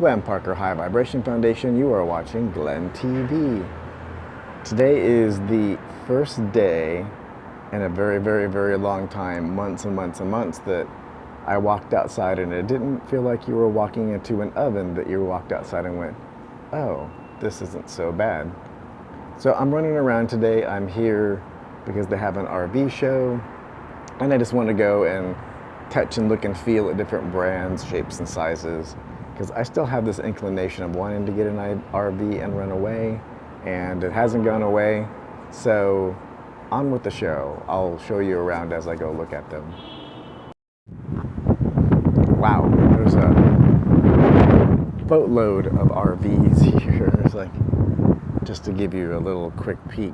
Glenn Parker High Vibration Foundation. You are watching Glenn TV. Today is the first day in a very, very, very long time, months and months and months, that I walked outside and it didn't feel like you were walking into an oven, that you walked outside and went, oh, this isn't so bad. So I'm running around today. I'm here because they have an RV show, and I just want to go and touch and look and feel at different brands, shapes, and sizes, because I still have this inclination of wanting to get an RV and run away, and it hasn't gone away. So on with the show. I'll show you around as I go look at them. Wow, there's a boatload of RVs here. It's like, just to give you a little quick peek.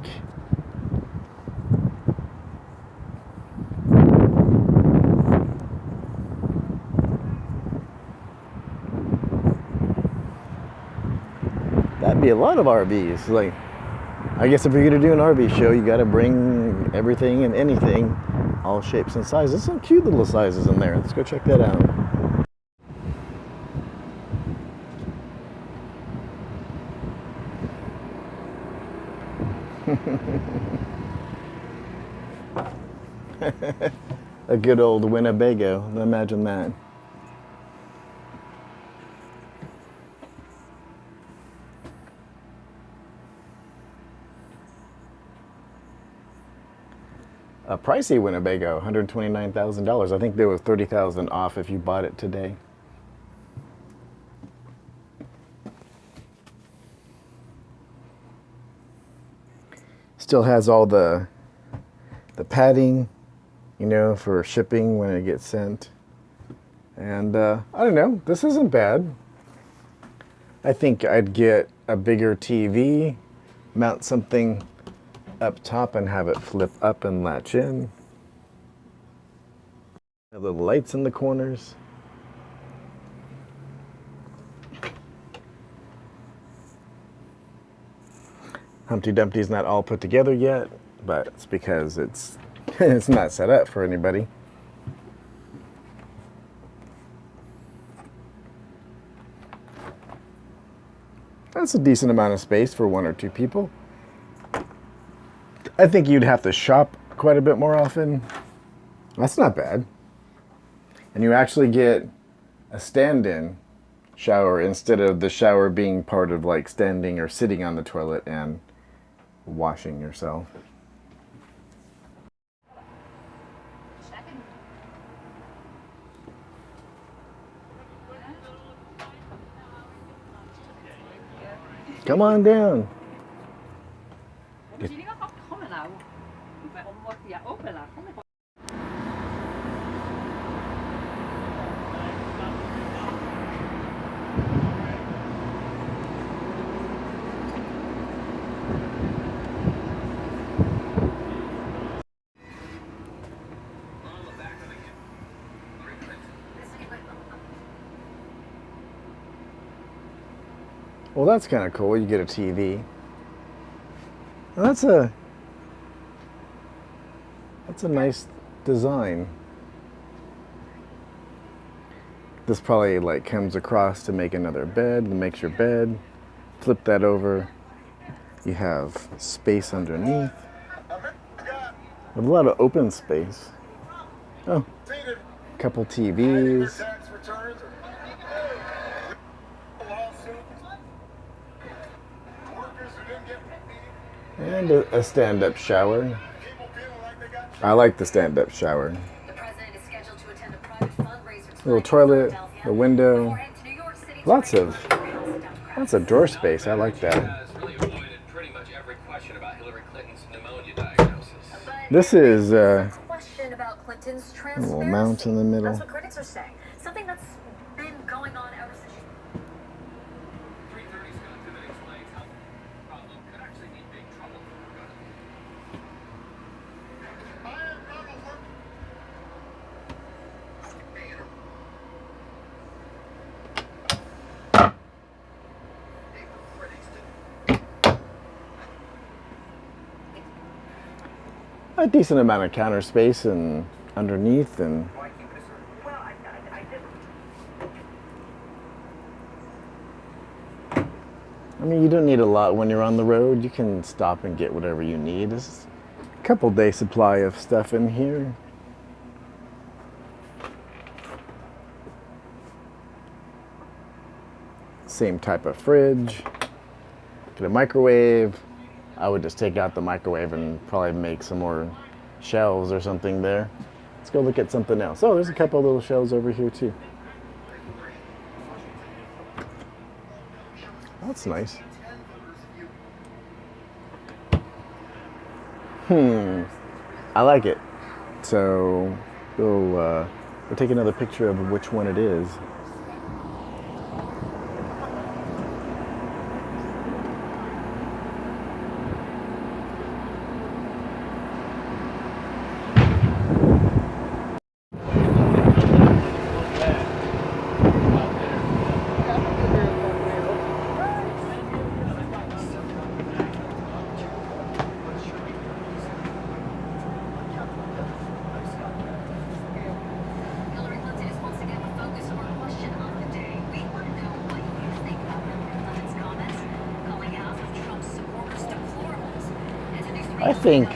That'd be a lot of RVs. Like, I guess if you're gonna do an RV show, you gotta bring everything and anything, all shapes and sizes. There's some cute little sizes in there. Let's go check that out. A good old Winnebago. Imagine that. A pricey Winnebago, $129,000. I think there was $30,000 off if you bought it today. Still has all the padding, you know, for shipping when it gets sent. And I don't know, this isn't bad. I think I'd get a bigger TV, mount something up top and have it flip up and latch in. Have little lights in the corners. Humpty Dumpty's not all put together yet, but it's because it's it's not set up for anybody. That's a decent amount of space for one or two people. I think you'd have to shop quite a bit more often. That's not bad. And you actually get a stand-in shower instead of the shower being part of like standing or sitting on the toilet and washing yourself. Come on down. Well, that's kind of cool. You get a TV. Well, that's a nice design. This probably like comes across to make another bed, and makes your bed. Flip that over. You have space underneath. With a lot of open space. Oh, a couple TVs. And a stand-up shower. I like the stand-up shower. Little toilet, the window. Lots of drawer space. I like that. This is a little mount in the middle. That's what critics are saying. Something that's been going on ever since. A decent amount of counter space and underneath, and I mean, you don't need a lot when you're on the road. You can stop and get whatever you need. There's a couple day supply of stuff in here. Same type of fridge. Get a microwave. I would just take out the microwave and probably make some more shelves or something there. Let's go look at something else. Oh, there's a couple little shelves over here too. That's nice. I like it. So we'll take another picture of which one it is. I think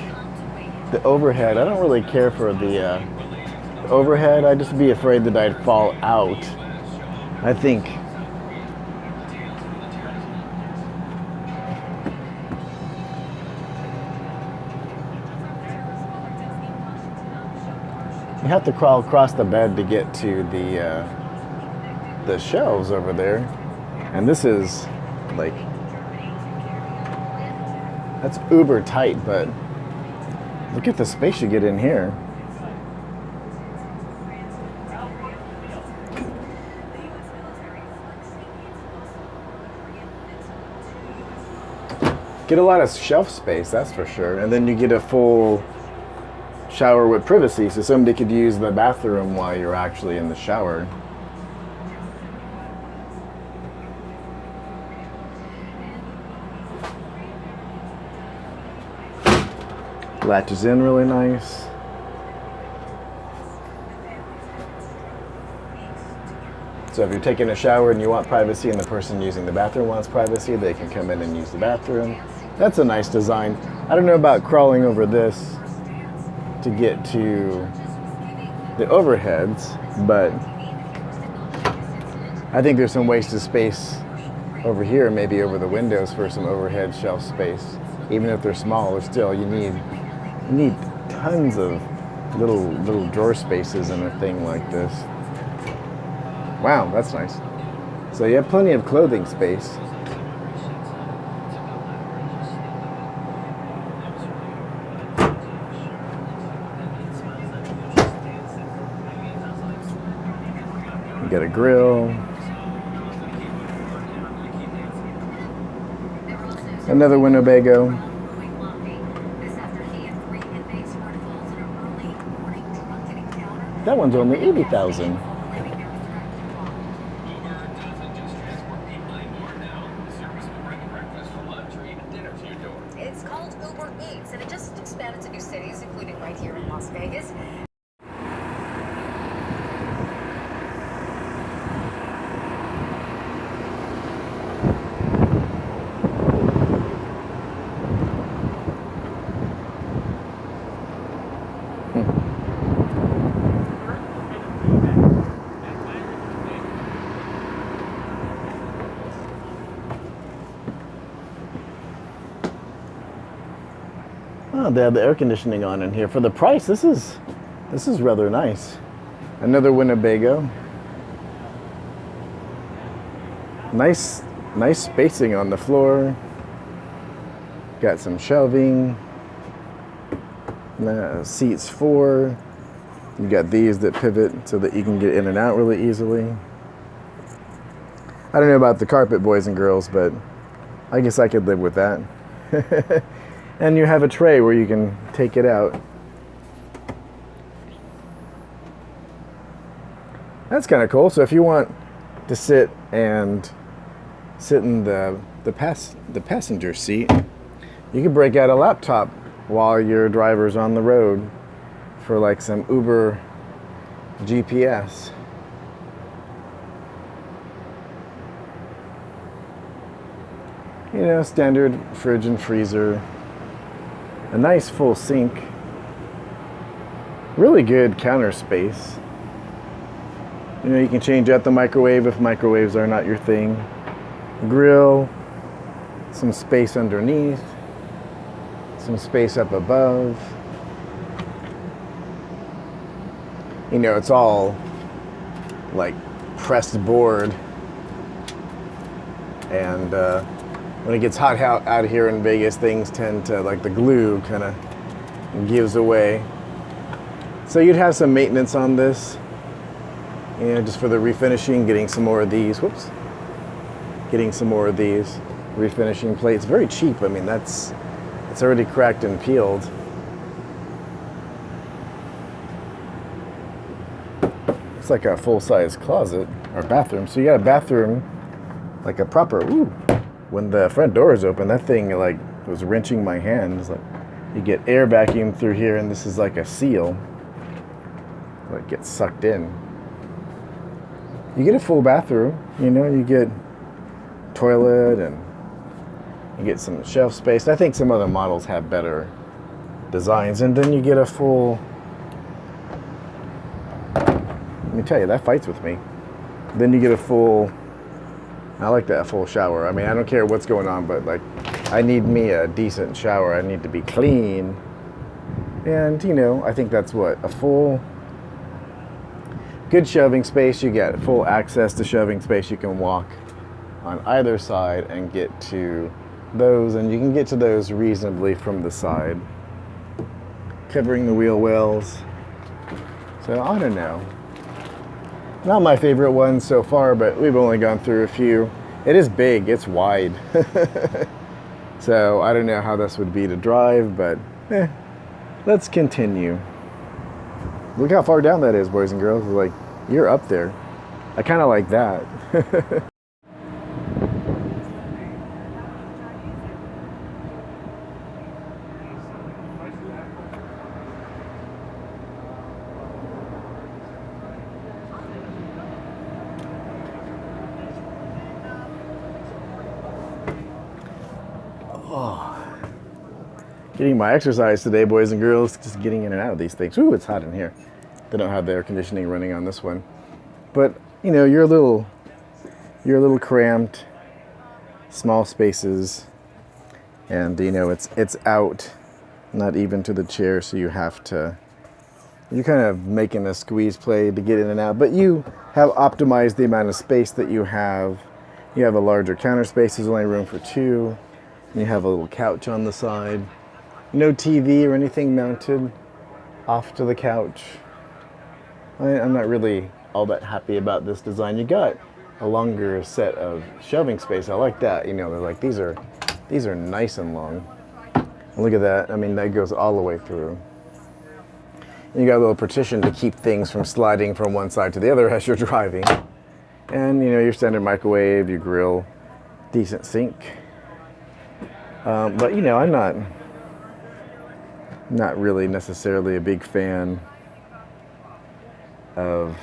the overhead, I don't really care for the overhead. I'd just be afraid that I'd fall out. I think you have to crawl across the bed to get to the shelves over there. And this is like, that's uber tight, but look at the space you get in here. Get a lot of shelf space, that's for sure. And then you get a full shower with privacy, so somebody could use the bathroom while you're actually in the shower. Latches in really nice. So if you're taking a shower and you want privacy and the person using the bathroom wants privacy, they can come in and use the bathroom. That's a nice design. I don't know about crawling over this to get to the overheads, but I think there's some wasted space over here, maybe over the windows for some overhead shelf space. Even if they're small, or still, you need tons of little drawer spaces in a thing like this. Wow, that's nice. So you have plenty of clothing space. You got a grill. Another Winnebago. That one's only $80,000. It's called Uber Eats, and it just expanded to new cities, including right here in Las Vegas. Oh, they have the air conditioning on in here. For the price, this is rather nice. Another Winnebago. Nice spacing on the floor. Got some shelving. Seats 4. You got these that pivot so that you can get in and out really easily. I don't know about the carpet, boys and girls, but I guess I could live with that. And you have a tray where you can take it out. That's kind of cool. So if you want to sit in the passenger seat, you can break out a laptop while your driver's on the road for like some Uber GPS. You know, standard fridge and freezer. A nice full sink. Really good counter space. You know, you can change out the microwave if microwaves are not your thing. Grill. Some space underneath. Some space up above. You know, it's all like pressed board. And when it gets hot out here in Vegas, things tend to, like the glue kind of gives away. So you'd have some maintenance on this, you know, just for the refinishing, getting some more of these, getting some more of these refinishing plates. Very cheap. I mean, it's already cracked and peeled. It's like a full-size closet or bathroom. So you got a bathroom, like a proper, when the front door is open, that thing like was wrenching my hand. It's like you get air vacuum through here, and this is like a seal. It gets sucked in. You get a full bathroom, you know, you get toilet and you get some shelf space. I think some other models have better designs, and then you get a full, let me tell you, that fights with me. Then you get a full, I like that full shower. I mean, I don't care what's going on, but like, I need me a decent shower. I need to be clean. And, you know, I think that's what, a full, good shelving space. You get full access to shelving space. You can walk on either side and get to those, and you can get to those reasonably from the side. Covering the wheel wells. So, I don't know. Not my favorite one so far, but we've only gone through a few. It is big, it's wide. So I don't know how this would be to drive, but let's continue. Look how far down that is, boys and girls. Like, you're up there. I kind of like that. Getting my exercise today, boys and girls. Just getting in and out of these things. Ooh, it's hot in here. They don't have the air conditioning running on this one. But, you know, you're a little cramped, small spaces, and, you know, it's out, not even to the chair, so you're kind of making a squeeze play to get in and out, but you have optimized the amount of space that you have. You have a larger counter space. There's only room for two. And you have a little couch on the side. No TV or anything mounted off to the couch. I'm not really all that happy about this design. You got a longer set of shelving space. I like that. You know, they're like, these are nice and long. Look at that. I mean, that goes all the way through. And you got a little partition to keep things from sliding from one side to the other as you're driving. And, you know, your standard microwave, your grill, decent sink. But, you know, I'm not really necessarily a big fan of,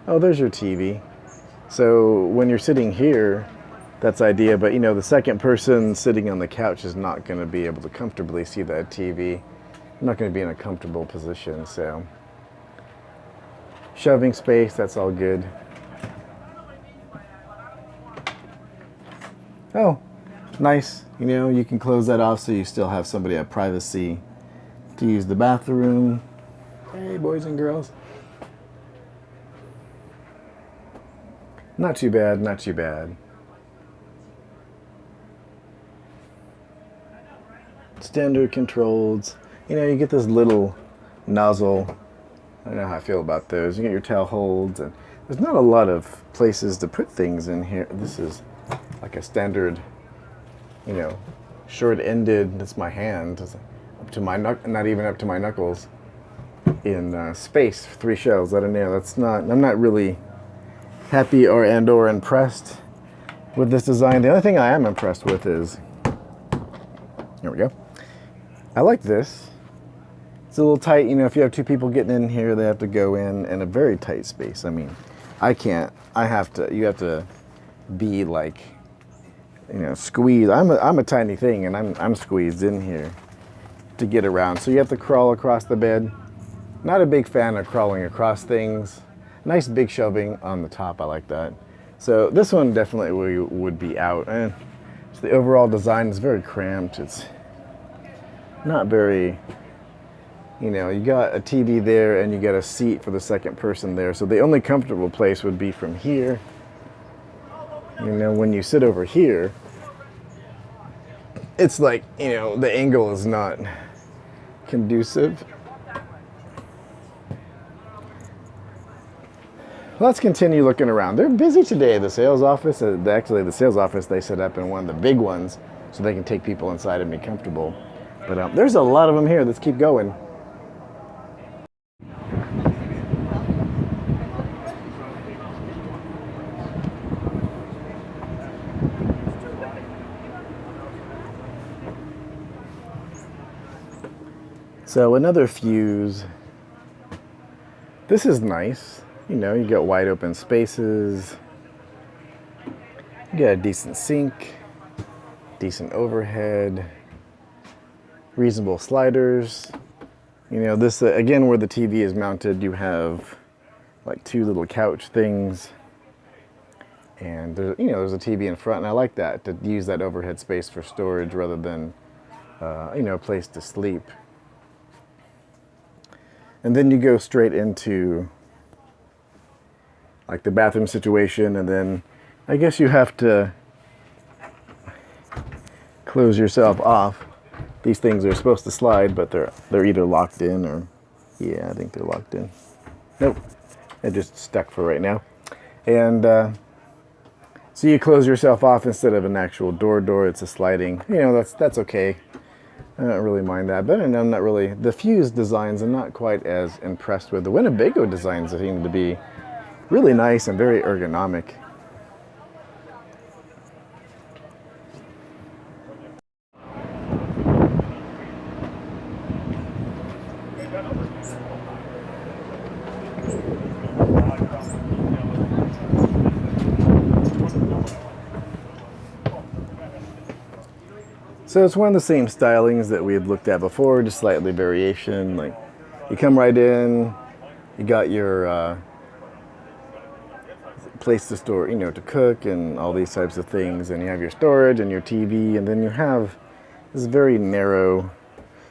oh, there's your TV. So when you're sitting here, that's idea, but you know, the second person sitting on the couch is not going to be able to comfortably see that TV. I'm not going to be in a comfortable position, so. Shelving space, that's all good. Oh, nice. You know, you can close that off so you still have somebody at privacy to use the bathroom. Hey, boys and girls. Not too bad, not too bad. Standard controls. You know, you get this little nozzle. I don't know how I feel about those. You get your towel holds, and there's not a lot of places to put things in here. This is like a standard, you know, short-ended. That's my hand. It's up to my not even up to my knuckles. In space, 3 shells. I don't know. That's not. I'm not really happy or impressed with this design. The only thing I am impressed with is, here we go. I like this. It's a little tight. You know, if you have 2 people getting in here, they have to go in a very tight space. I mean, I can't. You have to be like you know, squeezed. I'm a tiny thing, and I'm squeezed in here to get around. So you have to crawl across the bed. Not a big fan of crawling across things. Nice big shelving on the top. I like that. So this one definitely would be out. And so the overall design is very cramped. It's not very, you know, you got a TV there and you got a seat for the second person there. So the only comfortable place would be from here. You know, when you sit over here, it's like, you know, the angle is not conducive. Let's continue looking around. They're busy today, the sales office. Actually, the sales office they set up in one of the big ones so they can take people inside and be comfortable. But there's a lot of them here. Let's keep going. So another fuse. This is nice. You know, you got wide open spaces. You got a decent sink, decent overhead, reasonable sliders. You know, this again where the TV is mounted, you have like two little couch things, and there's, you know, there's a TV in front, and I like that, to use that overhead space for storage rather than you know, a place to sleep. And then you go straight into like the bathroom situation, and then I guess you have to close yourself off. These things are supposed to slide, but they're either locked in or, yeah, I think they're locked in. Nope, they're just stuck for right now. And so you close yourself off instead of an actual door. It's a sliding. You know, that's okay. I don't really mind that, but I'm not really, the fuse designs I'm not quite as impressed with. The Winnebago designs seem to be really nice and very ergonomic. So it's one of the same stylings that we had looked at before, just slightly variation. Like you come right in, you got your place to store, you know, to cook and all these types of things, and you have your storage and your TV, and then you have this very narrow,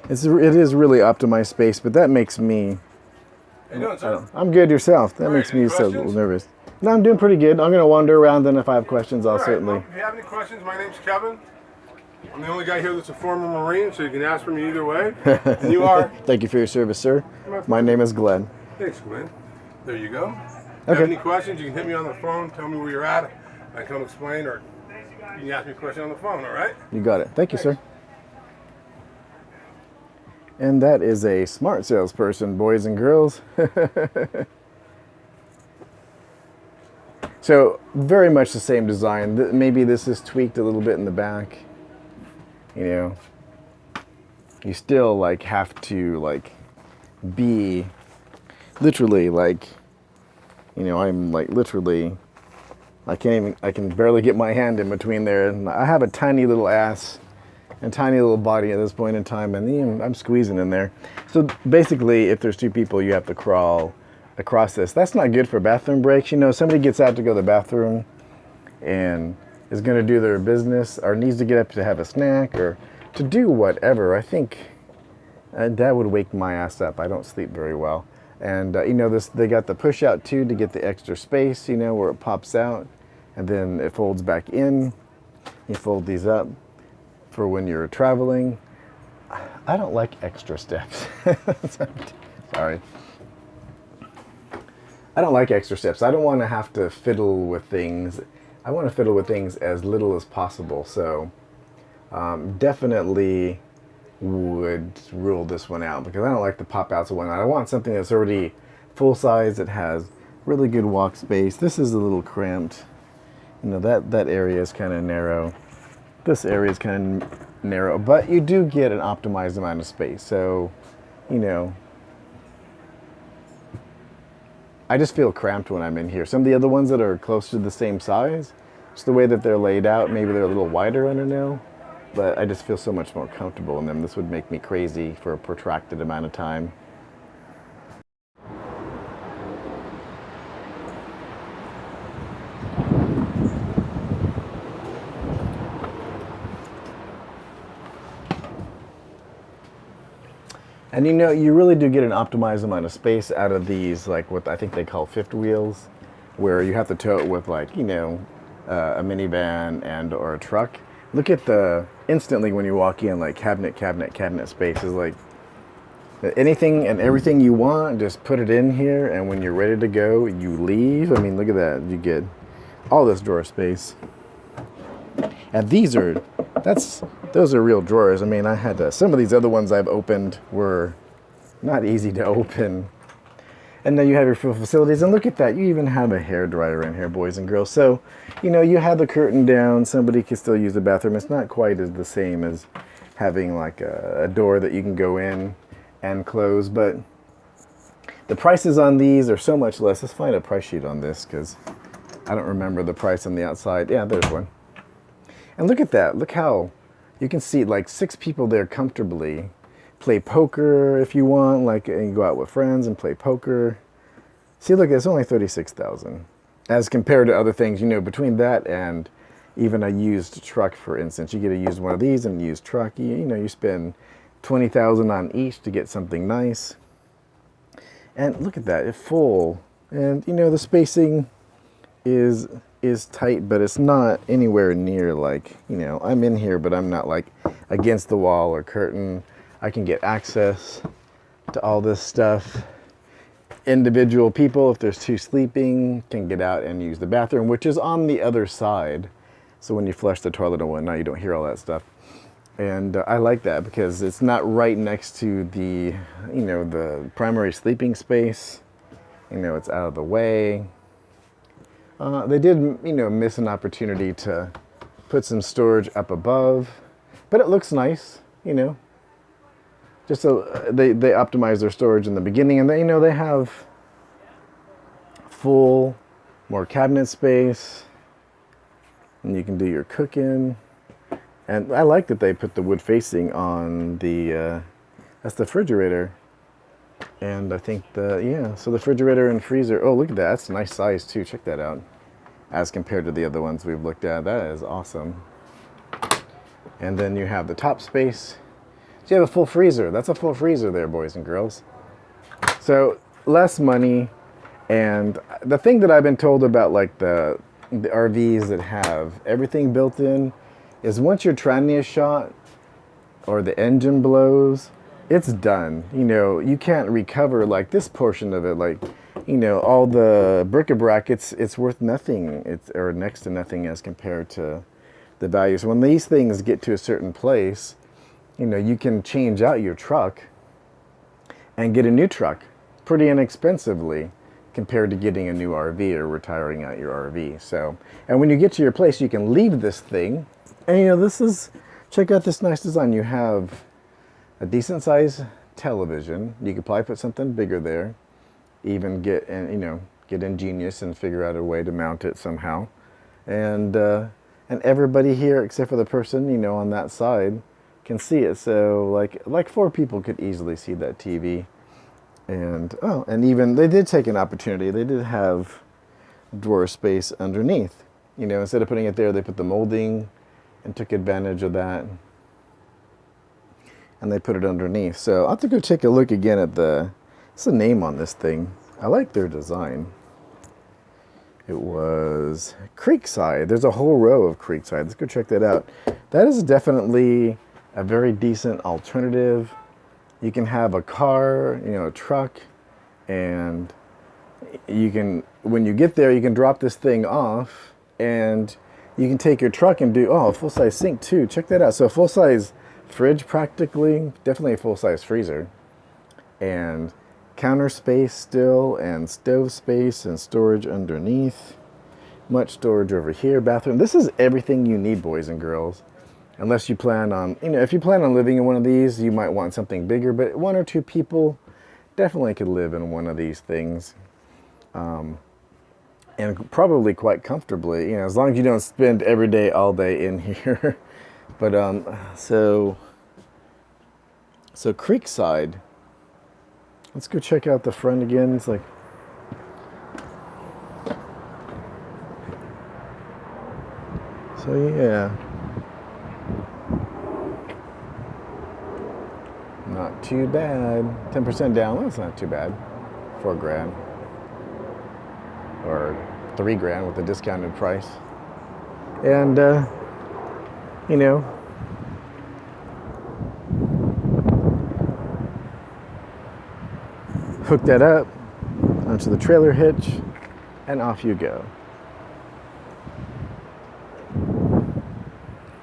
it is really optimized space, but that makes me, How you doing, sir? I'm good. Yourself? That makes me so a little nervous. No, I'm doing pretty good. I'm going to wander around, then if I have questions, I'll certainly. Well, if you have any questions, my name's Kevin. I'm the only guy here that's a former Marine, so you can ask for me either way. And you are? Thank you for your service, sir. My name is Glenn. Thanks, Glenn. There you go. If Okay. you have any questions, you can hit me on the phone, tell me where you're at. I can come explain, or you can ask me a question on the phone, all right? You got it. Thank you, sir. And that is a smart salesperson, boys and girls. So, very much the same design. Maybe this is tweaked a little bit in the back. You know, you still like have to like be literally like, you know, I'm like literally, I can barely get my hand in between there. And I have a tiny little ass and tiny little body at this point in time, and I'm squeezing in there. So basically, if there's two people, you have to crawl across this. That's not good for bathroom breaks. You know, somebody gets out to go to the bathroom and is going to do their business, or needs to get up to have a snack, or to do whatever. I think that would wake my ass up. I don't sleep very well. And you know, they got the push out too to get the extra space, you know, where it pops out and then it folds back in. You fold these up for when you're traveling. I don't like extra steps. Sorry. I don't like extra steps. I don't want to have to fiddle with things. I want to fiddle with things as little as possible. So definitely would rule this one out, because I don't like the pop outs and whatnot. I want something that's already full size, that has really good walk space. This is a little cramped. You know, that area is kind of narrow. This area is kind of narrow, but you do get an optimized amount of space. So, you know, I just feel cramped when I'm in here. Some of the other ones that are close to the same size Just the way that they're laid out, maybe they're a little wider, I don't know. But I just feel so much more comfortable in them. This would make me crazy for a protracted amount of time. And you know, you really do get an optimized amount of space out of these, like what I think they call fifth wheels, where you have to tow it with, like, you know, a minivan and or a truck. Look at the, instantly when you walk in, like cabinet space is like anything and everything you want, just put it in here, and when you're ready to go, you leave. I mean, look at that. You get all this drawer space. And these are, those are real drawers. I mean, I had to, some of these other ones I've opened were not easy to open. And then you have your full facilities, and look at that. You even have a hairdryer in here, boys and girls. So, you know, you have the curtain down. Somebody can still use the bathroom. It's not quite as the same as having like a door that you can go in and close. But the prices on these are so much less. Let's find a price sheet on this, because I don't remember the price on the outside. Yeah, there's one. And look at that. Look how you can see like 6 people there comfortably. Play poker if you want, like, and you go out with friends and play poker. See, look, it's only $36,000 as compared to other things. You know, between that and even a used truck, for instance, you get a used one of these and a used truck. You know, you spend $20,000 on each to get something nice. And look at that, it's full. And you know, the spacing is tight, but it's not anywhere near like, you know, I'm in here, but I'm not like against the wall or curtain. I can get access to all this stuff. Individual people, if there's 2 sleeping, can get out and use the bathroom, which is on the other side. So when you flush the toilet and whatnot, you don't hear all that stuff. And I like that because it's not right next to the, you know, the primary sleeping space. You know, it's out of the way. They did, you know, miss an opportunity to put some storage up above, but it looks nice, you know. Just so they optimize their storage in the beginning, and they, you know, they have full, more cabinet space, and you can do your cooking. And I like that they put the wood facing on the, that's the refrigerator. And I think yeah, so the refrigerator and freezer, oh, look at that, that's a nice size too, check that out. As compared to the other ones we've looked at, that is awesome. And then you have the top space. So you have a full freezer. That's a full freezer there, boys and girls. So less money. And the thing that I've been told about like the RVs that have everything built in is once your tranny is shot or the engine blows, it's done. You know, you can't recover like this portion of it. Like, you know, all the bric-a-brac, it's worth nothing. Or next to nothing as compared to the value. So when these things get to a certain place, you know, you can change out your truck and get a new truck pretty inexpensively compared to getting a new RV or retiring out your RV. So, and when you get to your place, you can leave this thing. And you know, this is, check out this nice design. You have a decent size television. You could probably put something bigger there. Even get, and you know, get ingenious and figure out a way to mount it somehow. And everybody here, except for the person, you know, on that side, can see it. So like 4 people could easily see that TV. And oh, and even they did take an opportunity. They did have drawer space underneath. You know, instead of putting it there, they put the molding and took advantage of that. And they put it underneath. So I'll have to go take a look again at what's the name on this thing? I like their design. It was Creekside. There's a whole row of Creekside. Let's go check that out. That is definitely a very decent alternative. You can have a car, you know, a truck, and you can, when you get there, you can drop this thing off, and you can take your truck and do, oh, a full-size sink too. Check that out. So a full-size fridge practically, definitely a full-size freezer, and counter space still, and stove space, and storage underneath. Much storage over here, bathroom. This is everything you need, boys and girls. Unless you plan on, you know, if you plan on living in one of these, you might want something bigger, but 1 or 2 people definitely could live in one of these things. and probably quite comfortably, as long as you don't spend every day, all day in here. But so Creekside. Let's go check out the front again. It's like, so yeah, not too bad. 10% down. Well, that's not too bad. $4,000 or $3,000 with the discounted price, and hook that up onto the trailer hitch, and off you go.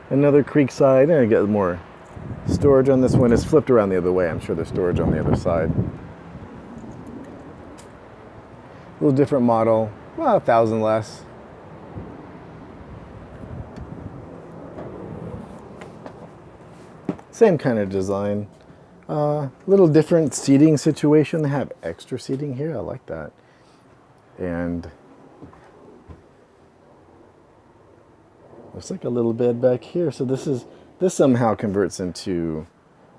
Another Creekside, and I got more storage on this one. It's flipped around the other way. I'm sure there's storage on the other side. A little different model, well, 1,000 less. Same kind of design. Little different seating situation. They have extra seating here. I like that. And looks like a little bed back here. So this somehow converts into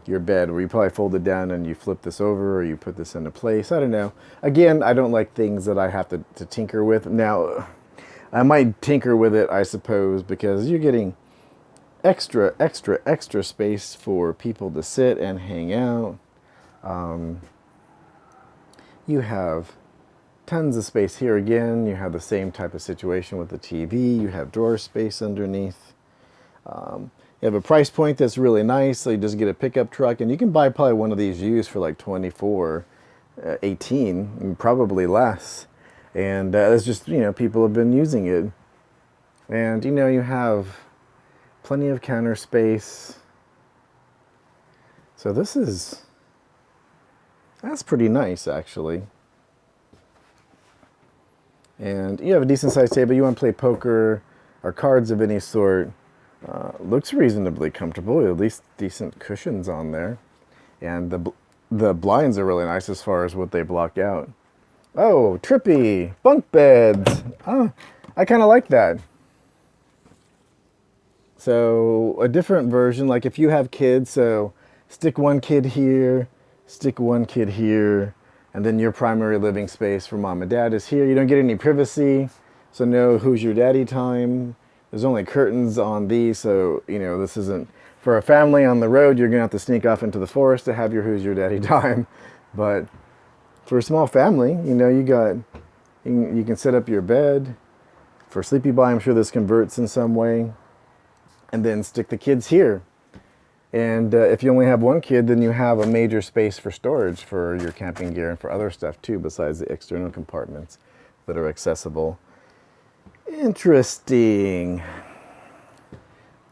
your bed, where you probably fold it down and you flip this over, or you put this into place. I don't know. Again, I don't like things that I have to tinker with. Now, I might tinker with it, I suppose, because you're getting extra space for people to sit and hang out. You have tons of space here again. You have the same type of situation with the TV. You have drawer space underneath. You have a price point that's really nice, so you just get a pickup truck, and you can buy probably one of these used for like $24.18, and probably less. And it's just, people have been using it. And, you have plenty of counter space. So that's pretty nice, actually. And you have a decent sized table. You want to play poker or cards of any sort. Looks reasonably comfortable, at least decent cushions on there. And the blinds are really nice as far as what they block out. Oh, trippy, bunk beds. Oh, I kind of like that. So a different version, like if you have kids, so stick one kid here, stick one kid here, and then your primary living space for mom and dad is here. You don't get any privacy, so no who's your daddy time. There's only curtains on these, so, this isn't, for a family on the road, you're going to have to sneak off into the forest to have your who's your daddy time. But for a small family, you can set up your bed. For Sleepy Boy, I'm sure this converts in some way. And then stick the kids here. And if you only have one kid, then you have a major space for storage for your camping gear and for other stuff too, besides the external compartments that are accessible. Interesting.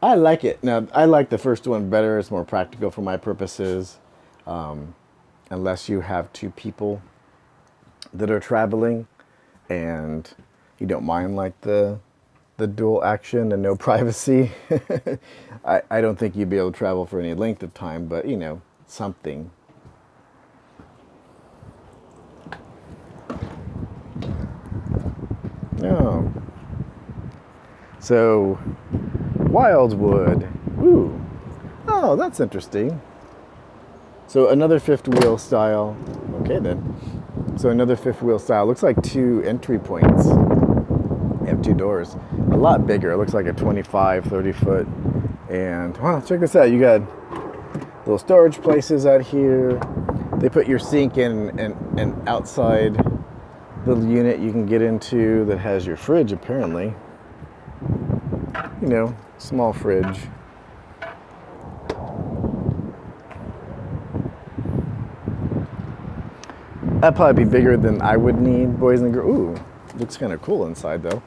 I like it. Now, I like the first one better. It's more practical for my purposes. Unless you have two people that are traveling and you don't mind like the dual action and no privacy. I don't think you'd be able to travel for any length of time, but something. Oh. So, Wildwood. Ooh. Oh, that's interesting. So another fifth wheel style. Okay then. So another fifth wheel style. Looks like 2 entry points. They have 2 doors. A lot bigger. It looks like a 25, 30 foot. And wow, check this out. You got little storage places out here. They put your sink in an outside little unit you can get into that has your fridge apparently. Small fridge. That'd probably be bigger than I would need, boys and girls. Ooh, looks kind of cool inside though.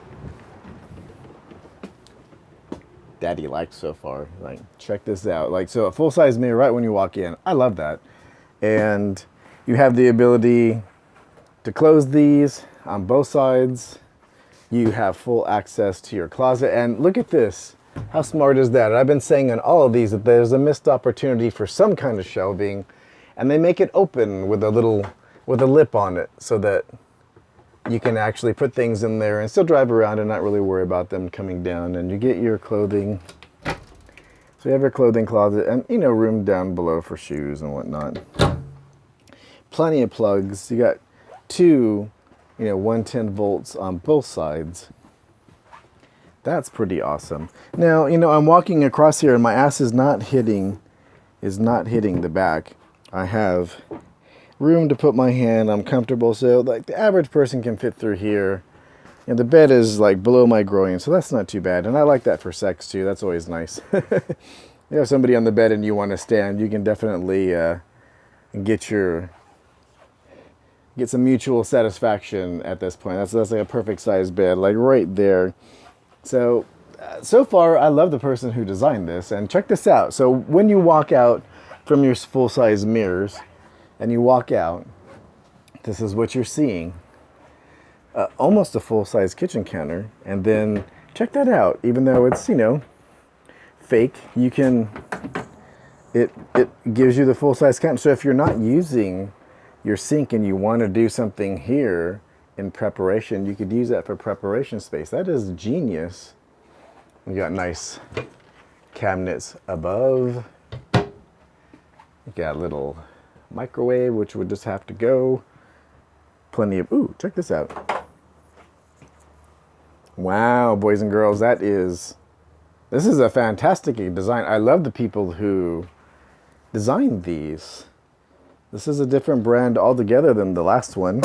Daddy likes so far. Like, check this out. Like, so a full-size mirror right when you walk in. I love that. And you have the ability to close these on both sides. You have full access to your closet. And look at this. How smart is that? I've been saying on all of these that there's a missed opportunity for some kind of shelving, and they make it open with a lip on it so that you can actually put things in there and still drive around and not really worry about them coming down. And you get your clothing. So you have your clothing closet and, you know, room down below for shoes and whatnot. Plenty of plugs. You got two, you know, 110 volts on both sides. That's pretty awesome. Now, you know, I'm walking across here and my ass is not hitting the back. I have room to put my hand. I'm comfortable, so like the average person can fit through here. And the bed is like below my groin, so that's not too bad. And I like that for sex too. That's always nice. You have somebody on the bed and you want to stand, you can definitely get some mutual satisfaction at this point. That's like a perfect size bed, like right there. So far, I love the person who designed this. And check this out. So when you walk out from your full-size mirrors and you walk out, this is what you're seeing. Almost a full-size kitchen counter. And then check that out. Even though it's, you know, fake, you can, it gives you the full-size counter. So if you're not using your sink and you want to do something here in preparation, you could use that for preparation space. That is genius. You got nice cabinets above. You got a little microwave, which would just have to go. Plenty of, ooh, check this out. Wow, boys and girls, this is a fantastic design. I love the people who designed these. This is a different brand altogether than the last one.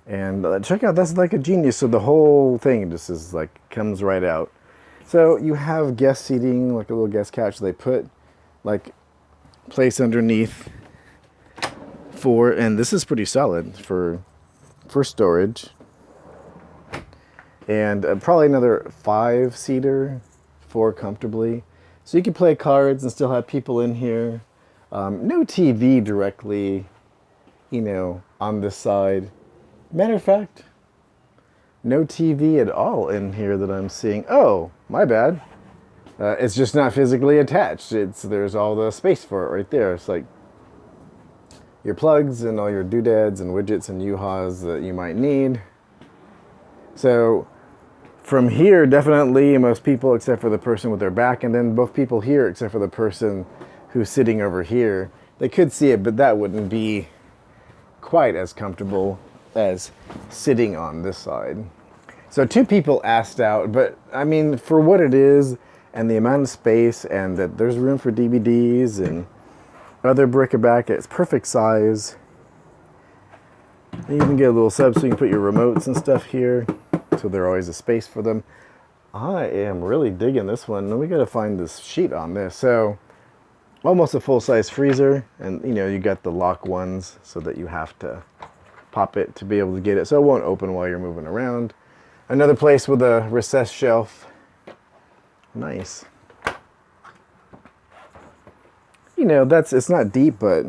And check out, that's like a genius. So the whole thing just is like, comes right out. So you have guest seating, like a little guest couch. They put like place underneath for, and this is pretty solid for storage. And probably another 5-seater, 4 comfortably. So you can play cards and still have people in here. No TV directly, you know, on this side. Matter of fact, no TV at all in here that I'm seeing. Oh, my bad. It's just not physically attached. There's all the space for it right there. It's like your plugs and all your doodads and widgets and U-Haws that you might need. So from here, definitely most people except for the person with their back, and then both people here except for the person who's sitting over here, they could see it, but that wouldn't be quite as comfortable as sitting on this side. So 2 people asked out, but I mean, for what it is and the amount of space and that there's room for DVDs and other bric-a-brac, it's perfect size. You even get a little sub so you can put your remotes and stuff here. So there's always a space for them. I am really digging this one. We got to find this sheet on this. So almost a full-size freezer, and you know, you got the lock ones so that you have to pop it to be able to get it, so it won't open while you're moving around. Another place with a recessed shelf. Nice. You know, it's not deep, but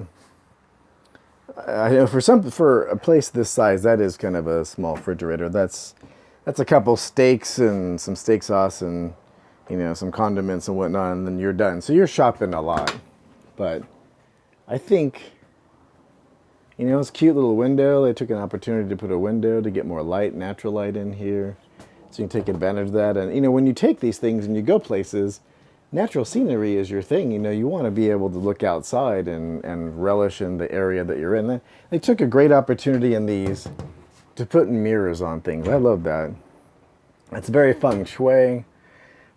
I know for a place this size, that is kind of a small refrigerator. That's a couple steaks and some steak sauce and, you know, some condiments and whatnot, and then you're done. So you're shopping a lot. But I think, you know, it's a cute little window. They took an opportunity to put a window to get more light, natural light in here. So you can take advantage of that. And, you know, when you take these things and you go places, natural scenery is your thing. You know, you want to be able to look outside and relish in the area that you're in. They took a great opportunity in these to put mirrors on things. I love that. It's very feng shui,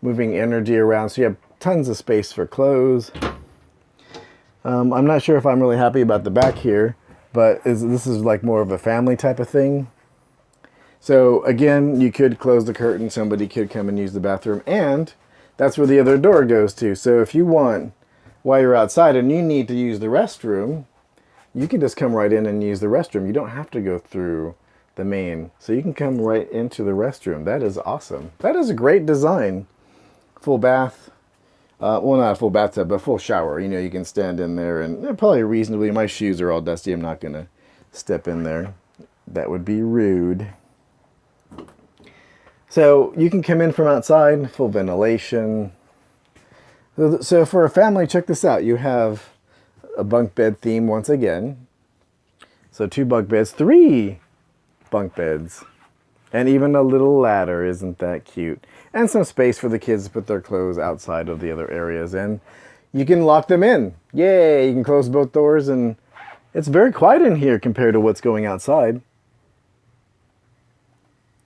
moving energy around. So you have tons of space for clothes. I'm not sure if I'm really happy about the back here, but this is like more of a family type of thing. So again, you could close the curtain. Somebody could come and use the bathroom, and that's where the other door goes to. So if you want, while you're outside and you need to use the restroom, you can just come right in and use the restroom. You don't have to go through the main. So you can come right into the restroom. That is awesome. That is a great design. Full bath. Well, not a full bathtub, but full shower. You know, you can stand in there and probably reasonably, my shoes are all dusty. I'm not going to step in there. That would be rude. So you can come in from outside, full ventilation. So for a family, check this out. You have a bunk bed theme once again. So 2 bunk beds, 3 bunk beds. And even a little ladder, isn't that cute? And some space for the kids to put their clothes outside of the other areas. And you can lock them in. Yay, you can close both doors, and it's very quiet in here compared to what's going outside.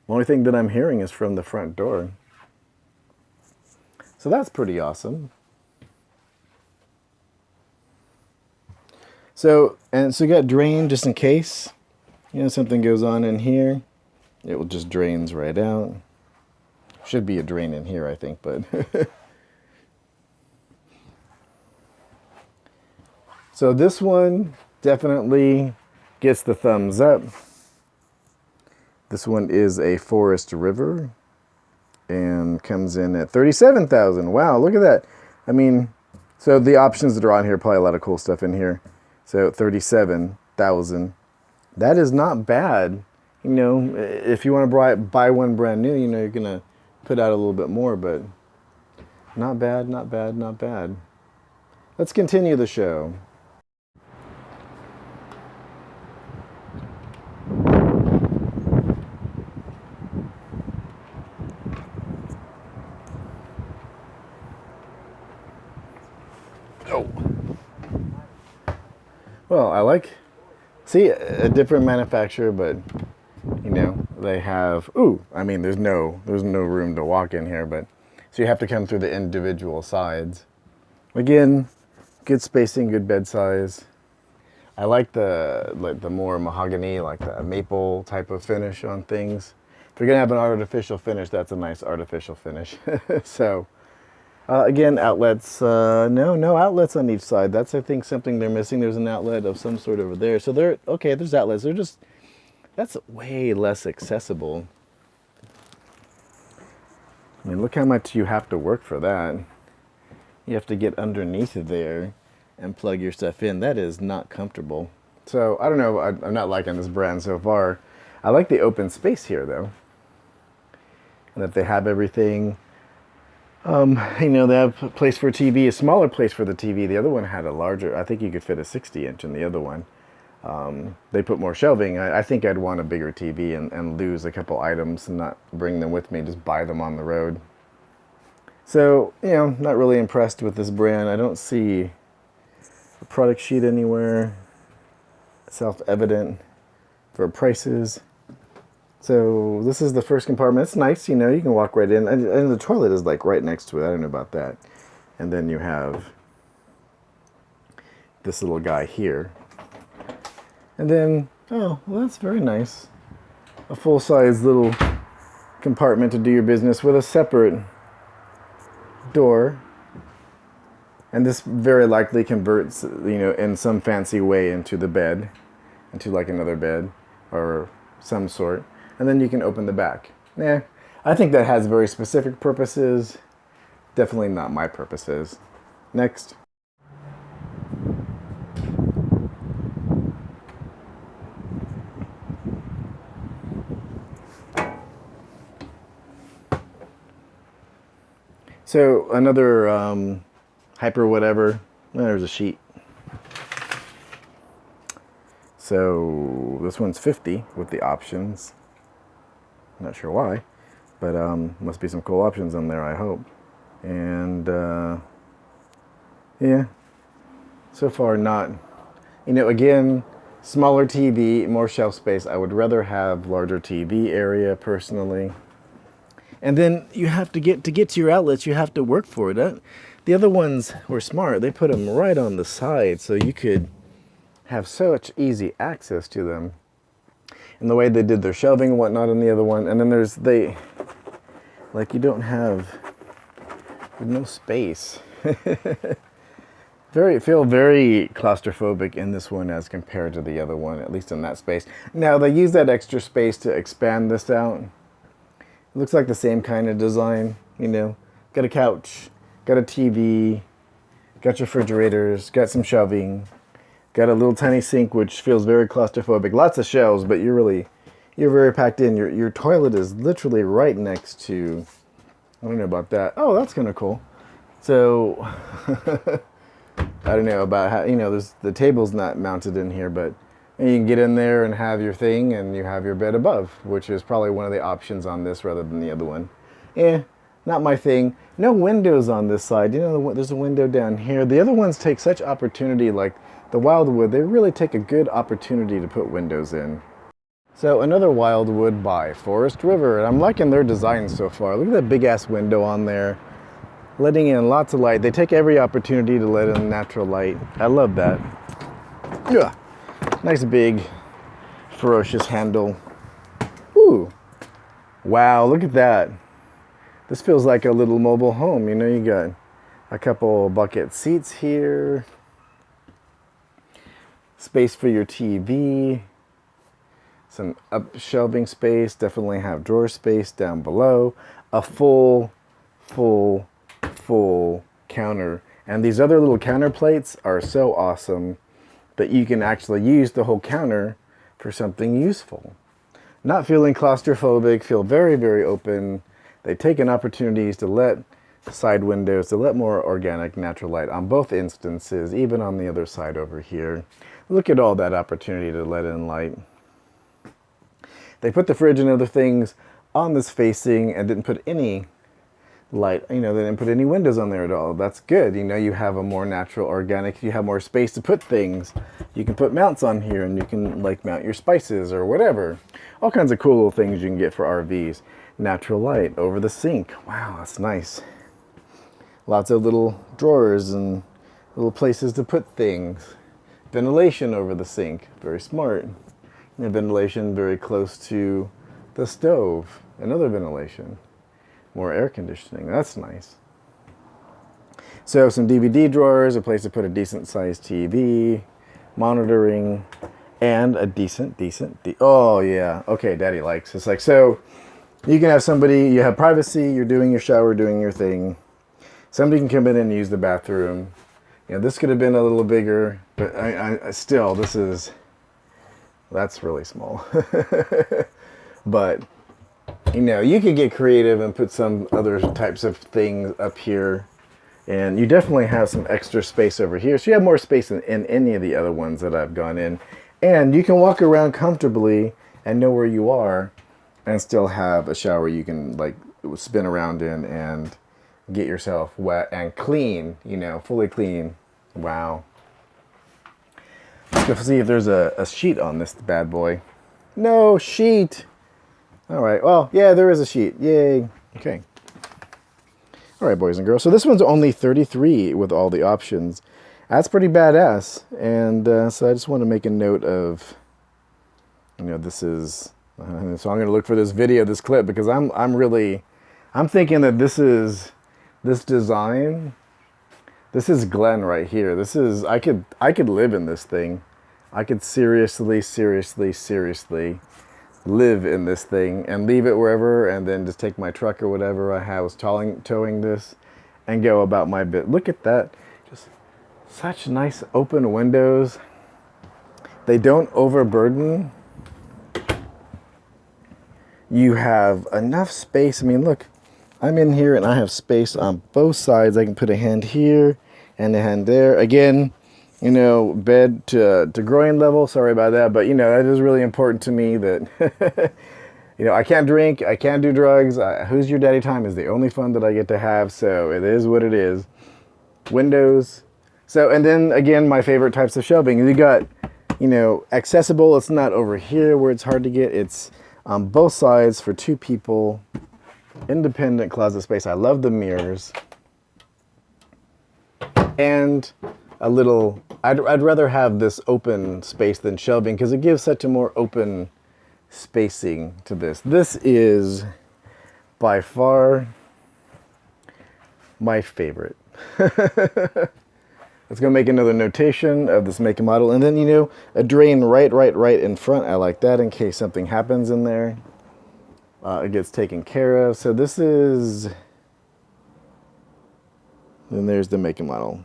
The only thing that I'm hearing is from the front door. So that's pretty awesome. So you got drain just in case, something goes on in here. It will just drains right out. Should be a drain in here, I think, but. So this one definitely gets the thumbs up. This one is a forest river and comes in at $37,000. Wow, look at that. I mean, so the options that are on here, probably a lot of cool stuff in here. So $37,000. That is not bad. If you want to buy one brand new, you're going to put out a little bit more, but not bad, not bad, not bad. Let's continue the show. Oh. Well, see, a different manufacturer, but they have, there's no room to walk in here, but so you have to come through the individual sides. Again, good spacing, good bed size. I like the more mahogany, like the maple type of finish on things. If you're gonna have an artificial finish, that's a nice artificial finish. So again, outlets, no outlets on each side. That's, I think, something they're missing. There's an outlet of some sort over there. So there's outlets. That's way less accessible. I mean, look how much you have to work for that. You have to get underneath there and plug your stuff in. That is not comfortable. So, I don't know. I'm not liking this brand so far. I like the open space here, though. And that they have everything. They have a place for a TV, a smaller place for the TV. The other one had a larger, I think you could fit a 60-inch in the other one. They put more shelving. I think I'd want a bigger TV and lose a couple items and not bring them with me, just buy them on the road. So, not really impressed with this brand. I don't see a product sheet anywhere. Self-evident for prices. So this is the first compartment. It's nice, you can walk right in. And the toilet is like right next to it. I don't know about that. And then you have this little guy here. And then, well, that's very nice. A full-size little compartment to do your business with a separate door. And this very likely converts, in some fancy way into the bed, into like another bed or some sort. And then you can open the back. I think that has very specific purposes. Definitely not my purposes. Next. So another hyper whatever. There's a sheet. So this one's 50 with the options. I'm not sure why, but must be some cool options on there, I hope. And yeah, so far not. Again, smaller TV, more shelf space. I would rather have larger TV area personally. And then you have to get to your outlets, you have to work for it. The other ones were smart. They put them right on the side so you could have such easy access to them. And the way they did their shelving and whatnot on the other one. And then you don't have no space. Feel very claustrophobic in this one as compared to the other one, at least in that space. Now they use that extra space to expand this out. It looks like the same kind of design, Got a couch, got a TV, got your refrigerators, got some shelving, got a little tiny sink which feels very claustrophobic. Lots of shelves, but you're very packed in. Your toilet is literally right next to, I don't know about that. Oh, that's kind of cool. So I don't know about how, the table's not mounted in here, but And you can get in there and have your thing, and you have your bed above, which is probably one of the options on this rather than the other one. Not my thing. No windows on this side. You know, there's a window down here. The other ones take such opportunity, like the Wildwood. They really take a good opportunity to put windows in. So another Wildwood by Forest River. And I'm liking their design so far. Look at that big ass window on there. Letting in lots of light. They take every opportunity to let in natural light. I love that. Yeah. Nice big ferocious handle. Ooh. Wow, look at that. This feels like a little mobile home. You know, you got a couple bucket seats here. Space for your TV. Some up shelving space. Definitely have drawer space down below. A full counter. And these other little counter plates are so awesome that you can actually use the whole counter for something useful. Not feeling claustrophobic, feel very, very open. They take in opportunities to let side windows, to let more organic natural light on both instances, even on the other side over here. Look at all that opportunity to let in light. They put the fridge and other things on this facing and didn't put any light, you know, they didn't put any windows on there at all. That's good. You know, you have a more natural, organic, you have more space to put things. You can put mounts on here and you can like mount your spices or whatever. All kinds of cool little things you can get for RVs. Natural light over the sink. Wow, that's nice. Lots of little drawers and little places to put things. Ventilation over the sink. Very smart. And ventilation very close to the stove. Another ventilation. More air conditioning. That's nice. So some DVD drawers, a place to put a decent sized TV, monitoring, and a decent, oh yeah, okay, daddy likes. It's like, so you can have somebody, you have privacy, you're doing your shower, doing your thing. Somebody can come in and use the bathroom. You know, this could have been a little bigger, but I still, that's really small. But, you know, you could get creative and put some other types of things up here. And you definitely have some extra space over here. So you have more space in any of the other ones that I've gone in. And you can walk around comfortably and know where you are and still have a shower you can like spin around in and get yourself wet and clean, you know, fully clean. Wow. Let's see if there's a sheet on this bad boy. No sheet. All right. Well, yeah, there is a sheet. Yay. Okay. All right, boys and girls. So this one's only $33 with all the options. That's pretty badass. And so I just want to make a note of, you know, this is. So I'm going to look for this video, this clip, because I'm thinking that this design. This is Glenn right here. This is, I could live in this thing. I could seriously live in this thing and leave it wherever and then just take my truck or whatever I was towing this and go about my bit. Look at that. Just such nice open windows. They don't overburden. You have enough space. I mean, look, I'm in here and I have space on both sides. I can put a hand here and a hand there. Again, you know, bed to groin level. Sorry about that. But, you know, that is really important to me that, you know, I can't drink. I can't do drugs. Who's Your Daddy time is the only fun that I get to have. So it is what it is. Windows. So, and then, again, my favorite types of shelving. You got, you know, accessible. It's not over here where it's hard to get. It's on both sides for two people. Independent closet space. I love the mirrors. And a little, I'd rather have this open space than shelving because it gives such a more open spacing to this. This is by far my favorite. Let's go make another notation of this make and model. And then, you know, a drain right in front. I like that in case something happens in there. It gets taken care of. So this is, then there's the make and model.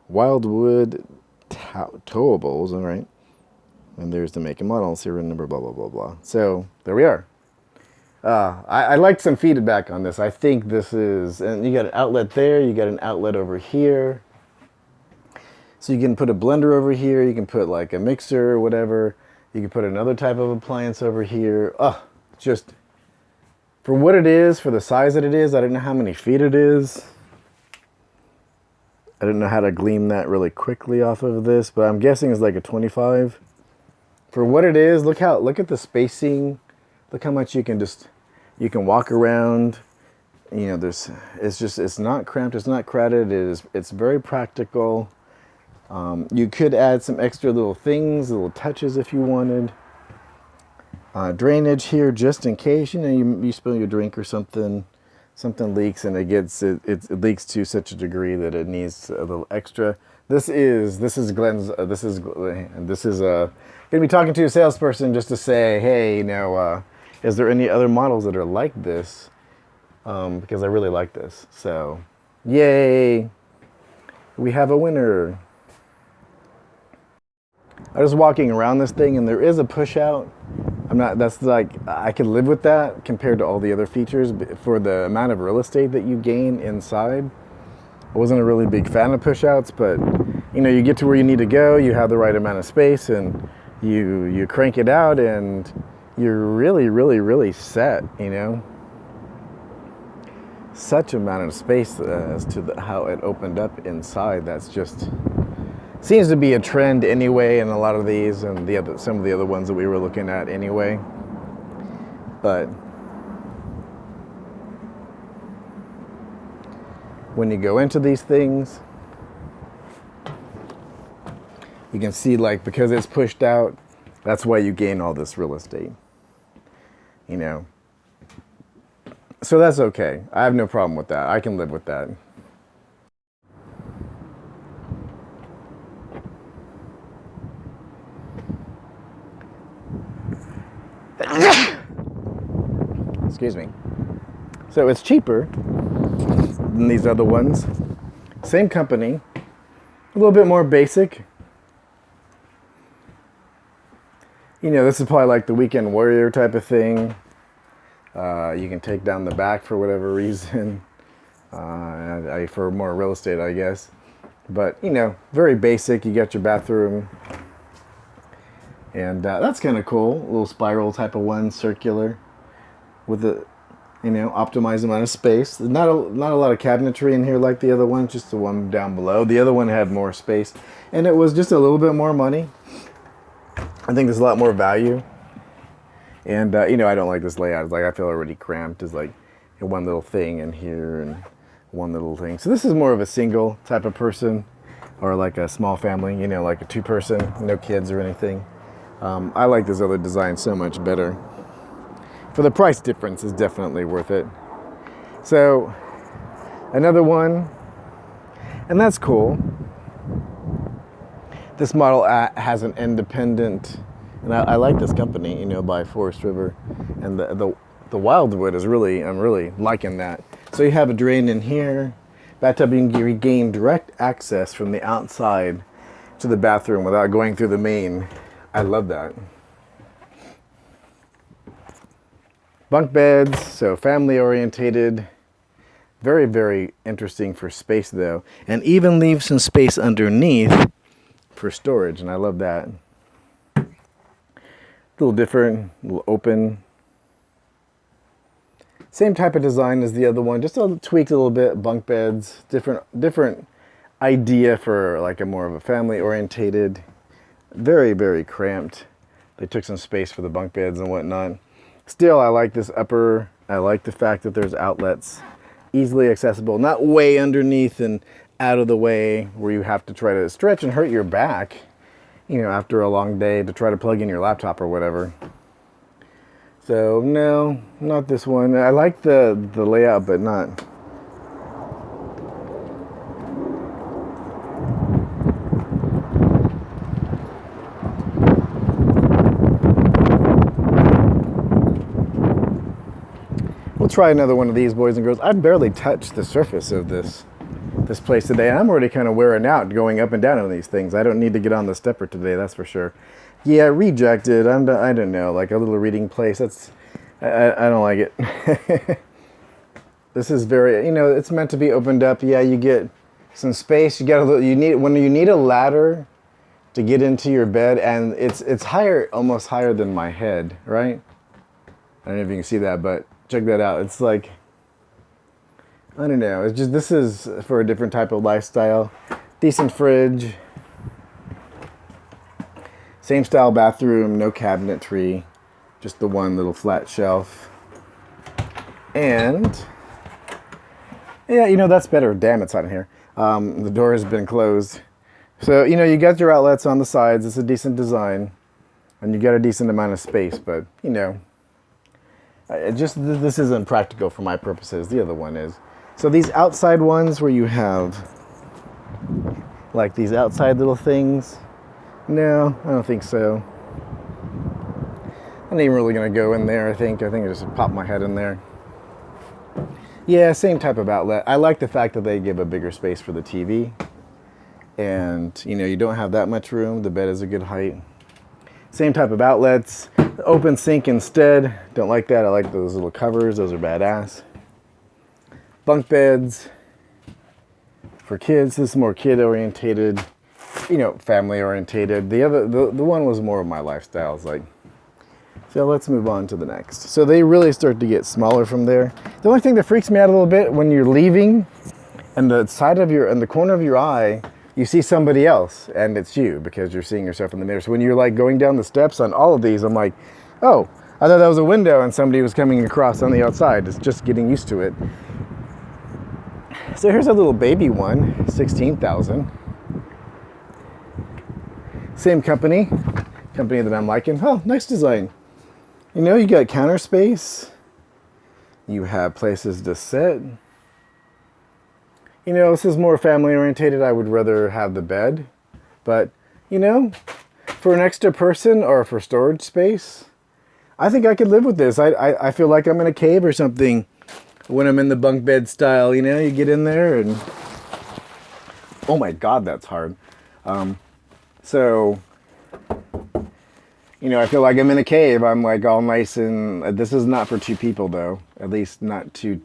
Wildwood towables, all right. And there's the make and model, serial number, blah, blah, blah, blah. So there we are. I like some feedback on this. I think this is, and you got an outlet there, you got an outlet over here. So you can put a blender over here, you can put like a mixer or whatever. You can put another type of appliance over here. Oh, just for what it is, for the size that it is, I don't know how many feet it is. I don't know how to glean that really quickly off of this, but I'm guessing it's like a 25. For what it is, look at the spacing. Look how much you can walk around. You know, it's not cramped, it's not crowded. It's very practical. You could add some extra little things, little touches if you wanted. Drainage here just in case, you know, you spill your drink or something leaks and it leaks to such a degree that it needs a little extra. This is Glenn's. This is gonna be talking to a salesperson just to say, hey, you know, is there any other models that are like this? Because I really like this. So, yay! We have a winner. I was walking around this thing and there is a push out. That's like, I can live with that compared to all the other features. But for the amount of real estate that you gain inside, I wasn't a really big fan of push outs, but you know, you get to where you need to go, you have the right amount of space and you crank it out and you're really, really, really set, you know. Such amount of space as to how it opened up inside. That's just seems to be a trend anyway in a lot of these and some of the other ones that we were looking at anyway. But when you go into these things, you can see, like, because it's pushed out, that's why you gain all this real estate, you know. So that's okay. I have no problem with that. I can live with that. Excuse me. So it's cheaper than these other ones. Same company, a little bit more basic. You know, this is probably like the weekend warrior type of thing. You can take down the back for whatever reason, for more real estate, I guess. But, you know, very basic. You got your bathroom. And that's kind of cool. A little spiral type of one, circular, with a, you know, optimized amount of space. Not a lot of cabinetry in here like the other one, just the one down below. The other one had more space, and it was just a little bit more money. I think there's a lot more value. And, you know, I don't like this layout. It's like, I feel already cramped. It's like one little thing in here and one little thing. So this is more of a single type of person, or like a small family, you know, like a 2-person, no kids or anything. I like this other design so much better. For the price difference, is definitely worth it. So, another one, and that's cool. This model has an independent, and I like this company, you know, by Forest River, and the Wildwood is really, I'm really liking that. So you have a drain in here, bathtub, you can regain direct access from the outside to the bathroom without going through the main. I love that. Bunk beds, so family orientated. Very, very interesting for space though, and even leave some space underneath for storage, and I love that. A little different, a little open. Same type of design as the other one, just tweaked a little bit. Bunk beds, different idea for like a more of a family orientated. Very, very cramped. They took some space for the bunk beds and whatnot. Still, I like this upper. I like the fact that there's outlets, easily accessible, not way underneath and out of the way where you have to try to stretch and hurt your back, you know, after a long day to try to plug in your laptop or whatever. So no, not this one. I like the layout, but not. We'll try another one of these, boys and girls. I've barely touched the surface of this place today, and I'm already kind of wearing out going up and down on these things. I don't need to get on the stepper today, that's for sure. Yeah, rejected. I don't know, like a little reading place. That's I don't like it. This is very, you know, it's meant to be opened up. Yeah, you get some space. You got a little, when you need a ladder to get into your bed, and it's higher, almost higher than my head, right? I don't know if you can see that, but check that out. It's like, I don't know. It's just, this is for a different type of lifestyle. Decent fridge. Same style bathroom, no cabinetry, just the one little flat shelf. And yeah, you know, that's better. Damn, it's hot in here. The door has been closed. So, you know, you got your outlets on the sides. It's a decent design. And you got a decent amount of space, but, you know, this isn't practical for my purposes. The other one is. So these outside ones where you have, like, these outside little things, no, I don't think so. I'm not even really going to go in there, I think. I just pop my head in there. Yeah, same type of outlet. I like the fact that they give a bigger space for the TV. And, you know, you don't have that much room. The bed is a good height. Same type of outlets. Open sink instead. Don't like that. I like those little covers. Those are badass. Bunk beds for kids. This is more kid orientated, you know, family orientated. The one was more of my lifestyle. It's like, so let's move on to the next. So they really start to get smaller from there. The only thing that freaks me out a little bit when you're leaving, and the side of your, and the corner of your eye, you see somebody else, and it's you because you're seeing yourself in the mirror. So when you're like going down the steps on all of these, I'm like, oh, I thought that was a window and somebody was coming across on the outside. It's just getting used to it. So here's a little baby one, 16,000. Same company that I'm liking. Oh, nice design. You know, you got counter space. You have places to sit. You know, this is more family orientated. I would rather have the bed. But, you know, for an extra person or for storage space, I think I could live with this. I feel like I'm in a cave or something when I'm in the bunk bed style. You know, you get in there and, oh my God, that's hard. So, you know, I feel like I'm in a cave. I'm like all nice, and this is not for two people though. At least not two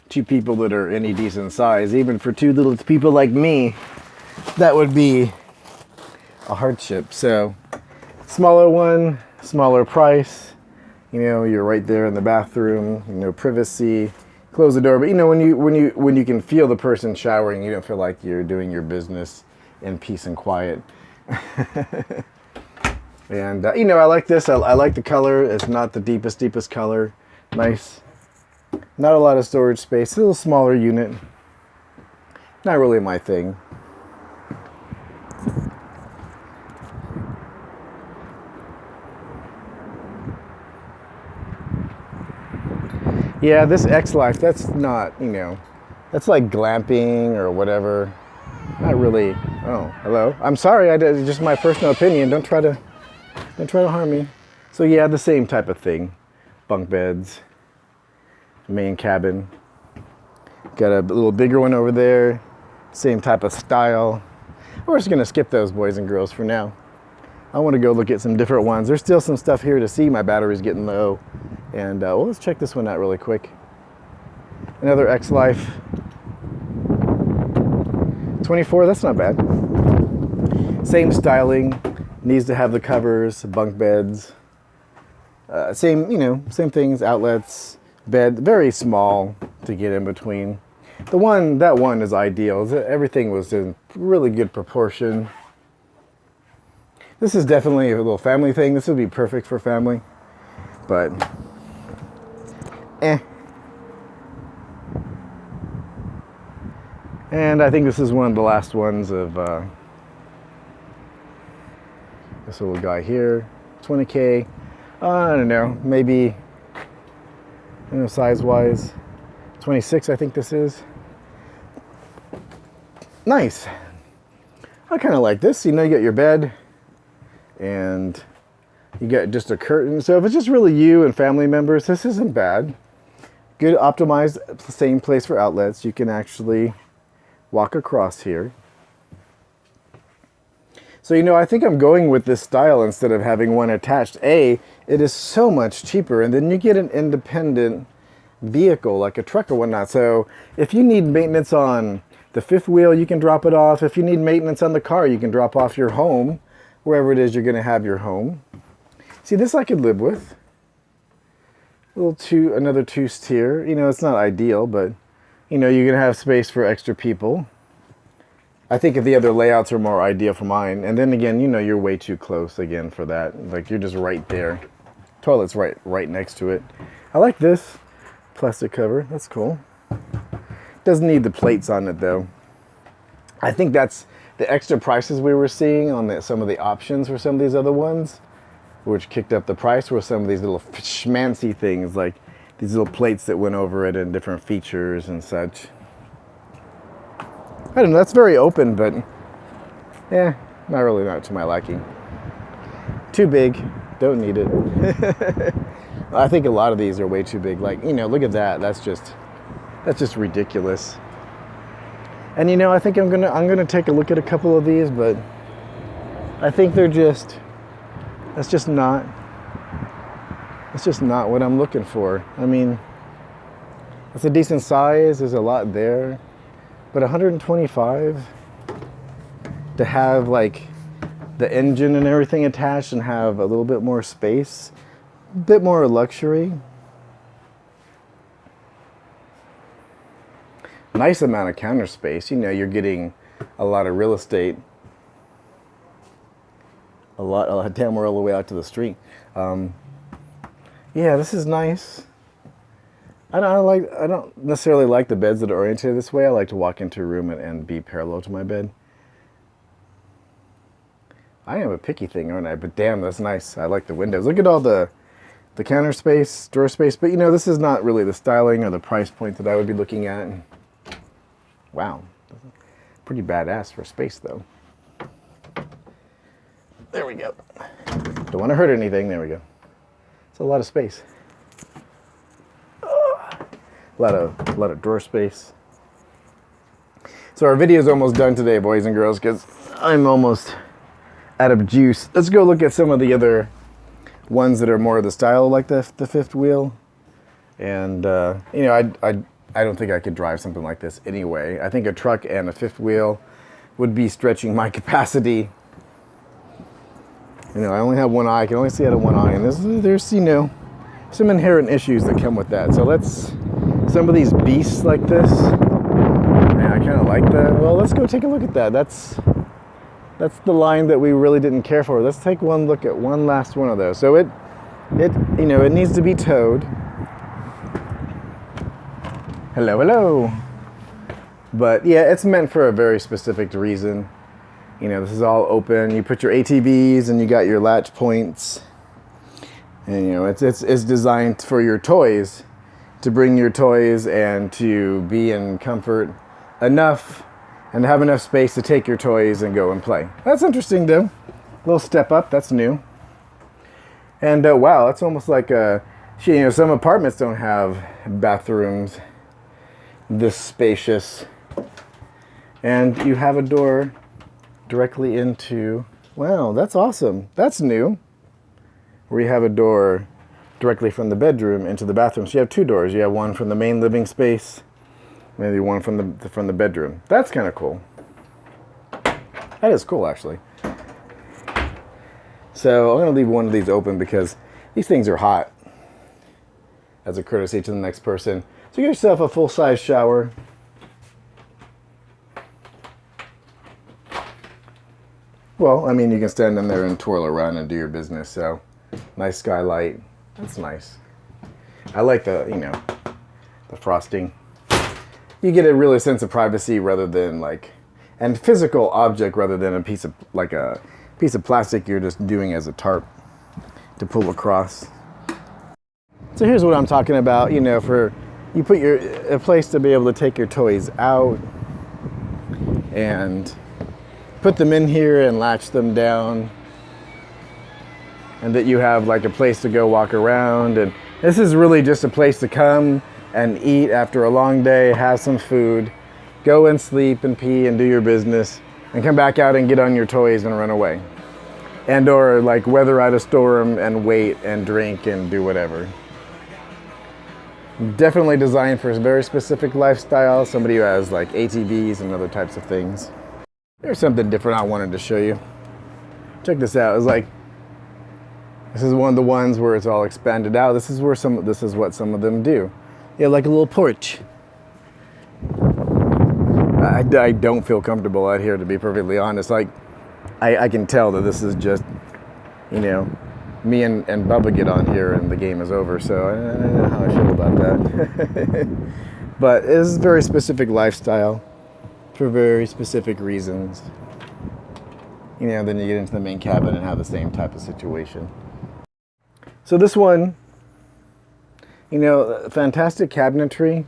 people that are any decent size. Even for two little people like me, that would be a hardship. So, smaller one, smaller price. You know, you're right there in the bathroom. You know, privacy. Close the door, but you know, when you can feel the person showering, you don't feel like you're doing your business in peace and quiet. And, you know, I like this. I like the color. It's not the deepest color. Nice. Not a lot of storage space. A little smaller unit. Not really my thing. Yeah, this X-Life, that's not, you know, that's like glamping or whatever. Not really. Oh, hello. I'm sorry. It's just my personal opinion. Don't try to harm me. So yeah, the same type of thing. Bunk beds, main cabin. Got a little bigger one over there. Same type of style. We're just gonna skip those boys and girls for now. I want to go look at some different ones. There's still some stuff here to see. My battery's getting low. And well, let's check this one out really quick. Another X-Life. 24, that's not bad. Same styling. Needs to have the covers, bunk beds. Same, you know, same things, outlets, bed, very small to get in between. That one is ideal. Everything was in really good proportion. This is definitely a little family thing. This would be perfect for family, but And I think this is one of the last ones of this little guy here, 20K. I don't know, maybe, you know, size-wise, 26 I think this is. Nice. I kind of like this. You know, you got your bed and you got just a curtain. So if it's just really you and family members, this isn't bad. Good optimized, same place for outlets. You can actually walk across here. So, you know, I think I'm going with this style instead of having one attached. It is so much cheaper, and then you get an independent vehicle like a truck or whatnot. So if you need maintenance on The fifth wheel, you can drop it off. If you need maintenance on the car, you can drop off your home, wherever it is you're going to have your home. See, this I could live with. Another two tier. You know, it's not ideal, but you know, you're going to have space for extra people. I think if the other layouts are more ideal for mine. And then again, you know, you're way too close again for that. Like, you're just right there. Toilet's right next to it. I like this plastic cover. That's cool. Doesn't need the plates on it though. I think that's the extra prices we were seeing on some of the options for some of these other ones, which kicked up the price, were some of these little schmancy things, like these little plates that went over it and different features and such. I don't know, that's very open, but yeah, not to my liking. Too big, don't need it. I think a lot of these are way too big. Like, you know, look at that. That's just ridiculous. And you know, I think I'm gonna take a look at a couple of these, but I think that's just not what I'm looking for. I mean, it's a decent size, there's a lot there, but 125 to have like the engine and everything attached and have a little bit more space, a bit more luxury. Nice amount of counter space. You know, you're getting a lot of real estate. Damn, we're all the way out to the street. Yeah, this is nice. I don't necessarily like the beds that are oriented this way. I like to walk into a room and be parallel to my bed. I am a picky thing, aren't I? But damn, that's nice. I like the windows. Look at all the counter space, drawer space. But you know, this is not really the styling or the price point that I would be looking at. Wow, pretty badass for space though. There we go. Don't want to hurt anything. There we go. It's a lot of space. A lot of drawer space. So our video is almost done today, boys and girls, because I'm almost out of juice. Let's go look at some of the other ones that are more of the style, like the fifth wheel. And you know, I don't think I could drive something like this anyway. I think a truck and a fifth wheel would be stretching my capacity. You know, I only have one eye. I can only see out of one eye. And there's, you know, some inherent issues that come with that. So some of these beasts like this, man, I kind of like that. Well, let's go take a look at that. That's the line that we really didn't care for. Let's take one look at one last one of those. So it you know, it needs to be towed. Hello. But yeah, it's meant for a very specific reason. You know, this is all open. You put your ATVs and you got your latch points. And you know, it's designed for your toys, to bring your toys and to be in comfort enough and have enough space to take your toys and go and play. That's interesting though. A little step up, that's new. And wow, it's almost like you know, some apartments don't have bathrooms this spacious, and you have a door directly into, wow, that's awesome. That's new. Where you have a door directly from the bedroom into the bathroom. So you have two doors. You have one from the main living space, maybe one from the bedroom. That's kind of cool. That is cool, actually. So I'm gonna leave one of these open because these things are hot, as a courtesy to the next person. So get yourself a full-size shower. Well, I mean, you can stand in there and twirl around and do your business. So nice skylight. That's nice. I like the, you know, the frosting. You get a really sense of privacy rather than and physical object rather than a piece of plastic you're just doing as a tarp to pull across. So here's what I'm talking about, you know, you put a place to be able to take your toys out and put them in here and latch them down, and that you have like a place to go walk around. And this is really just a place to come and eat after a long day, have some food, go and sleep and pee and do your business, and come back out and get on your toys and run away. And or weather out a storm and wait and drink and do whatever. Definitely designed for a very specific lifestyle. Somebody who has like ATVs and other types of things. There's something different I wanted to show you. Check this out. It's like, this is one of the ones where it's all expanded out. This is what some of them do. Yeah, like a little porch. I don't feel comfortable out here, to be perfectly honest. Like, I can tell that this is just, you know, me and Bubba get on here and the game is over. So I don't know how I feel about that. But it is a very specific lifestyle for very specific reasons. You know, then you get into the main cabin and have the same type of situation. So this one, you know, fantastic cabinetry.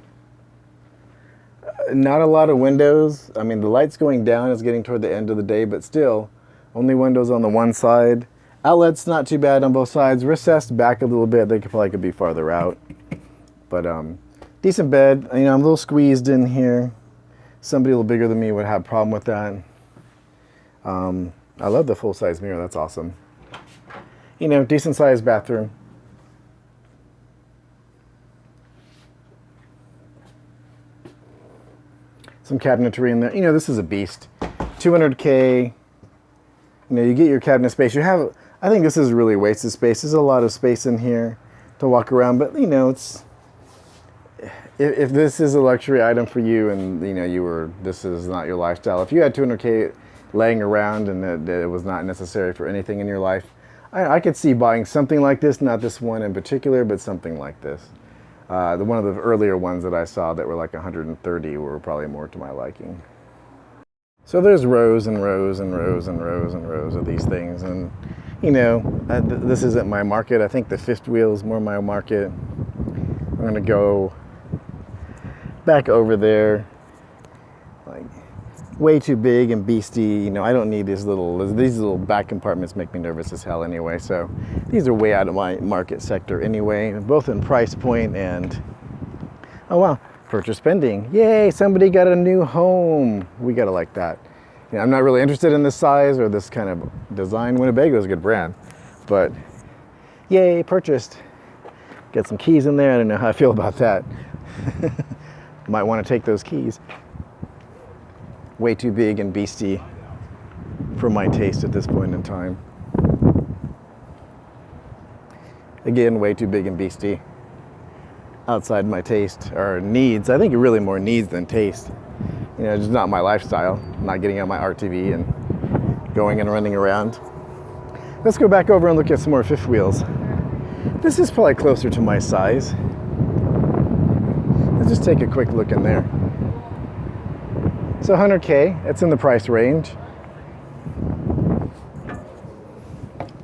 Not a lot of windows. I mean, the light's going down. It's getting toward the end of the day, but still, only windows on the one side. Outlets not too bad on both sides. Recessed back a little bit. They could be farther out. But decent bed. You know, I'm a little squeezed in here. Somebody a little bigger than me would have a problem with that. I love the full-size mirror. That's awesome. You know, decent-sized bathroom. Some cabinetry in there. You know, this is a beast. 200K. You know, you get your cabinet space. You have, I think this is really wasted space. There's a lot of space in here to walk around, but you know, it's, if this is a luxury item for you and you know, this is not your lifestyle. If you had 200K laying around and that it was not necessary for anything in your life, I could see buying something like this, not this one in particular, but something like this. One of the earlier ones that I saw that were like 130 were probably more to my liking. So there's rows and rows and rows and rows and rows of these things, and you know, this isn't my market. I think the fifth wheel is more my market. I'm gonna go back over there. Like, way too big and beastie. You know, I don't need these little back compartments make me nervous as hell anyway. So these are way out of my market sector anyway, both in price point and, oh wow, purchase pending. Yay, somebody got a new home. We gotta like that. You know, I'm not really interested in this size or this kind of design. Winnebago is a good brand, but yay, purchased. Get some keys in there. I don't know how I feel about that. Might want to take those keys. Way too big and beastie for my taste at this point in time. Again, way too big and beastie. Outside my taste or needs. I think it really more needs than taste. You know, just not my lifestyle. I'm not getting on my RTV and going and running around. Let's go back over and look at some more fifth wheels. This is probably closer to my size. Let's just take a quick look in there. So 100K, it's in the price range.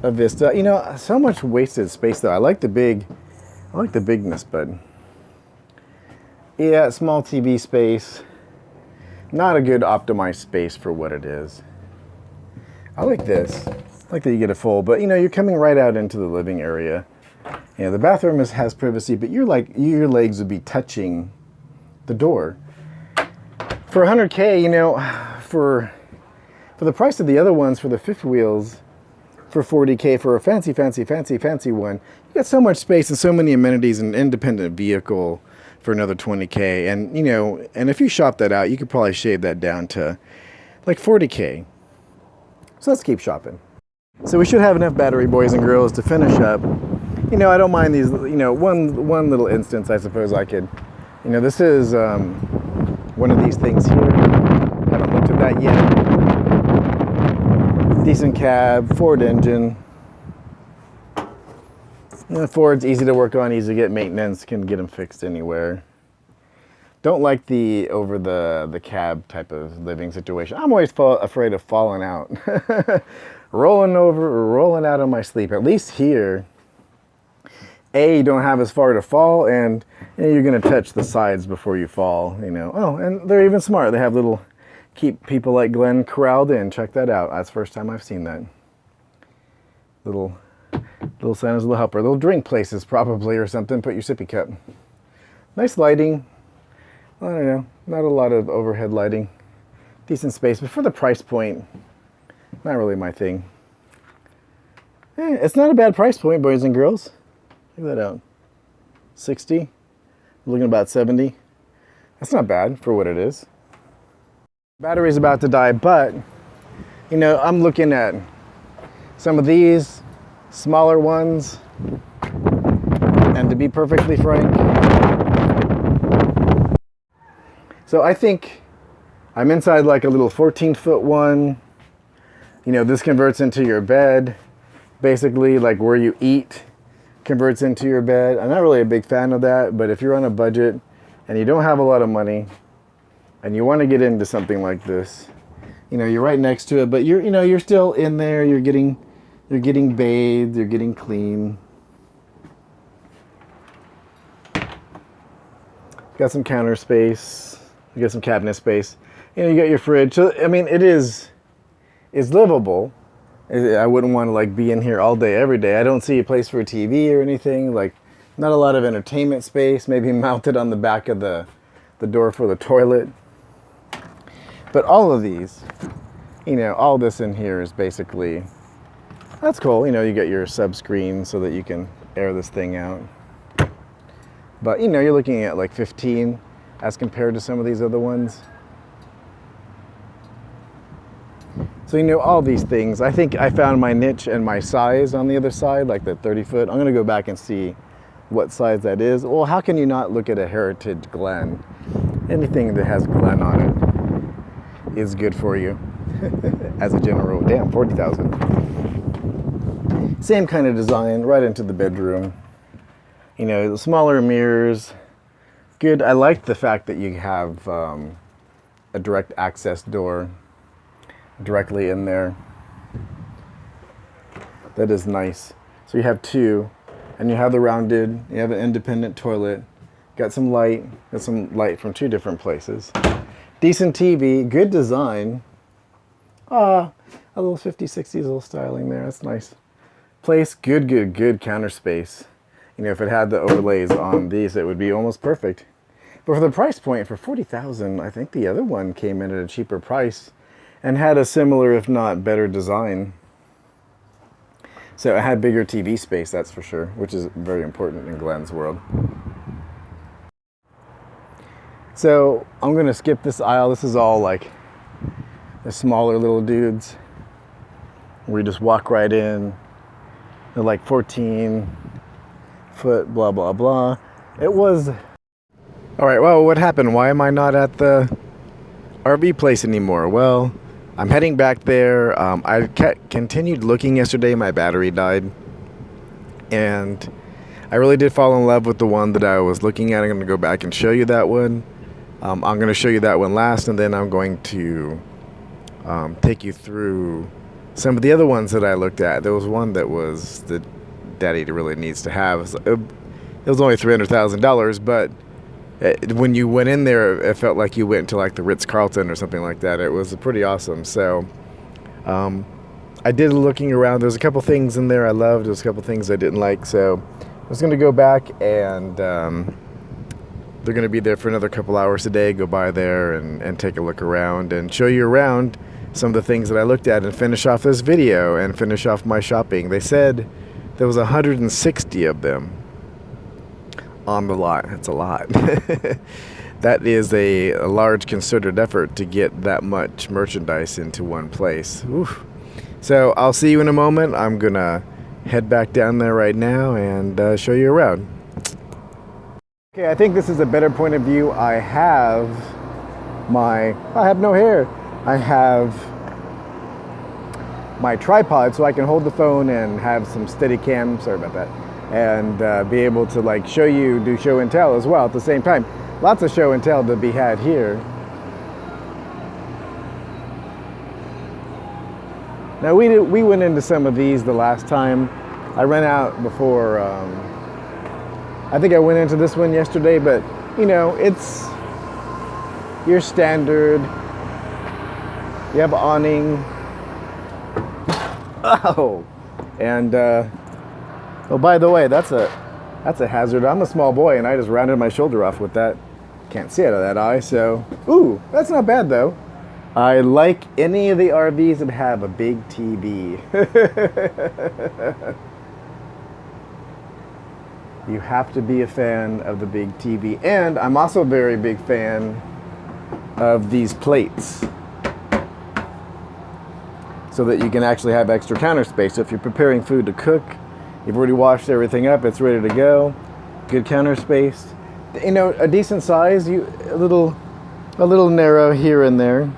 A Vista, you know, so much wasted space though. I like the bigness, but yeah, small TV space. Not a good optimized space for what it is. I like this. I like that you get a full, but you know, you're coming right out into the living area. You know, the bathroom has privacy, but your legs would be touching the door. For 100K, you know, for the price of the other ones, for the fifth wheels, for 40K, for a fancy one, you got so much space and so many amenities and independent vehicle for another 20K. And, you know, and if you shop that out, you could probably shave that down to like 40K. So let's keep shopping. So we should have enough battery, boys and girls, to finish up. You know, I don't mind these, you know, one little instance I suppose I could, you know, this is one of these things here. Haven't looked at that yet. Decent cab, Ford engine. You know, Ford's easy to work on, easy to get maintenance, can get them fixed anywhere. Don't like the over the cab type of living situation. I'm always afraid of falling out. Rolling over or rolling out of my sleep. At least here, you don't have as far to fall, and you know, you're gonna touch the sides before you fall, you know. Oh, and they're even smart. They have little, keep people like Glenn corralled in. Check that out. That's the first time I've seen that. Little Santa's little helper. Little drink places probably or something. Put your sippy cup. Nice lighting. I don't know. Not a lot of overhead lighting. Decent space, but for the price point, not really my thing. It's not a bad price point, boys and girls. Check that out. 60. A looking about 70. That's not bad for what it is. Battery's about to die, but you know, I'm looking at some of these smaller ones, and to be perfectly frank, so I think I'm inside like a little 14-foot one. You know, this converts into your bed, basically like where you eat converts into your bed. I'm not really a big fan of that, but if you're on a budget and you don't have a lot of money and you want to get into something like this, you know, you're right next to it, but you're still in there, you're getting bathed, you're getting clean. Got some counter space, you got some cabinet space. You know, you got your fridge. So I mean, it's livable. I wouldn't want to like be in here all day, every day. I don't see a place for a TV or anything. Like, not a lot of entertainment space. Maybe mounted on the back of the door for the toilet. But all of these, you know, all this in here is basically, that's cool. You know, you get your sub screen so that you can air this thing out. But, you know, you're looking at like 15 as compared to some of these other ones. So, you know, all these things. I think I found my niche and my size on the other side, like the 30-foot. I'm going to go back and see what size that is. Well, how can you not look at a Heritage Glen? Anything that has Glen on it is good for you as a general. Damn, 40,000. Same kind of design, right into the bedroom. You know, the smaller mirrors. Good. I like the fact that you have a direct access door directly in there. That is nice. So you have two, and you have the rounded, you have an independent toilet, got some light from two different places. Decent TV, good design. A little 50s, 60s little styling there, that's nice. Place, good counter space. You know, if it had the overlays on these, it would be almost perfect. But for the price point, for 40,000, I think the other one came in at a cheaper price and had a similar, if not better, design. So it had bigger TV space, that's for sure, which is very important in Glen's world. So I'm gonna skip this aisle. This is all like the smaller little dudes. We just walk right in. They're like 14-foot, blah, blah, blah. It was... All right, well, what happened? Why am I not at the RV place anymore? Well, I'm heading back there. I continued looking yesterday. My battery died. And I really did fall in love with the one that I was looking at. I'm going to go back and show you that one. I'm going to show you that one last, and then I'm going to take you through some of the other ones that I looked at. There was one that was that Daddy really needs to have. It was only $300,000, but when you went in there, it felt like you went to like the Ritz-Carlton or something like that. It was pretty awesome. So I did looking around. There's a couple things in there I loved. There's a couple things I didn't like. So I was going to go back, and they're going to be there for another couple hours today. Go by there and take a look around and show you around some of the things that I looked at and finish off this video and finish off my shopping. They said there was 160 of them on the lot. That's a lot. That is a large concerted effort to get that much merchandise into one place. Oof. So I'll see you in a moment. I'm gonna head back down there right now and show you around. Okay, I think this is a better point of view. I have no hair. I have my tripod so I can hold the phone and have some steady cam, sorry about that, and be able to like do show and tell as well at the same time. Lots of show and tell to be had here. Now we went into some of these the last time. I ran out before, I think I went into this one yesterday, but you know, it's your standard. You have awning. Oh, and oh, by the way, that's a hazard. I'm a small boy, and I just rounded my shoulder off with that. Can't see out of that eye, so ooh, that's not bad though. I like any of the RVs that have a big TV. You have to be a fan of the big TV. And I'm also a very big fan of these plates, so that you can actually have extra counter space. So if you're preparing food to cook, you've already washed everything up, it's ready to go. Good counter space. You know, a decent size, a little narrow here and there.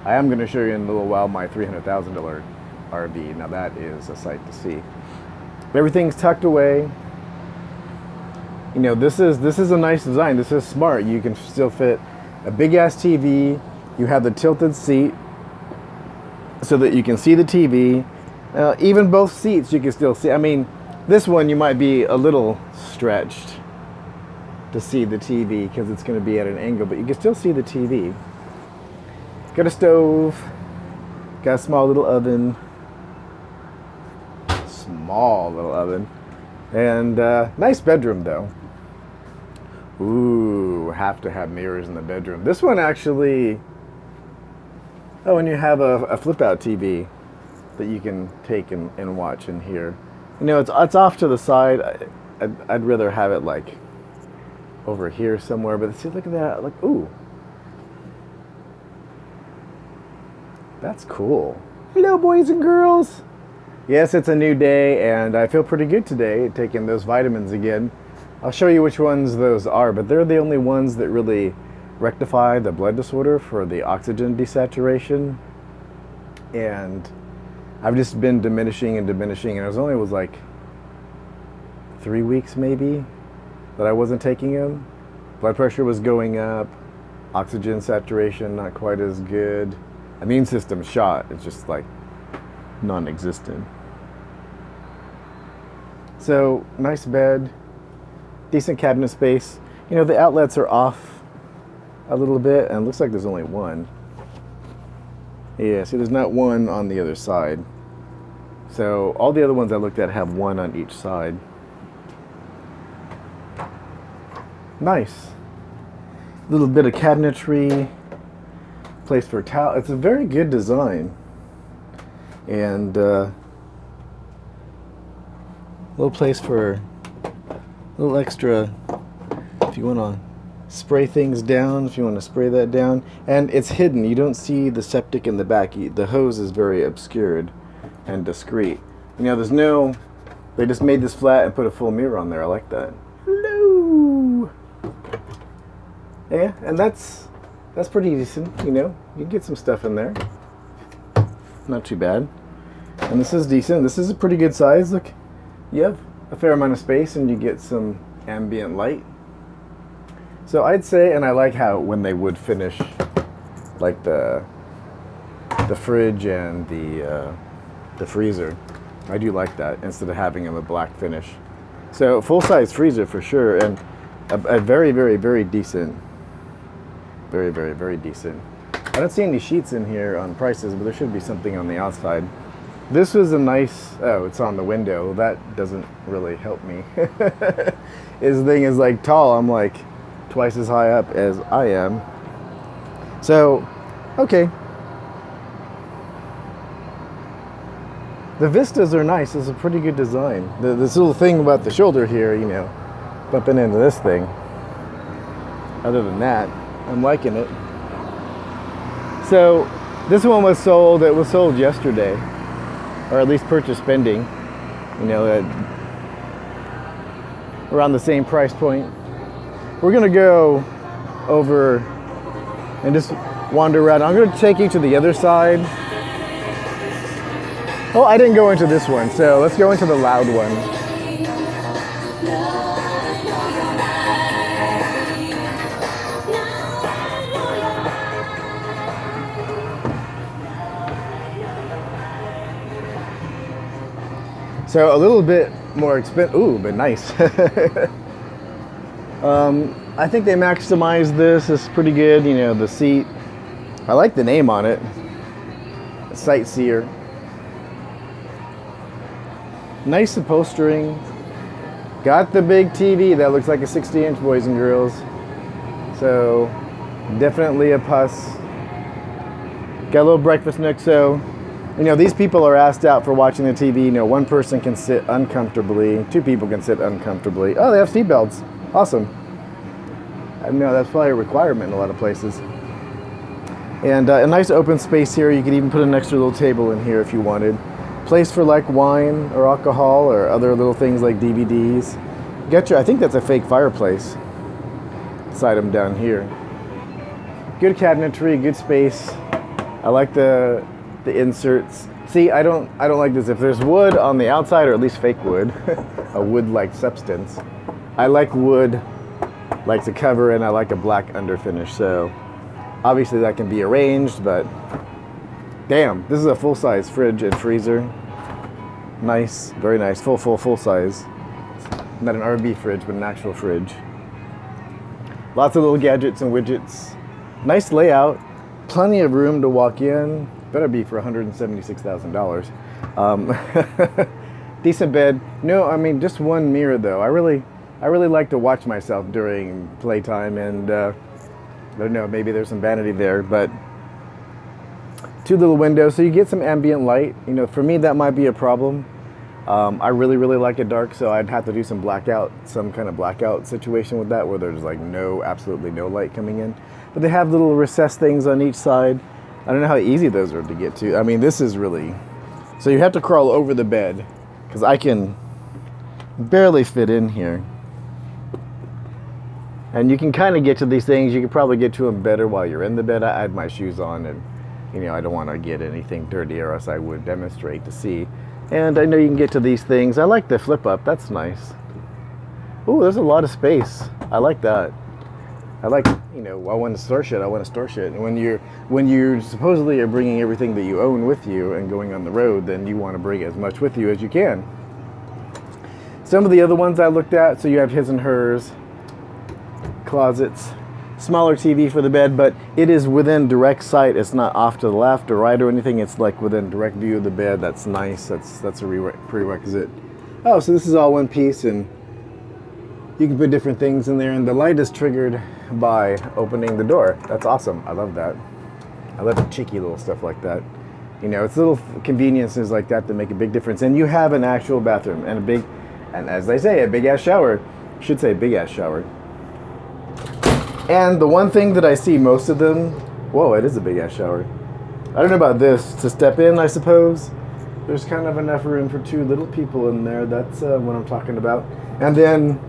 I am going to show you in a little while my $300,000 RV. Now that is a sight to see. Everything's tucked away. You know, this is a nice design. This is smart. You can still fit a big ass TV. You have the tilted seat so that you can see the TV. Even both seats you can still see. I mean, this one you might be a little stretched to see the TV because it's going to be at an angle, but you can still see the TV. Got a stove. Got a small little oven. Small little oven. And nice bedroom though. Ooh, have to have mirrors in the bedroom. This one actually, oh, and you have a flip out TV that you can take and watch in here. You know, it's off to the side. I'd rather have it like over here somewhere, but see, look at that. Like, ooh. That's cool. Hello, boys and girls. Yes, it's a new day, and I feel pretty good today, taking those vitamins again. I'll show you which ones those are, but they're the only ones that really rectify the blood disorder for the oxygen desaturation. And I've just been diminishing, and it was like 3 weeks maybe that I wasn't taking them. Blood pressure was going up, oxygen saturation not quite as good. Immune system shot, it's just like non-existent. So, nice bed, decent cabinet space. You know, the outlets are off a little bit, and it looks like there's only one. Yeah, see, there's not one on the other side. So, all the other ones I looked at have one on each side. Nice. Little bit of cabinetry, place for a towel. It's a very good design. And little place for a little extra if you want to spray things down, if you want to spray that down. And it's hidden. You don't see the septic in the back. The hose is very obscured and discreet. You know, they just made this flat and put a full mirror on there. I like that. Hello. Yeah, and that's pretty decent, you know. You can get some stuff in there. Not too bad. And this is decent. This is a pretty good size. Look, you have a fair amount of space and you get some ambient light. So I'd say, and I like how when they would finish like the fridge and the freezer. I do like that instead of having them a black finish. So full-size freezer for sure, and a very, very, very decent. Very, very, very decent. I don't see any sheets in here on prices, but there should be something on the outside. This was a nice, oh, it's on the window. That doesn't really help me. His thing is like tall. I'm like twice as high up as I am. So, okay. The vistas are nice. It's a pretty good design. This little thing about the shoulder here, you know, bumping into this thing. Other than that, I'm liking it. So this one was sold, it was sold yesterday, or at least purchase pending, you know, around the same price point. We're gonna go over and just wander around. I'm gonna take you to the other side. Oh, I didn't go into this one, so let's go into the loud one. So a little bit more expensive, ooh, but nice. I think they maximized this. It's pretty good, you know, the seat. I like the name on it. Sightseer. Nice upholstering. Got the big TV that looks like a 60-inch, boys and girls. So definitely a plus. Got a little breakfast nook, so You know, these people are asked out for watching the TV. You know, one person can sit uncomfortably, 2 people can sit uncomfortably. Oh, they have seat belts. Awesome. I know that's probably a requirement in a lot of places. And a nice open space here. You could even put an extra little table in here if you wanted. Place for like wine or alcohol or other little things like DVDs. I think that's a fake fireplace. Side them down here. Good cabinetry, good space. I like the inserts. See, I don't like this. If there's wood on the outside, or at least fake wood, a wood-like substance, I like wood, like the cover, and I like a black underfinish. So obviously that can be arranged, but damn, this is a full-size fridge and freezer. Nice, very nice, full size. Not an RV fridge, but an actual fridge. Lots of little gadgets and widgets. Nice layout. Plenty of room to walk in. Better be for $176,000. Decent bed. No, I mean just one mirror though. I really like to watch myself during playtime, and I don't know, maybe there's some vanity there, but 2 little windows so you get some ambient light. You know, for me that might be a problem. I really like it dark, so I'd have to do some kind of blackout situation with that, where there's like absolutely no light coming in. But they have little recessed things on each side. I don't know how easy those are to get to. I mean, this is really, so you have to crawl over the bed, because I can barely fit in here. And you can kind of get to these things. You could probably get to them better while you're in the bed. I had my shoes on, and you know, I don't want to get anything dirty, or else I would demonstrate to see. And I know you can get to these things. I like the flip up. That's nice. Ooh, there's a lot of space. I like that. I like, you know, I want to store shit. And when you supposedly are bringing everything that you own with you and going on the road, then you want to bring as much with you as you can. Some of the other ones I looked at, so you have his and hers, closets, smaller TV for the bed, but it is within direct sight. It's not off to the left or right or anything. It's like within direct view of the bed. That's nice. That's a prerequisite. Oh, so this is all one piece, and you can put different things in there, and the light is triggered by opening the door. That's awesome. I love that. I love the cheeky little stuff like that. You know, it's little conveniences like that that make a big difference. And you have an actual bathroom and as they say, a big ass shower. I should say big ass shower. And the one thing that I see most of them, whoa, it is a big ass shower. I don't know about this. To step in, I suppose. There's kind of enough room for 2 little people in there. That's what I'm talking about. And then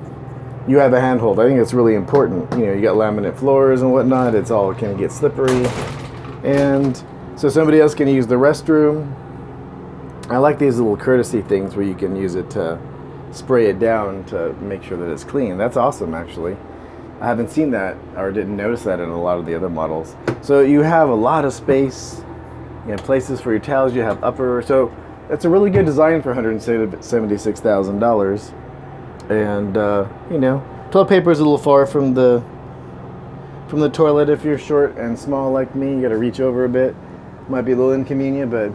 you have a handhold. I think it's really important. You know, you got laminate floors and whatnot. It's all can get slippery. And so somebody else can use the restroom. I like these little courtesy things where you can use it to spray it down to make sure that it's clean. That's awesome, actually. I haven't seen that or didn't notice that in a lot of the other models. So you have a lot of space, you have places for your towels, you have upper. So it's a really good design for $176,000. And you know, toilet paper is a little far from the toilet if you're short and small like me. You got to reach over a bit. Might be a little inconvenient, but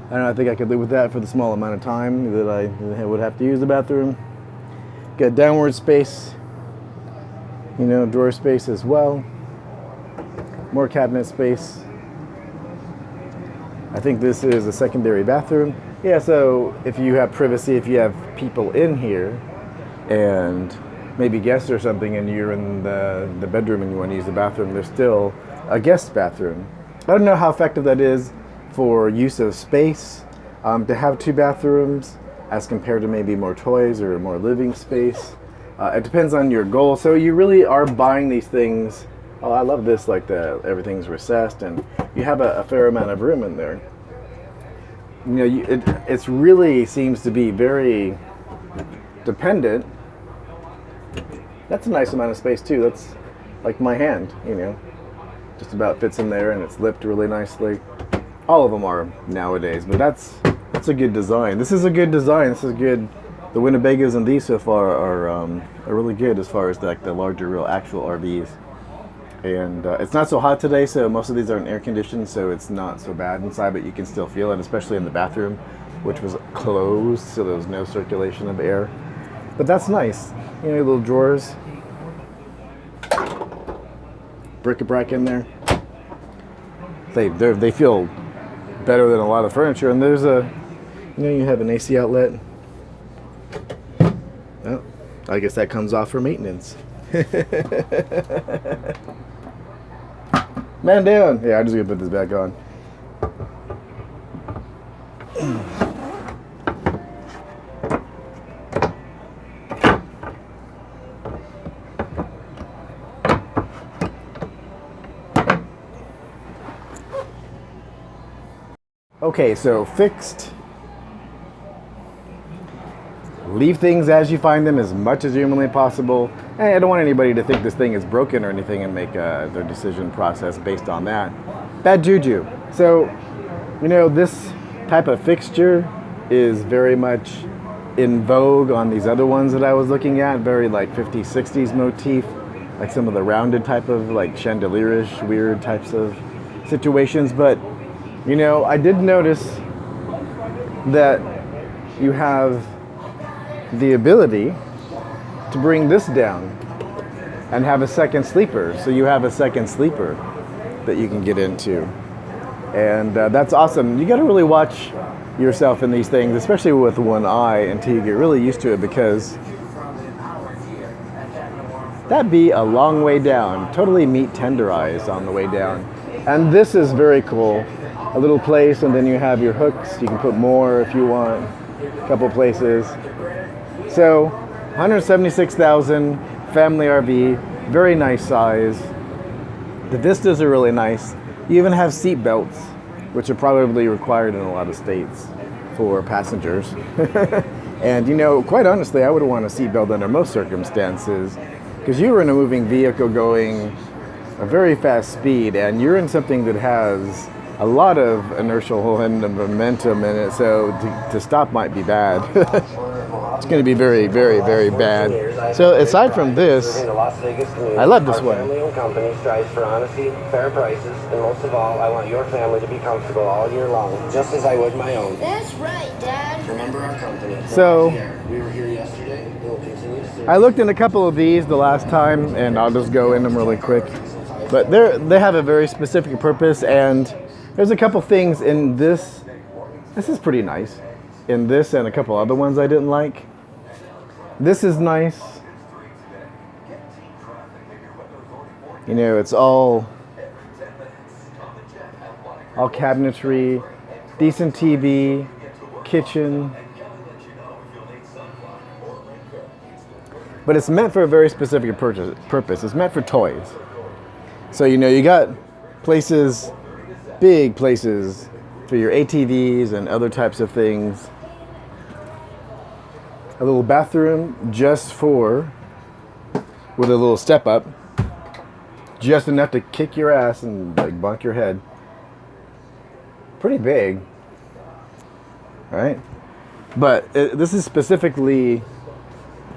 I don't know. I think I could live with that for the small amount of time that I would have to use the bathroom. Got downward space, you know, drawer space as well. More cabinet space. I think this is a secondary bathroom. Yeah, so if you have privacy, if you have people in here, and maybe guests or something, and you're in the bedroom and you want to use the bathroom, there's still a guest bathroom. I don't know how effective that is for use of space, to have 2 bathrooms as compared to maybe more toys or more living space. It depends on your goal. So you really are buying these things. Oh, I love this, like everything's recessed and you have a fair amount of room in there. You know, it really seems to be very dependent. That's a nice amount of space too. That's like my hand, you know, just about fits in there, and it's lipped really nicely. All of them are nowadays, but that's a good design. This is a good design. This is good. The Winnebagoes and these so far are really good as far as like the larger, real actual RVs. And it's not so hot today, so most of these aren't air conditioned, so it's not so bad inside, but you can still feel it, especially in the bathroom, which was closed, so there was no circulation of air. But that's nice. You know, little drawers. Bric-a-brac in there. They feel better than a lot of furniture. And there's a, you have an AC outlet. Oh, I guess that comes off for maintenance. Man down. Yeah, I'm just gonna put this back on. Okay, so fixed. Leave things as you find them as much as humanly possible. And I don't want anybody to think this thing is broken or anything and make their decision process based on that. Bad juju. So, this type of fixture is very much in vogue on these other ones that I was looking at. Very like 50s, 60s motif. Like some of the rounded type of like chandelier-ish weird types of situations. But, I did notice that you have the ability to bring this down and have a second sleeper. So you have a second sleeper that you can get into. And that's awesome. You got to really watch yourself in these things, especially with one eye, until you get really used to it, because that'd be a long way down. Totally meat tenderized on the way down. And this is very cool. A little place, and then you have your hooks. You can put more if you want. A couple places. So, 176,000 family RV, very nice size. The vistas are really nice. You even have seat belts, which are probably required in a lot of states for passengers. And quite honestly, I would want a seat belt under most circumstances, because you're in a moving vehicle going a very fast speed, and you're in something that has a lot of inertial and momentum in it, so to stop might be bad. It's going to be very, very, very bad. So aside from this, I love this one. Family-owned company strives for honesty, fair prices, and most of all, I want your family to be comfortable all year long, just as I would my own. That's right, Dad. Remember our company. So, we were here yesterday. We will continue to serve. I looked in a couple of these the last time, and I'll just go in them really quick. But they have a very specific purpose, and there's a couple things in this. This is pretty nice. In this and a couple other ones I didn't like. This is nice. It's all cabinetry, decent TV, kitchen. But it's meant for a very specific purpose. It's meant for toys. So, you got places, big places for your ATVs and other types of things. A little bathroom with a little step up, just enough to kick your ass and like bonk your head. Pretty big, right? But this is specifically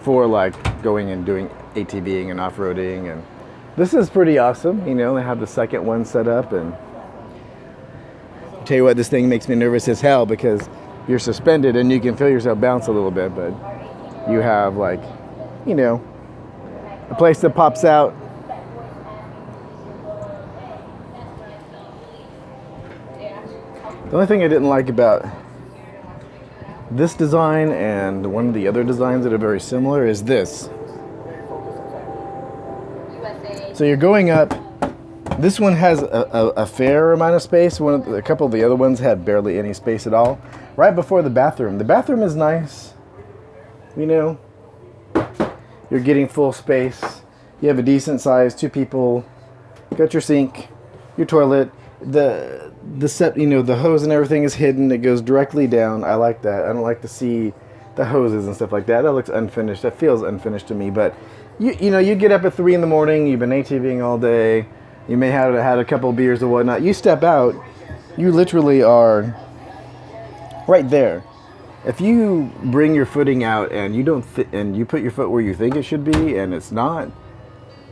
for like going and doing ATVing and off-roading, and this is pretty awesome. They have the second one set up, and I'll tell you what, this thing makes me nervous as hell because you're suspended and you can feel yourself bounce a little bit, but you have like, a place that pops out. The only thing I didn't like about this design and one of the other designs that are very similar is this. So you're going up. This one has a fair amount of space. A couple of the other ones had barely any space at all. Right before the bathroom. The bathroom is nice. You're getting full space. You have a decent size, 2 people. Got your sink, your toilet. The set, the hose and everything is hidden. It goes directly down. I like that. I don't like to see the hoses and stuff like that. That looks unfinished. That feels unfinished to me. But you get up at 3 in the morning. You've been ATVing all day. You may have had a couple of beers or whatnot. You step out. You literally are right there. If you bring your footing out and you don't and you put your foot where you think it should be and it's not,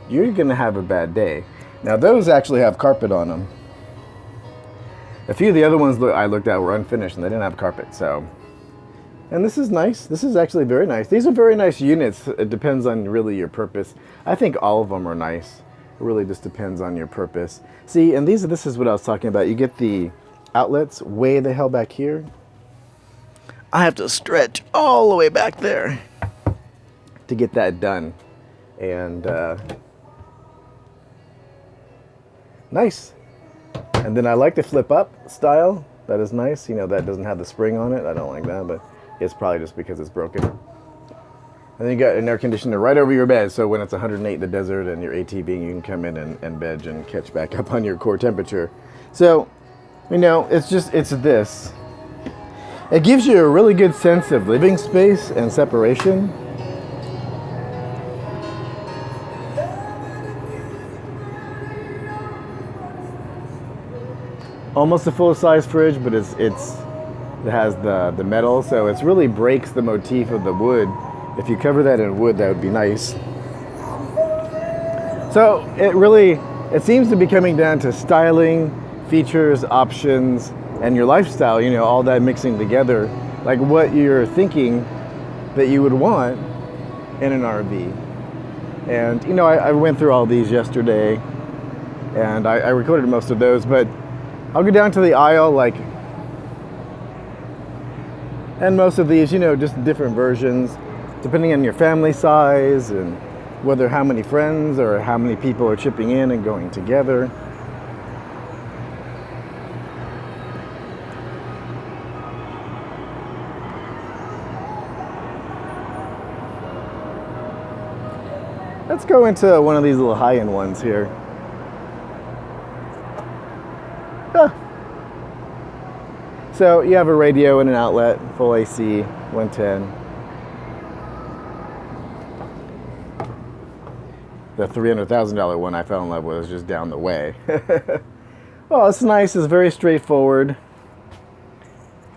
you're gonna have a bad day. Now those actually have carpet on them. A few of the other ones I looked at were unfinished and they didn't have carpet. So, and this is nice. This is actually very nice. These are very nice units. It depends on really your purpose. I think all of them are nice. It really just depends on your purpose. See, and this is what I was talking about. You get the outlets way the hell back here. I have to stretch all the way back there to get that done. And nice. And then I like the flip up style. That is nice. You know, that doesn't have the spring on it. I don't like that, but it's probably just because it's broken. And then you got an air conditioner right over your bed, so when it's 108 in the desert and you're ATVing, you can come in and veg and catch back up on your core temperature. So, you know, it's this. It gives you a really good sense of living space and separation. Almost a full-size fridge, but it has the metal, so it really breaks the motif of the wood. If you cover that in wood, that would be nice. So it seems to be coming down to styling, features, options, and your lifestyle, you know, all that mixing together, like what you're thinking that you would want in an RV. And, you know, I went through all these yesterday, and I recorded most of those, but I'll go down to the aisle, and most of these, you know, just different versions, depending on your family size and how many friends or how many people are chipping in and going together. Let's go into one of these little high-end ones here. So you have a radio and an outlet, full AC, 110. The $300,000 one I fell in love with is just down the way. Well, it's nice. It's very straightforward.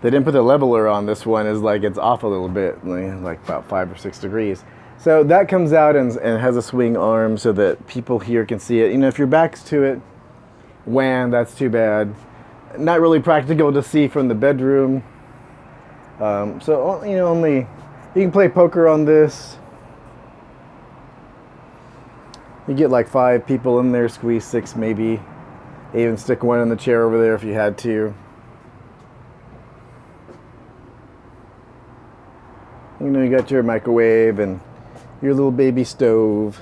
They didn't put the leveler on this one. It's off a little bit, like about 5 or 6 degrees. So that comes out and has a swing arm so that people here can see it. You know, if your back's to it, that's too bad. Not really practical to see from the bedroom. So, you know, you can play poker on this. You get like 5 people in there, squeeze 6 maybe. Even stick one in the chair over there if you had to. You know, you got your microwave and your little baby stove.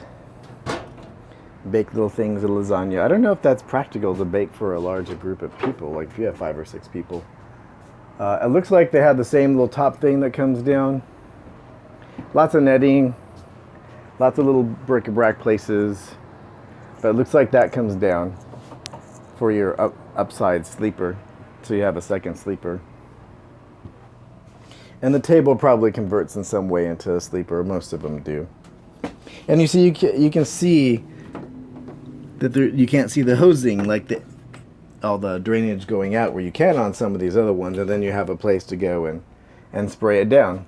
Bake little things of lasagna. I don't know if that's practical to bake for a larger group of people, like if you have 5 or 6 people. It looks like they have the same little top thing that comes down. Lots of netting. Lots of little bric-a-brac places. But it looks like that comes down for your upside sleeper. So you have a second sleeper. And the table probably converts in some way into a sleeper. Most of them do. And you see, you can see that you can't see the hosing, like all the drainage going out where you can on some of these other ones. And then you have a place to go and spray it down.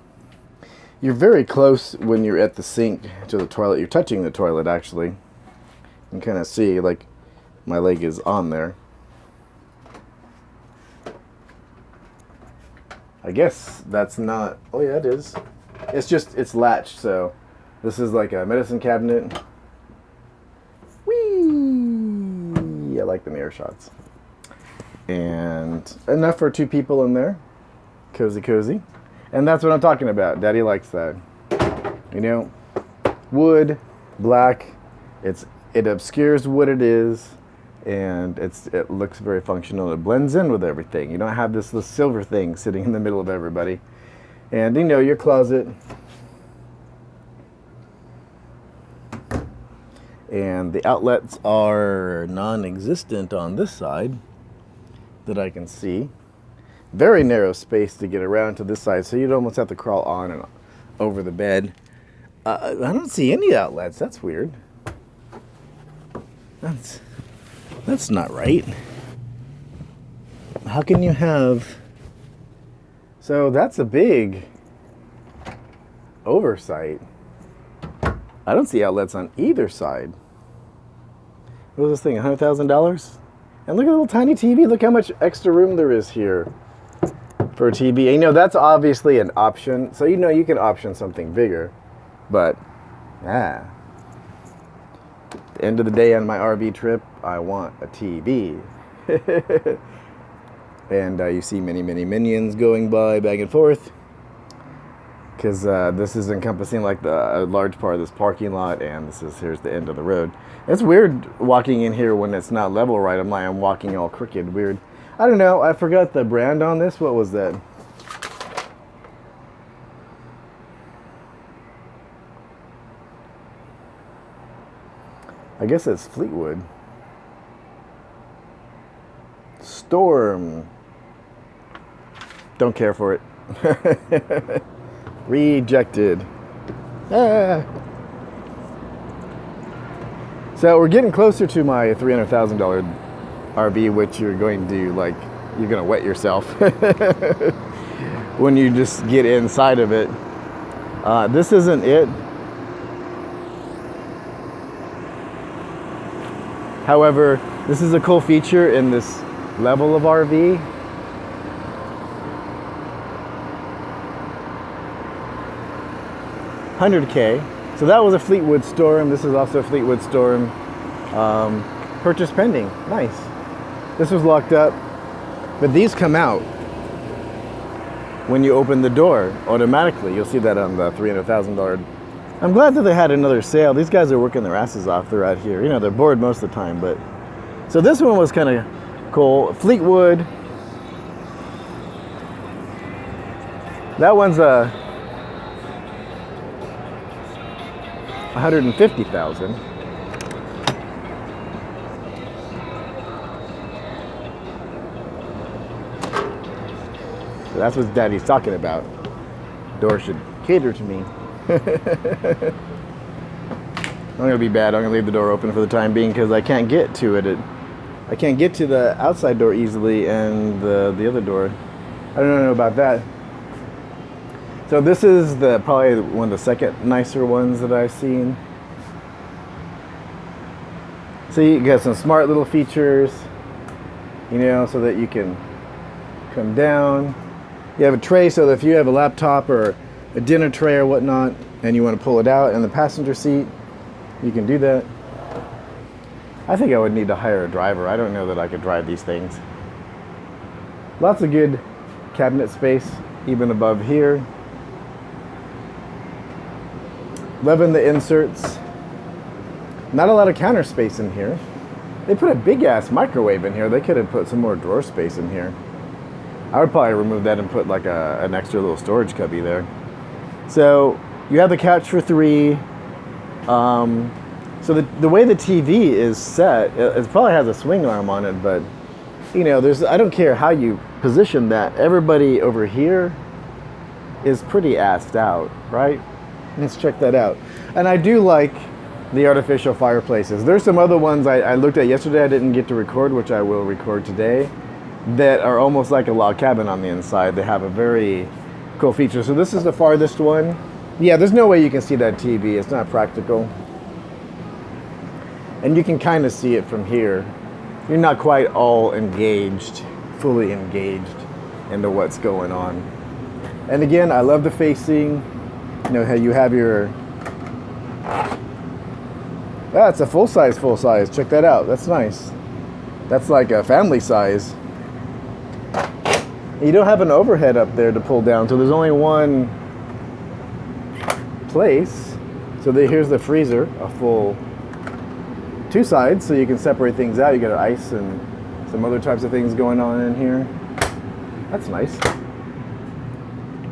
You're very close when you're at the sink to the toilet. You're touching the toilet, actually. You can kind of see, like, my leg is on there. I guess that's not... Oh, yeah, it is. It's latched, so this is like a medicine cabinet. Whee! I like the mirror shots. And enough for 2 people in there. Cozy, cozy. And that's what I'm talking about. Daddy likes that. You know, wood, black, it obscures what it is, and it looks very functional. It blends in with everything. You don't have this little silver thing sitting in the middle of everybody. And you know, your closet. And the outlets are non-existent on this side that I can see. Very narrow space to get around to this side, so you'd almost have to crawl on and over the bed. I don't see any outlets. That's weird. That's not right. How can you have... So that's a big oversight. I don't see outlets on either side. What was this thing, $100,000? And look at the little tiny TV. Look how much extra room there is here for a TV. And you know, that's obviously an option. So you know you can option something bigger. But, at the end of the day on my RV trip, I want a TV. And you see many minions going by back and forth, because this is encompassing like a large part of this parking lot, and here's the end of the road. It's weird walking in here when it's not level right. I'm walking all crooked, weird. I don't know, I forgot the brand on this. What was that? I guess it's Fleetwood. Storm. Don't care for it. Rejected. Ah. So we're getting closer to my $300,000 RV, which you're going to you're going to wet yourself when you just get inside of it. This isn't it. However, this is a cool feature in this level of RV. $100K. So that was a Fleetwood Storm. This is also a Fleetwood Storm. Purchase pending. Nice. This was locked up, but these come out when you open the door automatically. You'll see that on the $300,000. I'm glad that they had another sale. These guys are working their asses off. They're out here. You know, they're bored most of the time, but so this one was kind of cool. Fleetwood. That one's a 150,000. So that's what Daddy's talking about. Door should cater to me. I'm gonna be bad. I'm gonna leave the door open for the time being because I can't get to it. I can't get to the outside door easily, and the other door. I don't know about that. So this is probably one of the second nicer ones that I've seen. So you got some smart little features, you know, so that you can come down. You have a tray so that if you have a laptop or a dinner tray or whatnot, and you want to pull it out in the passenger seat, you can do that. I think I would need to hire a driver. I don't know that I could drive these things. Lots of good cabinet space, even above here. Loving the inserts. Not a lot of counter space in here. They put a big ass microwave in here. They could have put some more drawer space in here. I would probably remove that and put like an extra little storage cubby there. So you have the couch for 3. So the way the TV is set, it probably has a swing arm on it, but you know, I don't care how you position that. Everybody over here is pretty assed out, right? Let's check that out. And I do like the artificial fireplaces. There's some other ones I looked at yesterday I didn't get to record, which I will record today, that are almost like a log cabin on the inside. They have a very cool feature. So this is the farthest one. Yeah, there's no way you can see that TV. It's not practical. And you can kind of see it from here. You're not quite all engaged, fully engaged into what's going on. And again, I love the facing. You know how you have your... It's a full size. Check that out. That's nice. That's like a family size. You don't have an overhead up there to pull down, so there's only one place. So here's the freezer, a full 2 sides, so you can separate things out. You got ice and some other types of things going on in here. That's nice.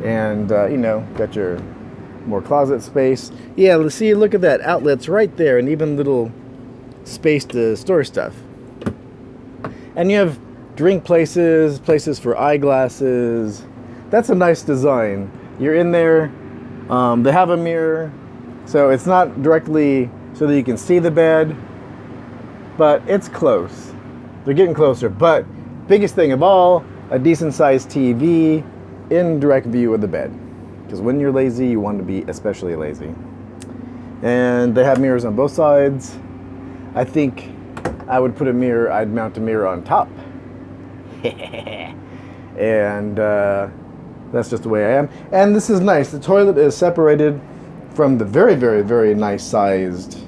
And you know, got your more closet space. Yeah, let's see, look at that, outlets right there, and even little space to store stuff. And you have drink places for eyeglasses. That's a nice design. You're in there. They have a mirror, so it's not directly so that you can see the bed, but it's close. They're getting closer. But biggest thing of all, a decent sized TV in direct view of the bed. Because when you're lazy, you want to be especially lazy. And they have mirrors on both sides. I think I would put I'd mount a mirror on top. And that's just the way I am. And this is nice. The toilet is separated from the very, very, very nice sized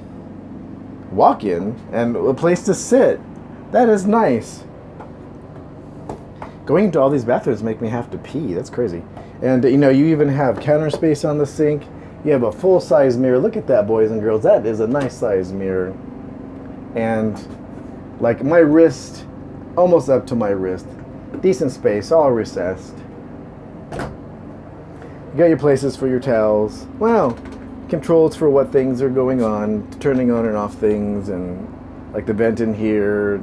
walk-in and a place to sit. That is nice. Going into all these bathrooms make me have to pee. That's crazy. And you know, you even have counter space on the sink. You have a full-size mirror. Look at that, boys and girls. That is a nice size mirror. And like my wrist, almost up to my wrist. Decent space, all recessed. You got your places for your towels. Wow. Controls for what things are going on, turning on and off things, and like the vent in here.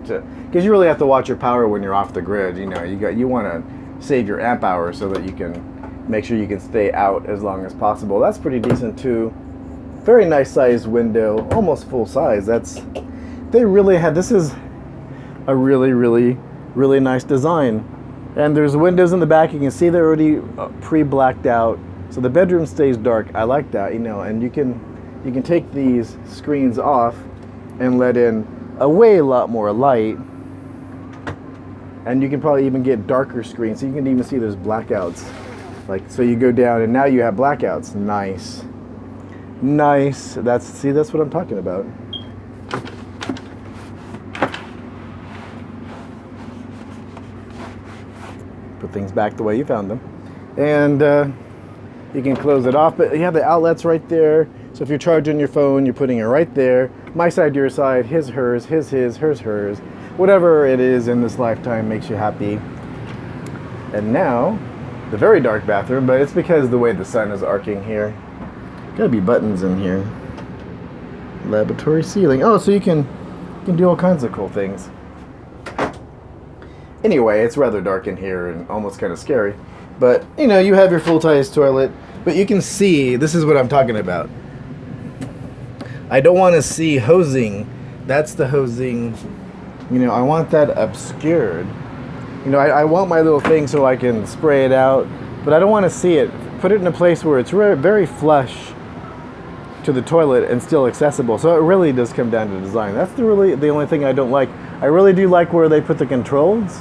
Because you really have to watch your power when you're off the grid. You know, you want to save your amp hour so that you can make sure you can stay out as long as possible. That's pretty decent too. Very nice sized window, almost full size. They really had, this is a really, really, really nice design. And there's windows in the back. You can see they're already pre-blacked out. So the bedroom stays dark. I like that, you know, and you can take these screens off and let in a lot more light. And you can probably even get darker screens, so you can even see there's blackouts. Like, so you go down and now you have blackouts. Nice. Nice. That's what I'm talking about. Put things back the way you found them. And you can close it off, but you have the outlets right there. So if you're charging your phone, you're putting it right there. My side, your side, his, hers, his, hers, hers. Whatever it is in this lifetime makes you happy. And now, the very dark bathroom, but it's because the way the sun is arcing here. Gotta be buttons in here. Laboratory ceiling. Oh, so you can do all kinds of cool things. Anyway, it's rather dark in here and almost kind of scary. But, you know, you have your full-size toilet. But you can see, this is what I'm talking about. I don't want to see hosing. That's the hosing. You know, I want that obscured. You know, I want my little thing so I can spray it out. But I don't want to see it. Put it in a place where it's very flush to the toilet and still accessible. So it really does come down to design. That's the only thing I don't like. I really do like where they put the controls.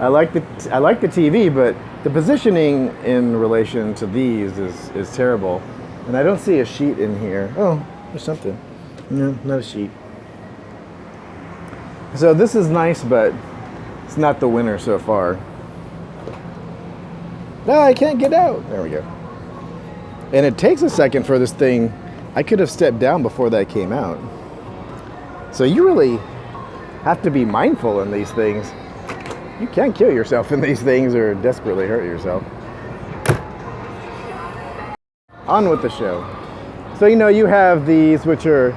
I like the TV, but the positioning in relation to these is terrible. And I don't see a sheet in here. Oh, there's something. No, not a sheet. So this is nice, but it's not the winner so far. No, I can't get out. There we go. And it takes a second for this thing. I could have stepped down before that came out. So you really have to be mindful in these things. You can't kill yourself in these things or desperately hurt yourself. On with the show. So, you know, you have these which are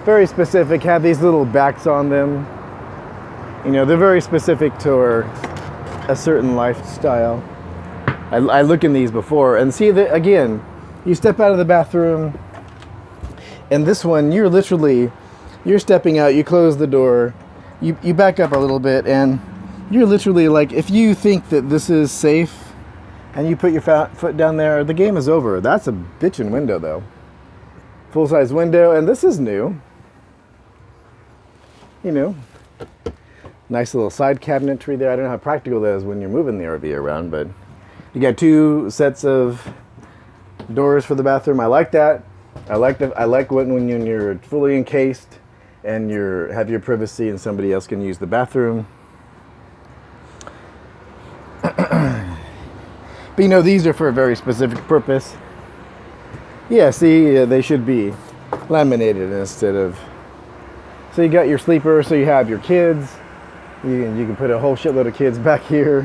very specific, have these little backs on them. You know, they're very specific to a certain lifestyle. I look in these before and see that, again, you step out of the bathroom and this one, you're stepping out, you close the door, you back up a little bit and you're literally like, if you think that this is safe and you put your foot down there, the game is over. That's a bitchin' window though. Full-size window, and this is new. You know, nice little side cabinetry there. I don't know how practical that is when you're moving the RV around, but you got 2 sets of doors for the bathroom. I like that. I like when you're fully encased and have your privacy and somebody else can use the bathroom. But you know, these are for a very specific purpose. Yeah, see, they should be laminated instead of... So you got your sleeper, so you have your kids. You can put a whole shitload of kids back here.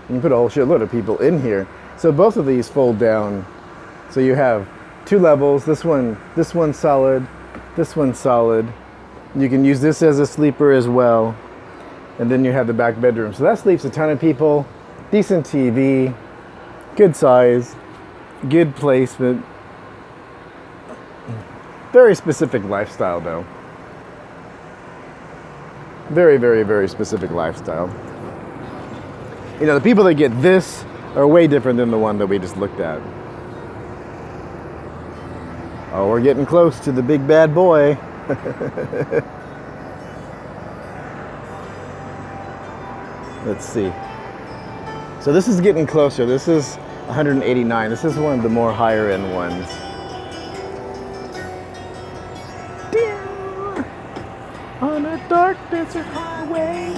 You can put a whole shitload of people in here. So both of these fold down. So you have 2 levels. This one's solid. This one's solid. You can use this as a sleeper as well. And then you have the back bedroom. So that sleeps a ton of people. Decent TV. Good size. Good placement. Very specific lifestyle though. Very, very, very specific lifestyle. You know, the people that get this are way different than the one that we just looked at. Oh, we're getting close to the big bad boy. Let's see. So this is getting closer. This is 189. This is one of the more higher end ones. On a dark desert highway. way.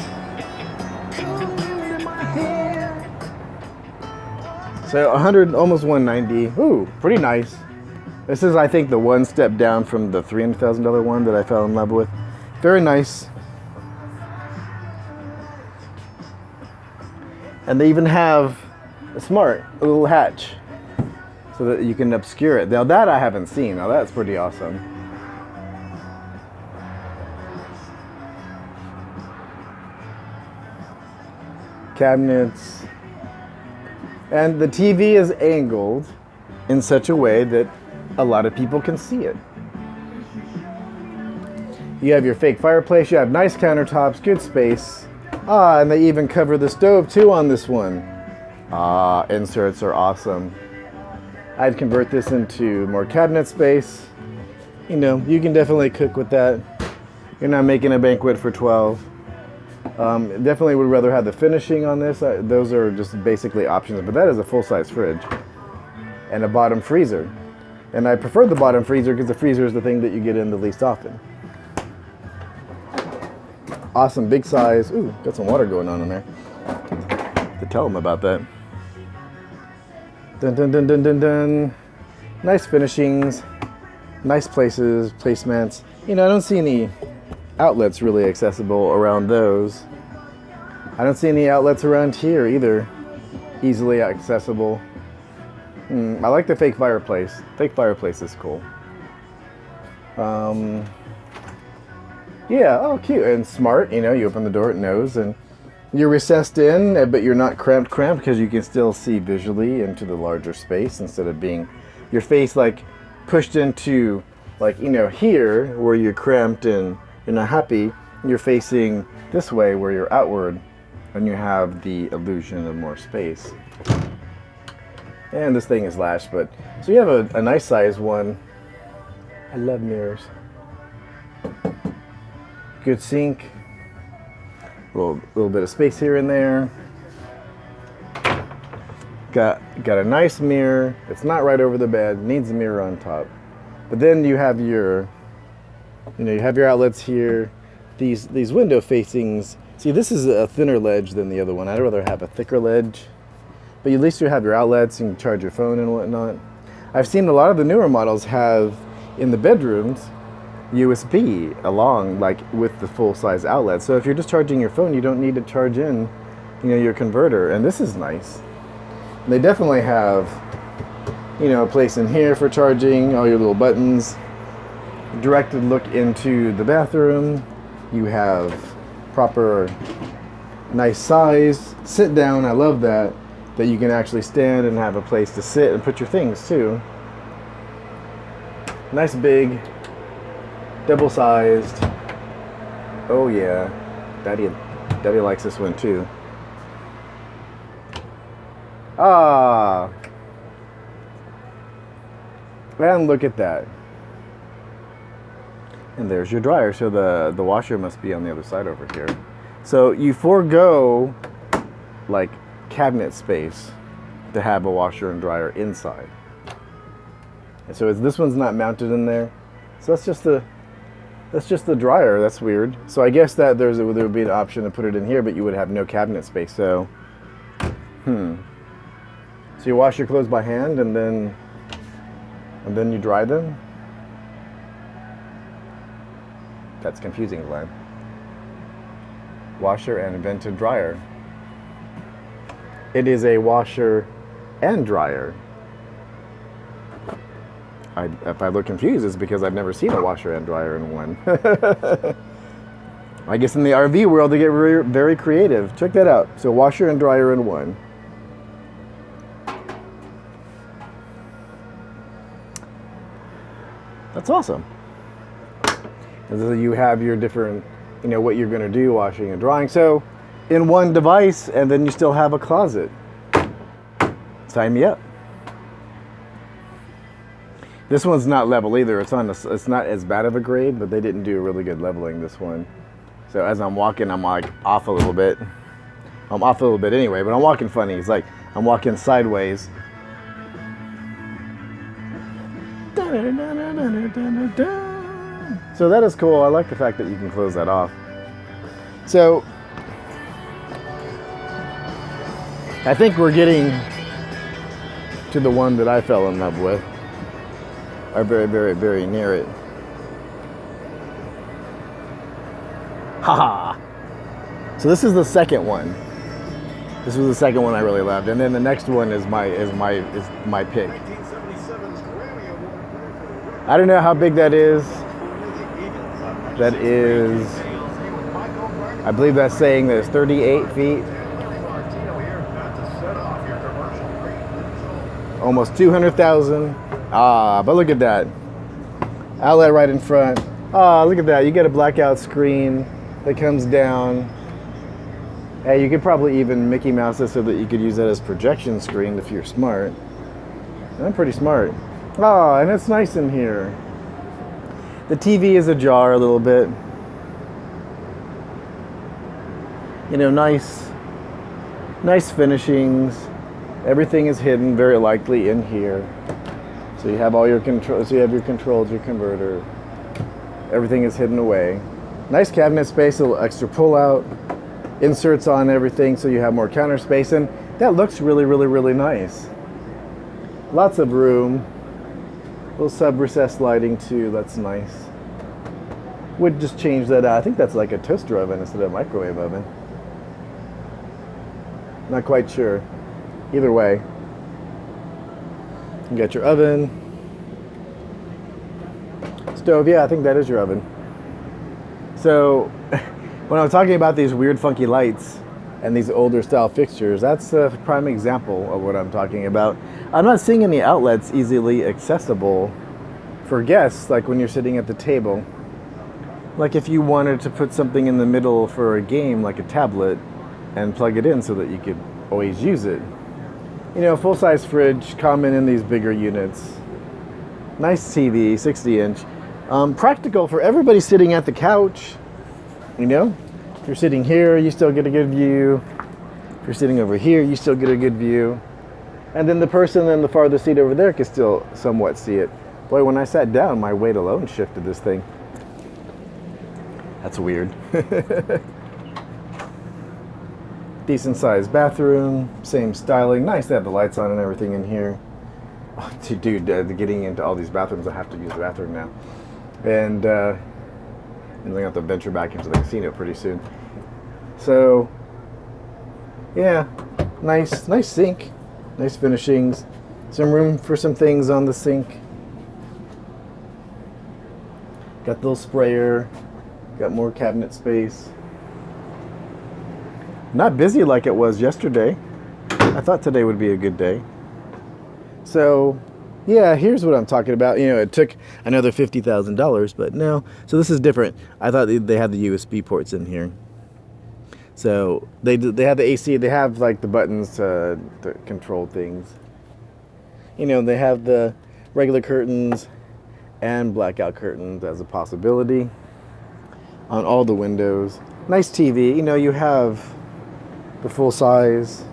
So 100, almost 190. Ooh, pretty nice. This is, I think, the one step down from the $300,000 one that I fell in love with. Very nice. And they even have a little hatch so that you can obscure it. Now that I haven't seen. Now that's pretty awesome. Cabinets. And the TV is angled in such a way that a lot of people can see it. You have your fake fireplace, you have nice countertops, good space. And they even cover the stove too on this one. Inserts are awesome. I'd convert this into more cabinet space. You know, you can definitely cook with that. You're not making a banquet for 12. Definitely would rather have the finishing on this. Those are just basically options, but that is a full-size fridge. And a bottom freezer. And I prefer the bottom freezer because the freezer is the thing that you get in the least often. Awesome, big size. Ooh, got some water going on in there. To tell them about that. Dun dun dun dun dun dun. Nice finishings. Nice places, placements. You know, I don't see any outlets really accessible around those. I don't see any outlets around here either. Easily accessible. I like the fake fireplace. Fake fireplace is cool. Yeah, oh cute and smart, you know, you open the door, it knows, and you're recessed in, but you're not cramped because you can still see visually into the larger space instead of being your face like pushed into, like, you know, here where you're cramped and you're not happy. You're facing this way where you're outward and you have the illusion of more space. And this thing is latched, but so you have a nice size one. I love mirrors. Good sink. A little bit of space here and there. Got a nice mirror. It's not right over the bed. Needs a mirror on top. But then you have your, you know, you have your outlets here. These window facings. See, this is a thinner ledge than the other one. I'd rather have a thicker ledge. But at least you have your outlets. You can charge your phone and whatnot. I've seen a lot of the newer models have in the bedrooms USB along, like with the full-size outlet. So if you're just charging your phone, you don't need to charge in, you know, your converter. And this is nice. And they definitely have, you know, a place in here for charging all your little buttons. Directed look into the bathroom. You have proper, nice size. Sit down. I love that you can actually stand and have a place to sit and put your things too. Nice big. Double-sized. Oh yeah, Daddy likes this one too. And look at that. And there's your dryer. So the washer must be on the other side over here. So you forego like cabinet space to have a washer and dryer inside. And so this one's not mounted in there. So that's just the dryer. That's weird. So I guess that there would be an option to put it in here, but you would have no cabinet space. So, So you wash your clothes by hand and then you dry them? That's confusing, Glenn. Washer and vented dryer. It is a washer and dryer. If I look confused, it's because I've never seen a washer and dryer in one. I guess in the RV world, they get very, very creative. Check that out. So washer and dryer in one. That's awesome. And so you have your different, you know, what you're going to do, washing and drying. So in one device, and then you still have a closet. Sign me up. This one's not level either. It's not as bad of a grade, but they didn't do a really good leveling this one. So as I'm walking, I'm like off a little bit. I'm off a little bit anyway, but I'm walking funny. It's like I'm walking sideways. So that is cool. I like the fact that you can close that off. So I think we're getting to the one that I fell in love with, or very, very, very near it. Haha. So this is the second one. This was the second one I really loved, and then the next one is my pick. I don't know how big that is. That is, I believe that's saying that it's 38 feet. Almost 200,000. Ah, but look at that. Outlet right in front. Ah, look at that. You get a blackout screen that comes down. Hey, you could probably even Mickey Mouse it so that you could use that as projection screen if you're smart. I'm pretty smart. Oh, and it's nice in here. The TV is ajar a little bit. You know, nice finishings. Everything is hidden, very likely in here. So you have all your controls. So you have your controls, your converter. Everything is hidden away. Nice cabinet space, a little extra pull-out. Inserts on everything, so you have more counter space, and that looks really, really, really nice. Lots of room. Little sub-recessed lighting too. That's nice. Would just change that out. I think that's like a toaster oven instead of a microwave oven. Not quite sure. Either way, you got your oven, stove. Yeah, I think that is your oven. So when I was talking about these weird funky lights and these older style fixtures, that's a prime example of what I'm talking about. I'm not seeing any outlets easily accessible for guests, like when you're sitting at the table. Like if you wanted to put something in the middle for a game, like a tablet, and plug it in so that you could always use it. You know, full-size fridge, common in these bigger units. Nice TV, 60-inch. Practical for everybody sitting at the couch. You know, if you're sitting here, you still get a good view. If you're sitting over here, you still get a good view. And then the person in the farthest seat over there can still somewhat see it. Boy, when I sat down, my weight alone shifted this thing. That's weird. Decent sized bathroom, same styling. Nice to have the lights on and everything in here. Oh, dude, getting into all these bathrooms, I have to use the bathroom now. And I'm going to have to venture back into the casino pretty soon. So, yeah, nice sink, nice finishings. Some room for some things on the sink. Got the little sprayer. Got more cabinet space. Not busy like it was yesterday. I thought today would be a good day. So, yeah, here's what I'm talking about. You know, it took another $50,000, but no. So this is different. I thought they had the USB ports in here. So they have the AC. They have like the buttons to control things. You know, they have the regular curtains and blackout curtains as a possibility on all the windows. Nice TV. You know, you have the full size.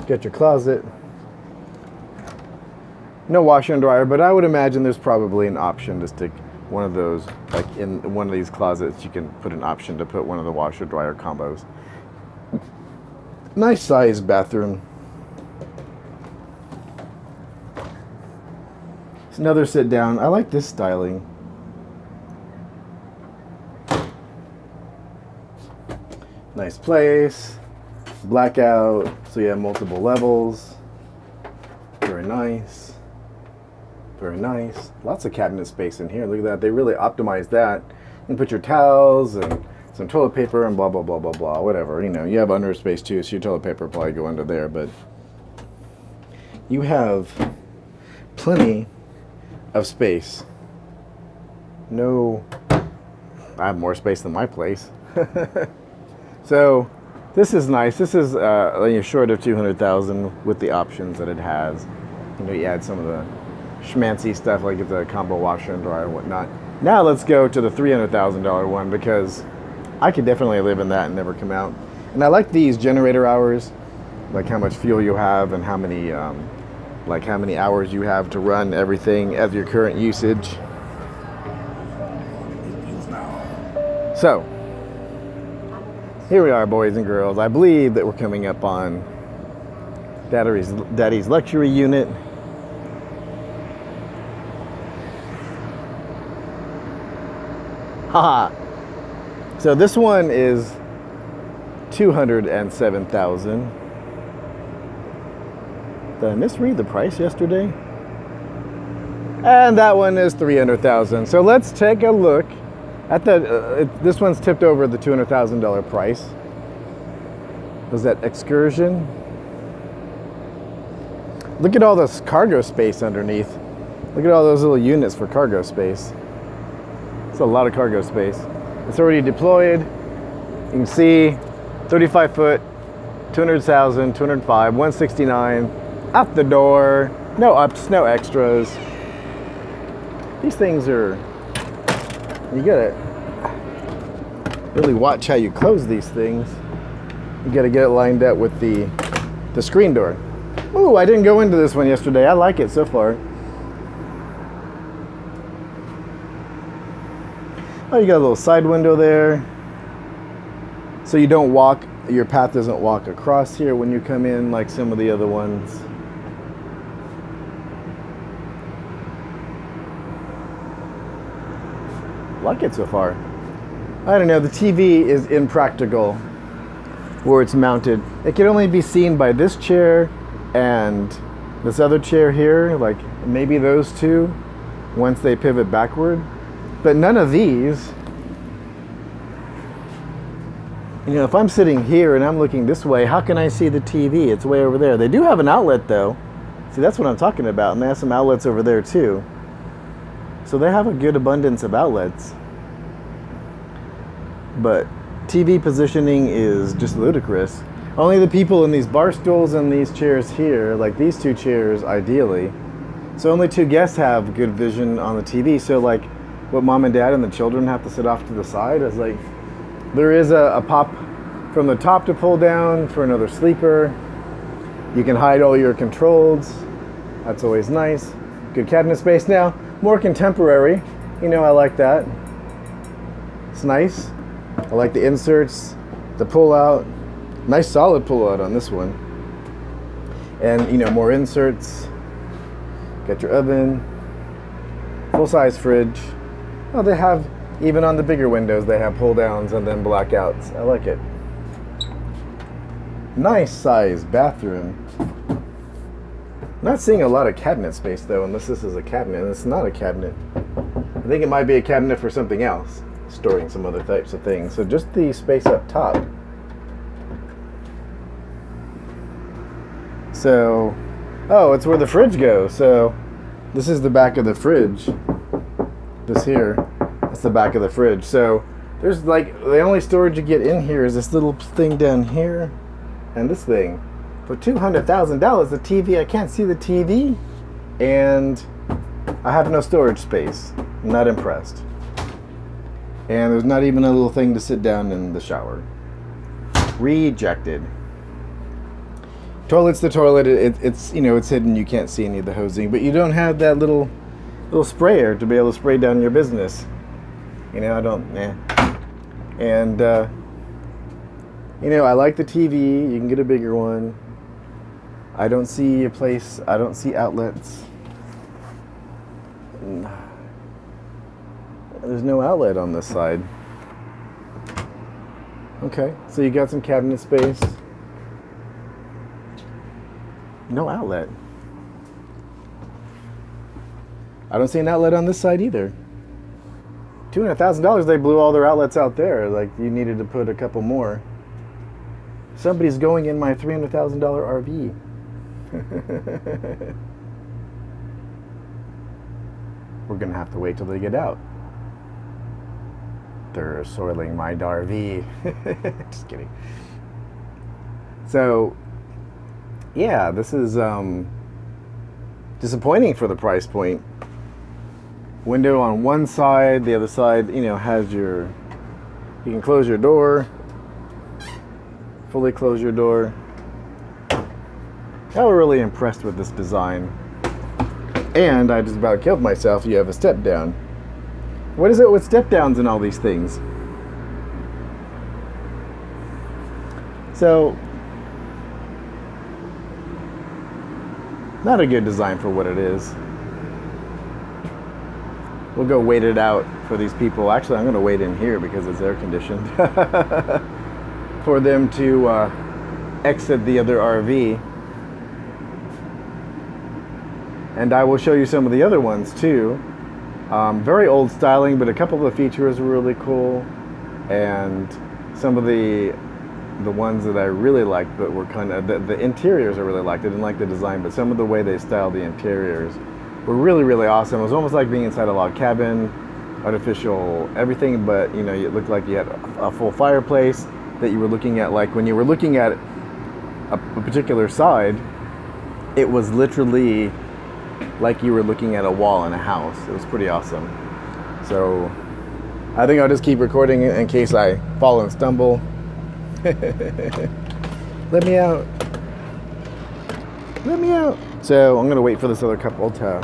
Got your closet. No washer and dryer, but I would imagine there's probably an option to stick one of those, like in one of these closets, you can put an option to put one of the washer dryer combos. Nice sized bathroom. It's another sit down. I like this styling. Nice place. Blackout, so you have multiple levels. Very nice. Very nice. Lots of cabinet space in here. Look at that. They really optimized that. You can put your towels and some toilet paper and blah, blah, blah, blah, blah. Whatever. You know, you have under space too, so your toilet paper will probably go under there. But you have plenty of space. No, I have more space than my place. So this is nice. This is short of 200,000 with the options that it has. You know, you add some of the schmancy stuff like the combo washer and dryer and whatnot. Now let's go to the $300,000 one, because I could definitely live in that and never come out. And I like these generator hours, like how much fuel you have and how many hours you have to run everything as your current usage. So, here we are, boys and girls. I believe that we're coming up on Daddy's luxury unit. Haha. So this one is 207,000. Did I misread the price yesterday? And that one is 300,000. So let's take a look at the. This one's tipped over the $200,000 price. Was that excursion? Look at all this cargo space underneath. Look at all those little units for cargo space. It's a lot of cargo space. It's already deployed. You can see 35 foot, 200,000, 205, 169, out the door. No ups, no extras. These things are, you gotta really watch how you close these things. You gotta get it lined up with the screen door. Ooh, I didn't go into this one yesterday. I like it so far. Oh, you got a little side window there. So you don't walk, your path doesn't walk across here when you come in like some of the other ones. Like it so far. I don't know, the TV is impractical where it's mounted. It can only be seen by this chair and this other chair here, like maybe those two once they pivot backward. But none of these, you know, if I'm sitting here and I'm looking this way, how can I see the TV? It's way over there. They do have an outlet though. See, that's what I'm talking about. And they have some outlets over there too. So they have a good abundance of outlets. But TV positioning is just ludicrous. Only the people in these bar stools and these chairs here, like these two chairs ideally. So only two guests have good vision on the TV. So like what mom and dad and the children have to sit off to the side is like, there is a pop from the top to pull down for another sleeper. You can hide all your controls. That's always nice. Good cabinet space now. More contemporary, you know, I like that. It's nice. I like the inserts, the pull out. Nice solid pull out on this one. And, you know, more inserts. Got your oven. Full size fridge. Oh, they have, even on the bigger windows, they have pull downs and then blackouts. I like it. Nice size bathroom. Not seeing a lot of cabinet space though, unless this is a cabinet. It's not a cabinet. I think it might be a cabinet for something else, storing some other types of things. So just the space up top. So, oh, it's where the fridge goes. So this is the back of the fridge. This here, that's the back of the fridge. So there's like, the only storage you get in here is this little thing down here and this thing. For $200,000, the TV, I can't see the TV, and I have no storage space. I'm not impressed. And there's not even a little thing to sit down in the shower. Rejected. Toilet's the toilet. It's you know, it's hidden. You can't see any of the hosing, but you don't have that little sprayer to be able to spray down your business. You know, I don't. And you know, I like the TV. You can get a bigger one. I don't see a place, I don't see outlets. There's no outlet on this side. Okay, so you got some cabinet space. No outlet. I don't see an outlet on this side either. $200,000, they blew all their outlets out there. Like, you needed to put a couple more. Somebody's going in my $300,000 RV. We're gonna have to wait till they get out. They're soiling my RV. Just kidding. So, yeah, this is disappointing for the price point. Window on one side, the other side, you know, has your, you can close your door, fully close your door. I was really impressed with this design. And I just about killed myself. You have a step down. What is it with step downs and all these things? So, not a good design for what it is. We'll go wait it out for these people. Actually, I'm going to wait in here because it's air conditioned. For them to exit the other RV. And I will show you some of the other ones too. Very old styling, but a couple of the features were really cool. And some of the ones that I really liked that were kind of, the interiors I really liked. I didn't like the design, but some of the way they styled the interiors were really, really awesome. It was almost like being inside a log cabin, artificial everything, but you know, it looked like you had a full fireplace that you were looking at. Like when you were looking at a particular side, it was literally like you were looking at a wall in a house. It was pretty awesome. So I think I'll just keep recording in case I fall and stumble. Let me out. Let me out. So I'm gonna wait for this other couple to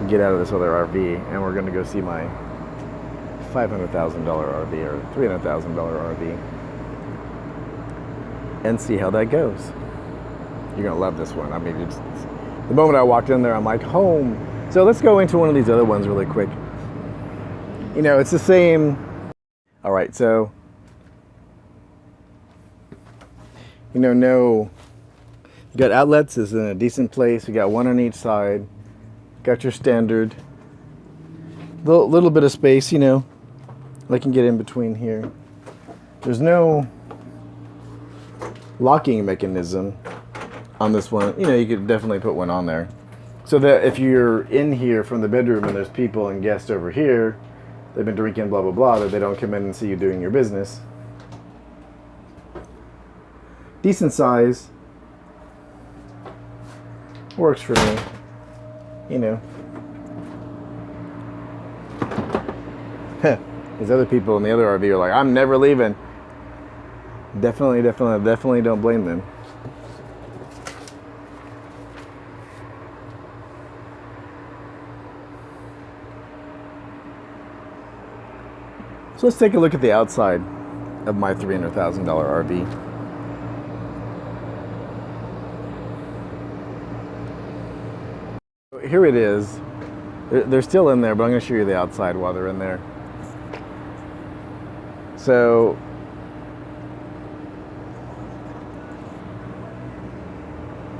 get out of this other RV, and we're gonna go see my $500,000 RV or $300,000 RV and see how that goes. You're gonna love this one. I mean, it's, the moment I walked in there, I'm like, home. So let's go into one of these other ones really quick. You know, it's the same. All right, so, you know, no, you got outlets is in a decent place. You got one on each side. Got your standard. Little bit of space, you know. I can get in between here. There's no locking mechanism on this one. You know, you could definitely put one on there. So that if you're in here from the bedroom and there's people and guests over here, they've been drinking, blah, blah, blah, that they don't come in and see you doing your business. Decent size. Works for me. You know. These other people in the other RV are like, I'm never leaving. Definitely don't blame them. So let's take a look at the outside of my $300,000 RV. Here it is. They're still in there, but I'm going to show you the outside while they're in there. So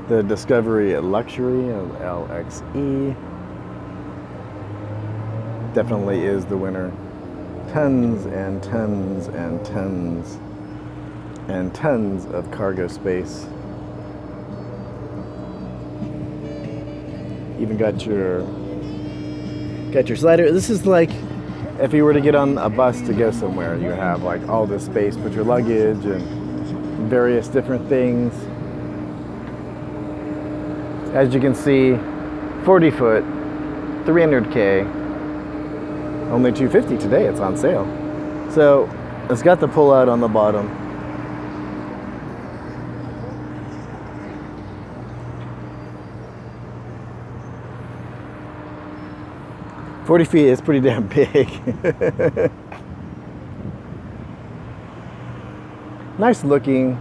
the Discovery Luxury of LXE definitely is the winner. Tons and tons and tons and tons of cargo space. Even got your slider. This is like if you were to get on a bus to go somewhere, you have like all this space, put your luggage and various different things. As you can see, 40 foot, 300K, only $250 today, it's on sale. So it's got the pull out on the bottom. "40 feet is pretty damn big." Nice looking.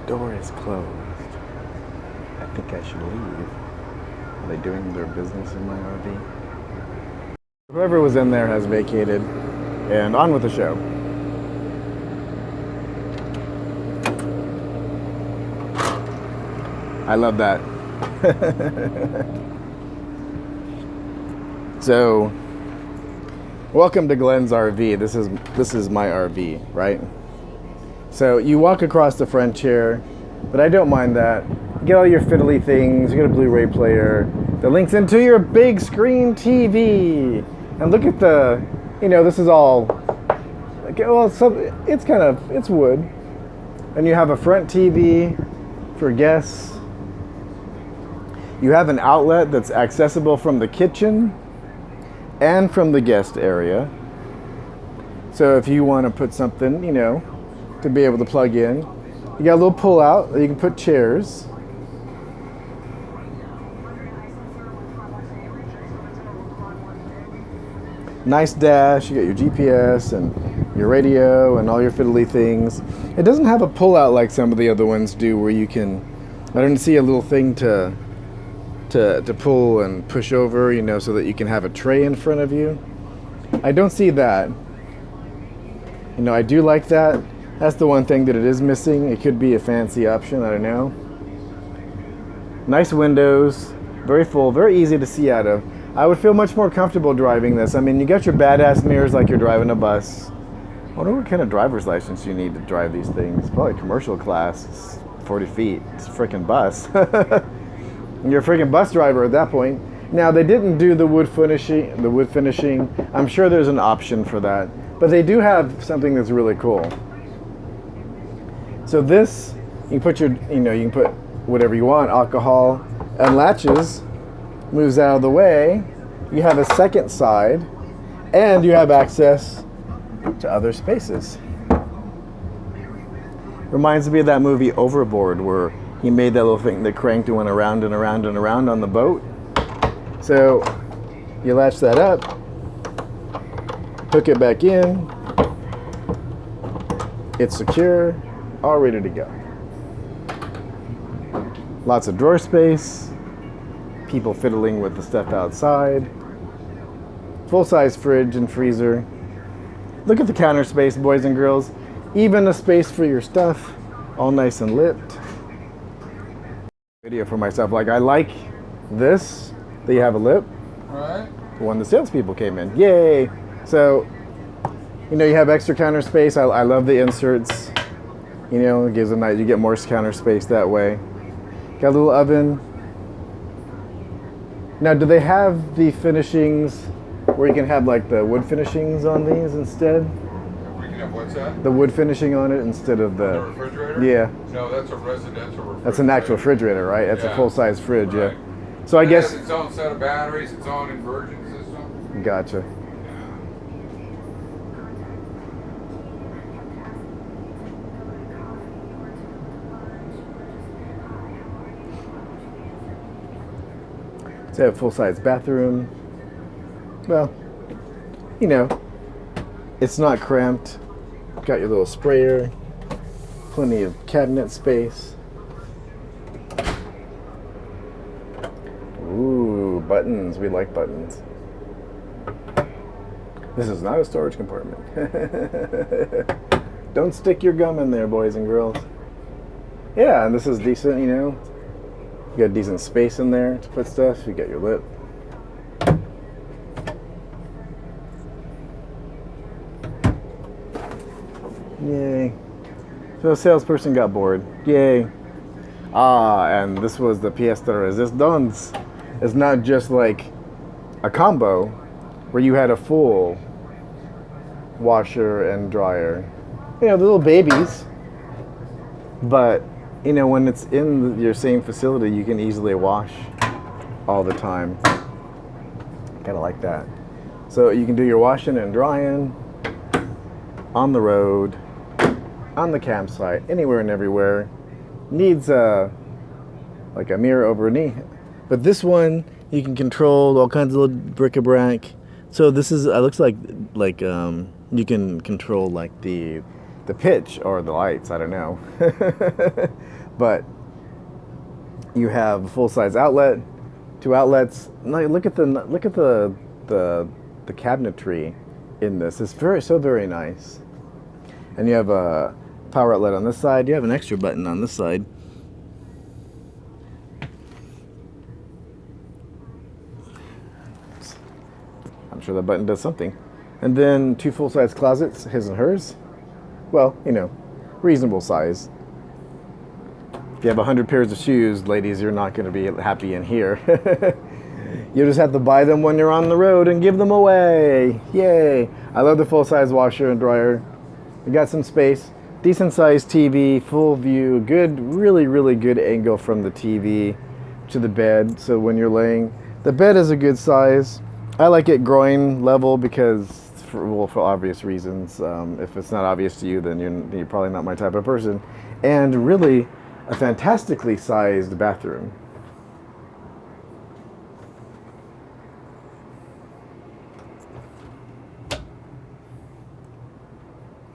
Door is closed. I think I should leave. Are they doing their business in my RV? Whoever was in there has vacated, and on with the show. I love that. So, welcome to Glenn's RV. This is my RV, right? So you walk across the front chair, but I don't mind that. You get all your fiddly things, you get a Blu-ray player that links into your big screen TV. And look at the, you know, this is all, well, it's wood. And you have a front TV for guests. You have an outlet that's accessible from the kitchen and from the guest area. So if you want to put something, you know, to be able to plug in, you got a little pull out that you can put chairs. Nice dash, you got your GPS and your radio and all your fiddly things. It doesn't have a pull out like some of the other ones do where you can, I didn't see a little thing to pull and push over, you know, so that you can have a tray in front of you. I don't see that. You know, I do like that. That's the one thing that it is missing. It could be a fancy option, I don't know. Nice windows, very full, very easy to see out of. I would feel much more comfortable driving this. I mean, you got your badass mirrors like you're driving a bus. I wonder what kind of driver's license you need to drive these things. Probably commercial class. It's 40 feet. It's a freaking bus. You're a freaking bus driver at that point. Now, they didn't do the wood finishing. I'm sure there's an option for that. But they do have something that's really cool. So this, you can put your, you know, you can put whatever you want, alcohol, and latches. Moves out of the way, you have a second side, and you have access to other spaces. Reminds me of that movie Overboard, where he made that little thing that cranked and went around and around and around on the boat. So you latch that up, hook it back in, it's secure, all ready to go. Lots of drawer space. People fiddling with the stuff outside. Full-size fridge and freezer. Look at the counter space, boys and girls. Even a space for your stuff, all nice and lit. Video for myself, like I like this, that you have a lip. Right. When the salespeople came in, yay! So, you know, you have extra counter space. I love the inserts. You know, it gives a nice, you get more counter space that way. Got a little oven. Now, do they have the finishings where you can have like the wood finishings on these instead? We can have what's that? The wood finishing on it instead of the refrigerator? Yeah. No, that's a residential refrigerator. That's an actual refrigerator, right? That's a full-size fridge, Right. yeah. So I It guess has its own set of batteries, its own inversion system. Gotcha. So a full-size bathroom. Well, you know, it's not cramped. Got your little sprayer. Plenty of cabinet space. Ooh, buttons. We like buttons. This is not a storage compartment. Don't stick your gum in there, boys and girls. Yeah, and this is decent, you know. You got decent space in there to put stuff. You got your lip. Yay. So a salesperson got bored. Yay. Ah, and this was the pièce de résistance. It's not just like a combo where you had a full washer and dryer. You know, the little babies. But, you know, when it's in your same facility, you can easily wash all the time. Kind of like that. So you can do your washing and drying on the road, on the campsite, anywhere and everywhere. Needs like a mirror over a knee. But this one, you can control all kinds of little bric-a-brac. So this is, it looks like you can control like the pitch or the lights, I don't know. But you have a full-size outlet, 2 outlets. Look at the cabinetry in this. It's very nice. And you have a power outlet on this side. You have an extra button on this side. I'm sure that button does something. And then 2 full-size closets, his and hers. Well, you know, reasonable size. If you have 100 pairs of shoes, ladies, you're not going to be happy in here. You just have to buy them when you're on the road and give them away. Yay! I love the full-size washer and dryer. We got some space. Decent sized TV, full view, good, really good angle from the TV. to the bed. So when you're laying, the bed is a good size. I like it groin level because, for obvious reasons. If it's not obvious to you, then you're probably not my type of person. And really, a fantastically sized bathroom.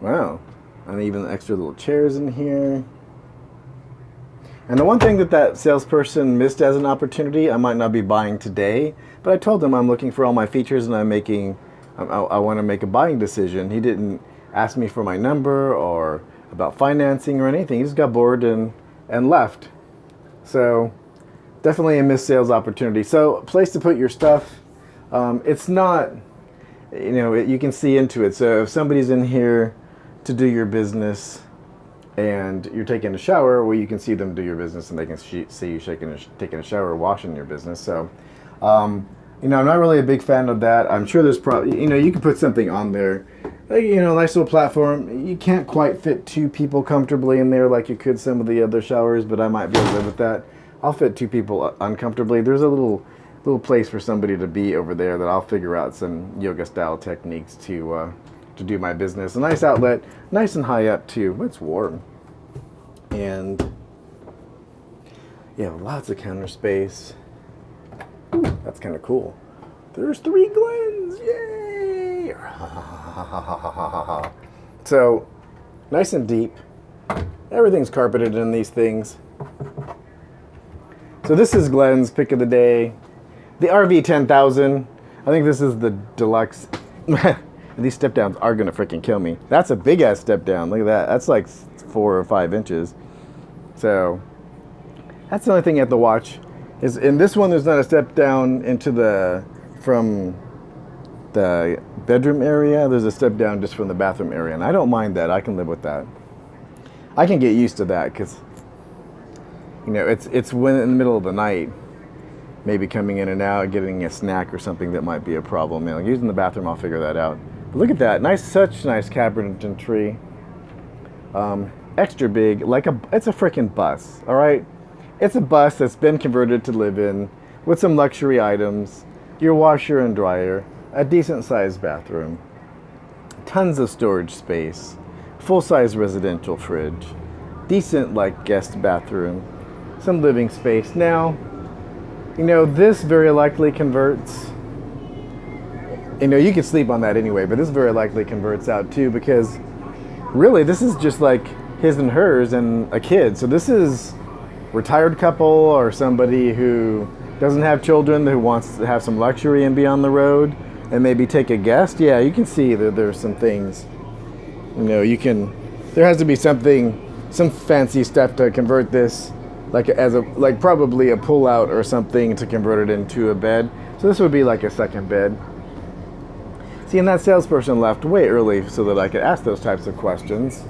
Wow. And even extra little chairs in here. And the one thing that salesperson missed as an opportunity, I might not be buying today, but I told him I'm looking for all my features and I want to make a buying decision. He didn't ask me for my number or about financing or anything. He just got bored and left. So definitely a missed sales opportunity. So place to put your stuff. It's not, you can see into it. So if somebody's in here to do your business and you're taking a shower, well, you can see them do your business and they can see you taking a shower, washing your business. So, I'm not really a big fan of that. I'm sure there's probably, you can put something on there, nice little platform. You can't quite fit 2 people comfortably in there like you could some of the other showers, but I might be able to live with that. I'll fit 2 people uncomfortably. There's a little place for somebody to be over there that I'll figure out some yoga style techniques to do my business. A nice outlet, nice and high up too. It's warm. And yeah, lots of counter space. Ooh, that's kind of cool. There's 3 Glens, yay! So, nice and deep. Everything's carpeted in these things. So this is Glenn's pick of the day. The RV 10,000. I think this is the deluxe. These step downs are gonna freaking kill me. That's a big ass step down. Look at that. That's like 4 or 5 inches. So that's the only thing you have to watch. Is in this one, there's not a step down from the bedroom area. There's a step down just from the bathroom area, and I don't mind that. I can live with that. I can get used to that because it's when in the middle of the night, maybe coming in and out, getting a snack or something that might be a problem. Using the bathroom, I'll figure that out. But look at that, such nice cabinetry. Extra big, it's a freaking bus. All right, it's a bus that's been converted to live in with some luxury items, your washer and dryer, a decent sized bathroom, tons of storage space, full size residential fridge, decent guest bathroom, some living space. Now, this very likely converts. You can sleep on that anyway, but this very likely converts out too, because really this is just like his and hers and a kid. So this is retired couple or somebody who doesn't have children, who wants to have some luxury and be on the road and maybe take a guest. Yeah, you can see that there's some things, there has to be some fancy stuff to convert this, probably a pull out or something to convert it into a bed. So this would be like a second bed. See, and that salesperson left way early so that I could ask those types of questions.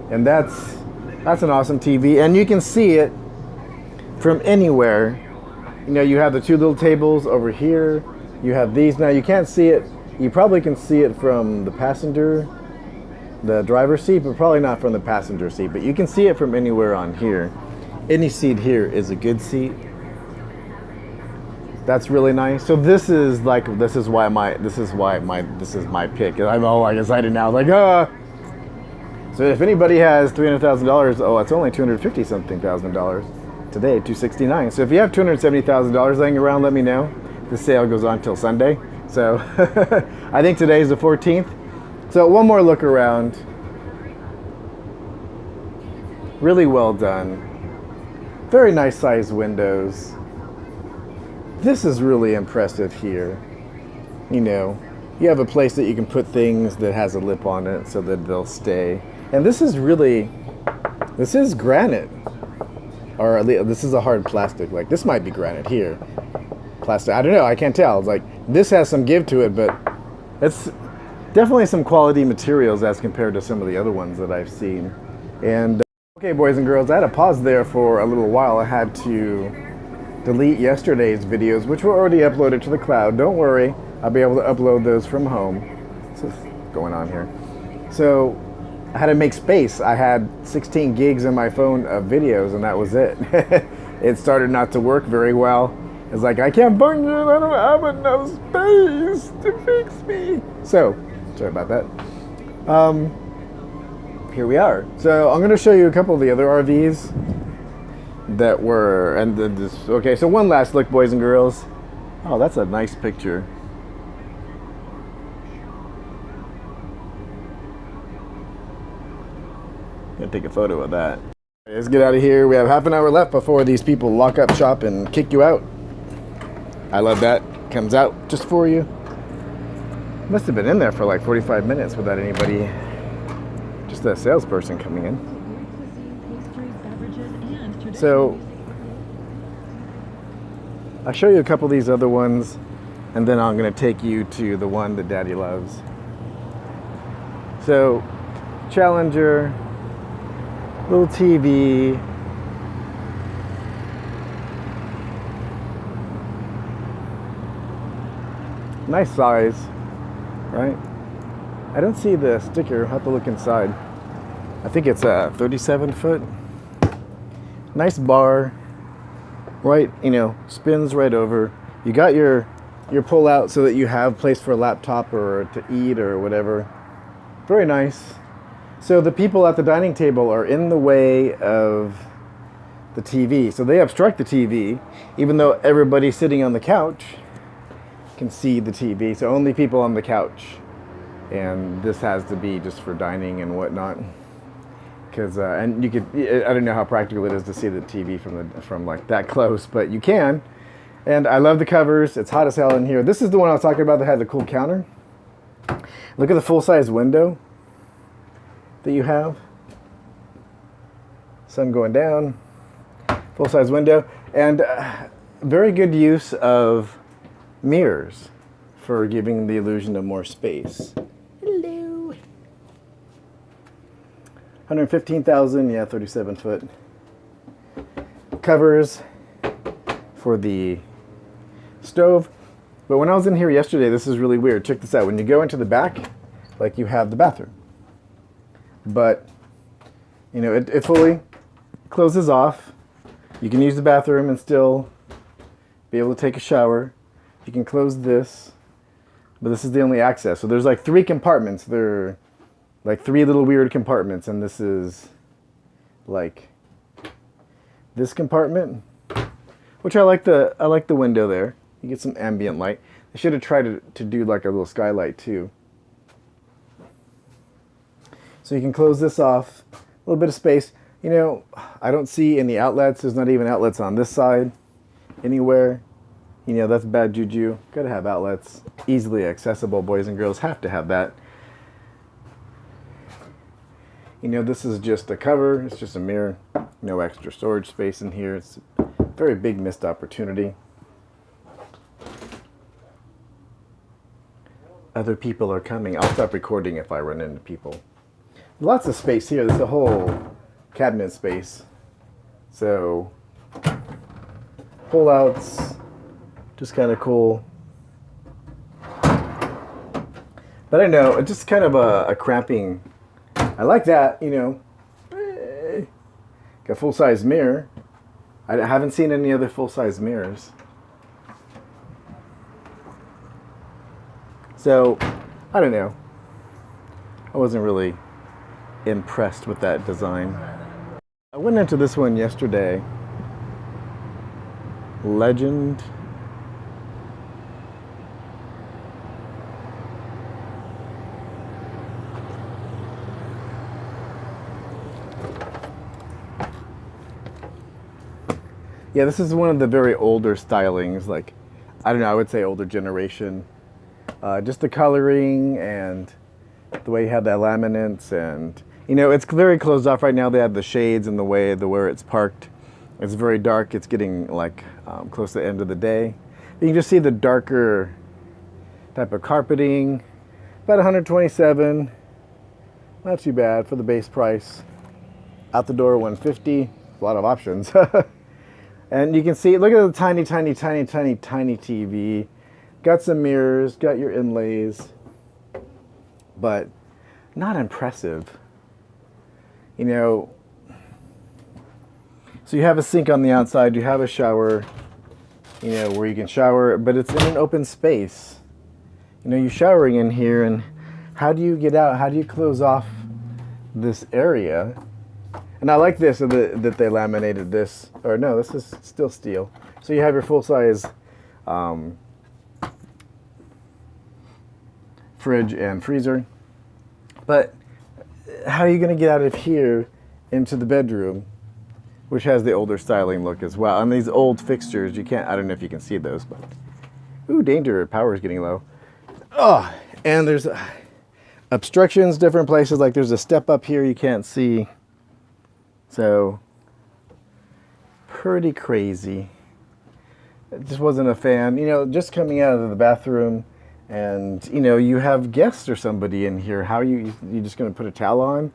And that's an awesome TV, and you can see it from anywhere. You have the 2 little tables over here. You have these. Now you can't see it. You probably can see it from the driver's seat, but probably not from the passenger seat. But you can see it from anywhere on here. Any seat here is a good seat. That's really nice. So this is my pick. I'm all excited now. So if anybody has $300,000, it's only $250-something thousand today, $269. So if you have $270,000 laying around, let me know. The sale goes on till Sunday. So I think today's the 14th. So one more look around. Really well done. Very nice sized windows. This is really impressive here. You have a place that you can put things that has a lip on it so that they'll stay. And this is granite. Or at least this is a hard plastic. This might be granite here. Plastic, I don't know, I can't tell. This has some give to it, but it's definitely some quality materials as compared to some of the other ones that I've seen. And okay, boys and girls, I had to pause there for a little while. I had to delete yesterday's videos, which were already uploaded to the cloud. Don't worry, I'll be able to upload those from home. What's going on here? So I had to make space. I had 16 gigs in my phone of videos, and that was it. it started not to work very well. It's like, I can't function, I don't have enough space to fix me. So, sorry about that. Here we are. So I'm going to show you a couple of the other RVs that were, and this, okay, so one last look, boys and girls. Oh, that's a nice picture. Gonna take a photo of that. Let's get out of here. We have half an hour left before these people lock up shop and kick you out. I love that. Comes out just for you. Must have been in there for like 45 minutes without anybody, just a salesperson coming in. So I'll show you a couple of these other ones, and then I'm going to take you to the one that Daddy loves. So Challenger, little TV. Nice size, right? I don't see the sticker. I'll have to look inside. I think it's a 37 foot. Nice bar, right? You know, spins right over. You got your pull out so that you have place for a laptop or to eat or whatever. Very nice. So the people at the dining table are in the way of the TV. So they obstruct the TV, even though everybody sitting on the couch can see the TV. So only people on the couch. And this has to be just for dining and whatnot. Because and you could, I don't know how practical it is to see the TV from like that close, but you can. And I love the covers. It's hot as hell in here. This is the one I was talking about that had the cool counter. Look at the full-size window that you have. Sun going down. Full-size window. And very good use of mirrors for giving the illusion of more space. Hello. 115,000, yeah, 37 foot. Covers for the stove. But when I was in here yesterday, this is really weird. Check this out. When you go into the back, like you have the bathroom. But, you know, it fully closes off. You can use the bathroom and still be able to take a shower. You can close this, but this is the only access. So there's like 3 compartments. They're like 3 little weird compartments, and this is like this compartment, which I like the window there. You get some ambient light. They should have tried to do like a little skylight too. So you can close this off. A little bit of space. You know, I don't see any outlets. There's not even outlets on this side anywhere. You know, that's bad juju. Gotta have outlets. Easily accessible. Boys and girls have to have that. You know, this is just a cover. It's just a mirror. No extra storage space in here. It's a very big missed opportunity. Other people are coming. I'll stop recording if I run into people. Lots of space here. There's a whole cabinet space. So, pull-outs. Just kind of cool. But I know, it's just kind of a cramping. I like that, you know. Got a full-size mirror. I haven't seen any other full-size mirrors. So, I don't know. I wasn't really impressed with that design. I went into this one yesterday. Legend. Yeah, this is one of the very older stylings, like, I don't know, I would say older generation. Just the coloring and the way you have that laminates, and, you know, it's very closed off right now. They have the shades and the way, where it's parked. It's very dark. It's getting, like, close to the end of the day. You can just see the darker type of carpeting. About $127. Not too bad for the base price. Out the door, $150. A lot of options. And you can see, look at the tiny, tiny, tiny, tiny, tiny TV. Got some mirrors, got your inlays, but not impressive. You know, So you have a sink on the outside, you have a shower, you know, where you can shower, but it's in an open space. You know, you're showering in here, and how do you get out? How do you close off this area? And I like this, that they laminated this. Or no, this is still steel. So you have your full-size fridge and freezer. But how are you going to get out of here into the bedroom, which has the older styling look as well? And these old fixtures, you can't, I don't know if you can see those, but ooh, danger, power is getting low. Oh, and there's obstructions different places, like there's a step up here you can't see. So pretty crazy. I just wasn't a fan. You know, just coming out of the bathroom, and you know, you have guests or somebody in here. How are you just going to put a towel on?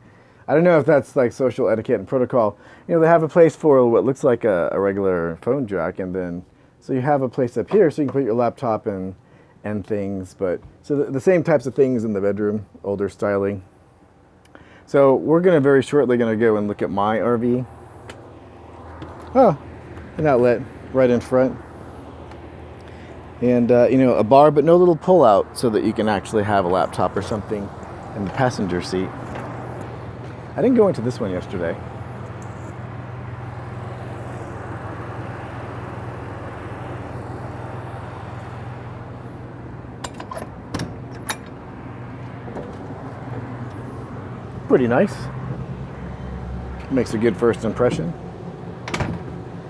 I don't know if that's like social etiquette and protocol. You know, they have a place for what looks like a regular phone jack, and then so you have a place up here so you can put your laptop and things. But so the same types of things in the bedroom, older styling. So we're going to very shortly go and look at my RV. Oh, an outlet right in front. And, you know, a bar, but no little pull-out so that you can actually have a laptop or something in the passenger seat. I didn't go into this one yesterday. Pretty nice. Makes a good first impression.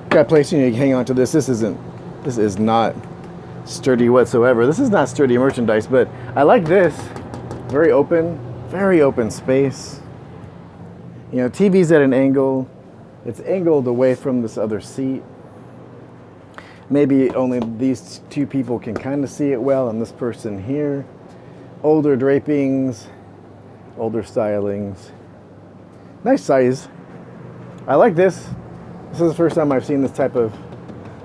Got a place, you know, you can hang on to this. This is not sturdy whatsoever. This is not sturdy merchandise, but I like this. Very open space. You know, TV's at an angle. It's angled away from this other seat. Maybe only these two people can kind of see it well, and this person here. Older drapings, older stylings. Nice size. I like this. This is the first time I've seen this type of,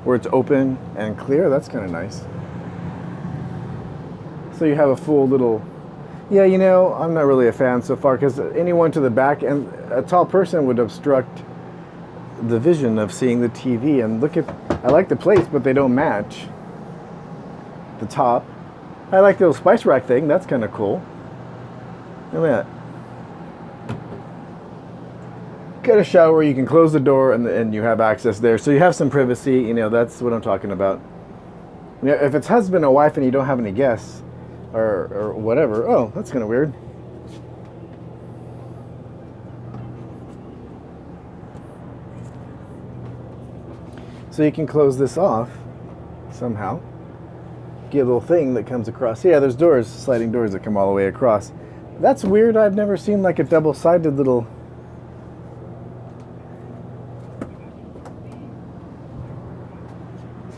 where it's open and clear. That's kind of nice. So you have a full little, yeah, you know, I'm not really a fan so far, because anyone to the back, and a tall person would obstruct the vision of seeing the TV. And look at, I like the plates, but they don't match the top. I like the little spice rack thing. That's kind of cool. Look at that. Got a shower, you can close the door, and you have access there. So you have some privacy, you know, that's what I'm talking about. You know, if it's husband or wife and you don't have any guests or whatever, oh, that's kind of weird. So you can close this off somehow. Get a little thing that comes across. Yeah, there's doors, sliding doors that come all the way across. That's weird. I've never seen like a double-sided little...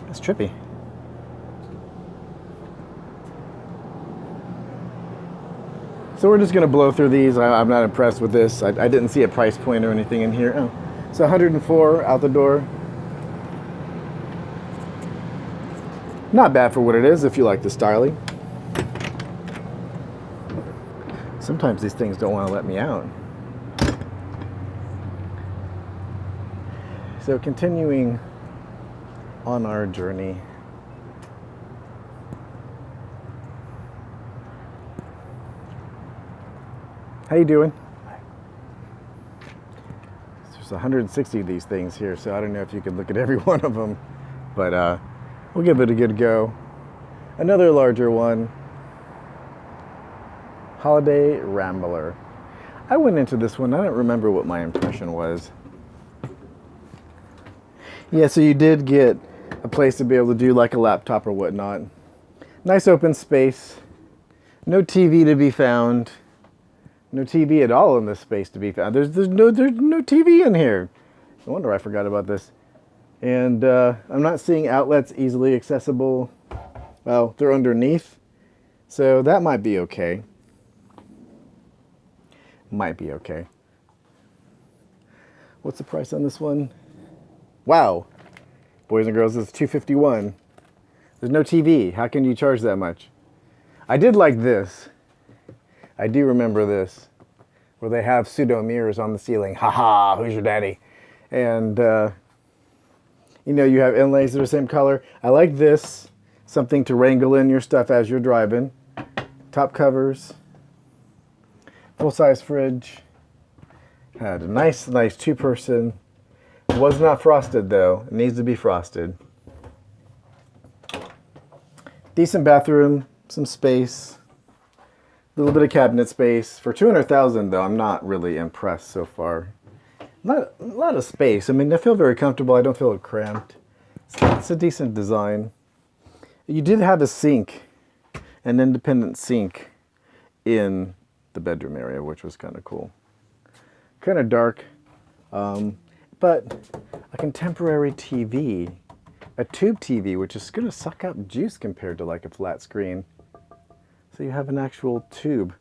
That's trippy. So we're just going to blow through these. I'm not impressed with this. I didn't see a price point or anything in here. Oh, so 104 out the door. Not bad for what it is if you like the styling. Sometimes these things don't want to let me out. So continuing on our journey. How you doing? There's 160 of these things here, so I don't know if you could look at every one of them, but we'll give it a good go. Another larger one. Holiday Rambler. I went into this one, I don't remember what my impression was. Yeah, so you did get a place to be able to do like a laptop or whatnot. Nice open space. No TV to be found. No TV at all in this space to be found. There's no TV in here. No wonder I forgot about this. And I'm not seeing outlets easily accessible. Well, they're underneath. So that might be okay. Might be okay. What's the price on this one? Wow. Boys and girls, it's $251. There's no TV. How can you charge that much? I did like this. I do remember this, where they have pseudo mirrors on the ceiling. Haha, who's your daddy? And You know, you have inlays that are the same color. I like this. Something to wrangle in your stuff as you're driving. Top covers. Full-size fridge. Had a nice two-person. It was not frosted, though. It needs to be frosted. Decent bathroom. Some space. A little bit of cabinet space. For $200,000, though, I'm not really impressed so far. Not a lot of space. I mean, I feel very comfortable. I don't feel cramped. It's a decent design. You did have a sink, an independent sink in the bedroom area, which was kind of cool. Kind of dark, but a contemporary TV, a tube TV, which is going to suck up juice compared to like a flat screen. So you have an actual tube.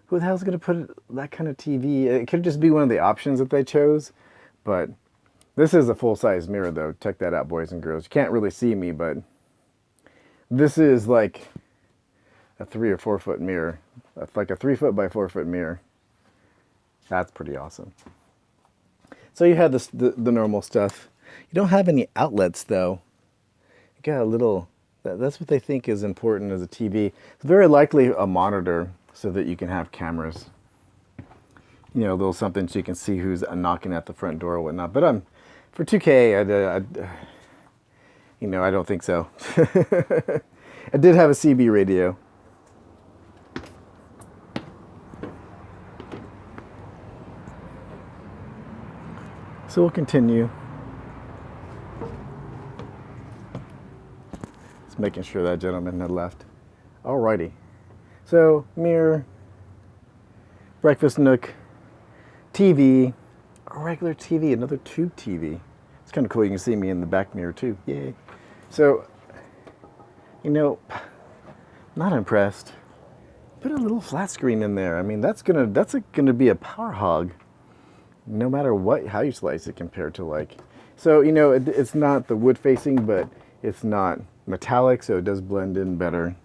Who the hell's going to put that kind of TV? It could just be one of the options that they chose, but this is a full-size mirror, though. Check that out, boys and girls. You can't really see me, but this is like a 3 or 4 foot mirror. That's like a 3 foot by 4 foot mirror. That's pretty awesome. So you have this, the normal stuff. You don't have any outlets, though. You got a little, that's what they think is important as a TV. It's very likely a monitor so that you can have cameras. You know, a little something so you can see who's knocking at the front door or whatnot. But for 2K, you know, I don't think so. I did have a CB radio. So we'll continue. Just making sure that gentleman had left. Alrighty. So, mirror, breakfast nook, TV, a regular TV, another tube TV. It's kind of cool. You can see me in the back mirror too. Yay. So, you know, not impressed. Put a little flat screen in there. I mean, that's gonna be a power hog, no matter how you slice it compared to like. So, you know, it's not the wood facing, but it's not metallic, so it does blend in better.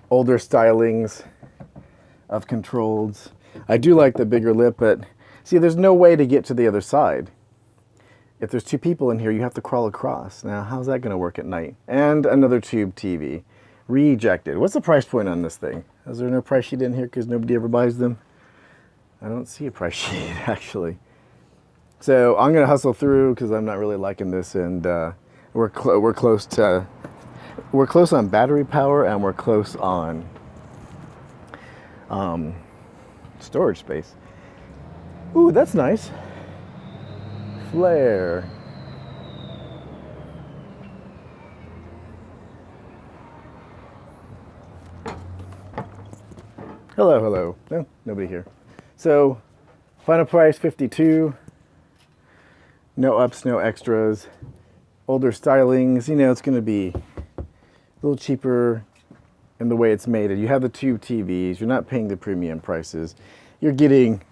Older stylings of controls. I do like the bigger lip, but see, there's no way to get to the other side. If there's 2 people in here, you have to crawl across. Now, how's that going to work at night? And another tube TV. Rejected. What's the price point on this thing? Is there no price sheet in here because nobody ever buys them? I don't see a price sheet, actually. So I'm going to hustle through because I'm not really liking this, and we're close on battery power, and we're close on storage space. Ooh, that's nice. Flare. Hello, hello. No, nobody here. So, final price $52. No ups, no extras. Older stylings. You know, it's going to be a little cheaper in the way it's made. You have the tube TVs. You're not paying the premium prices. You're getting,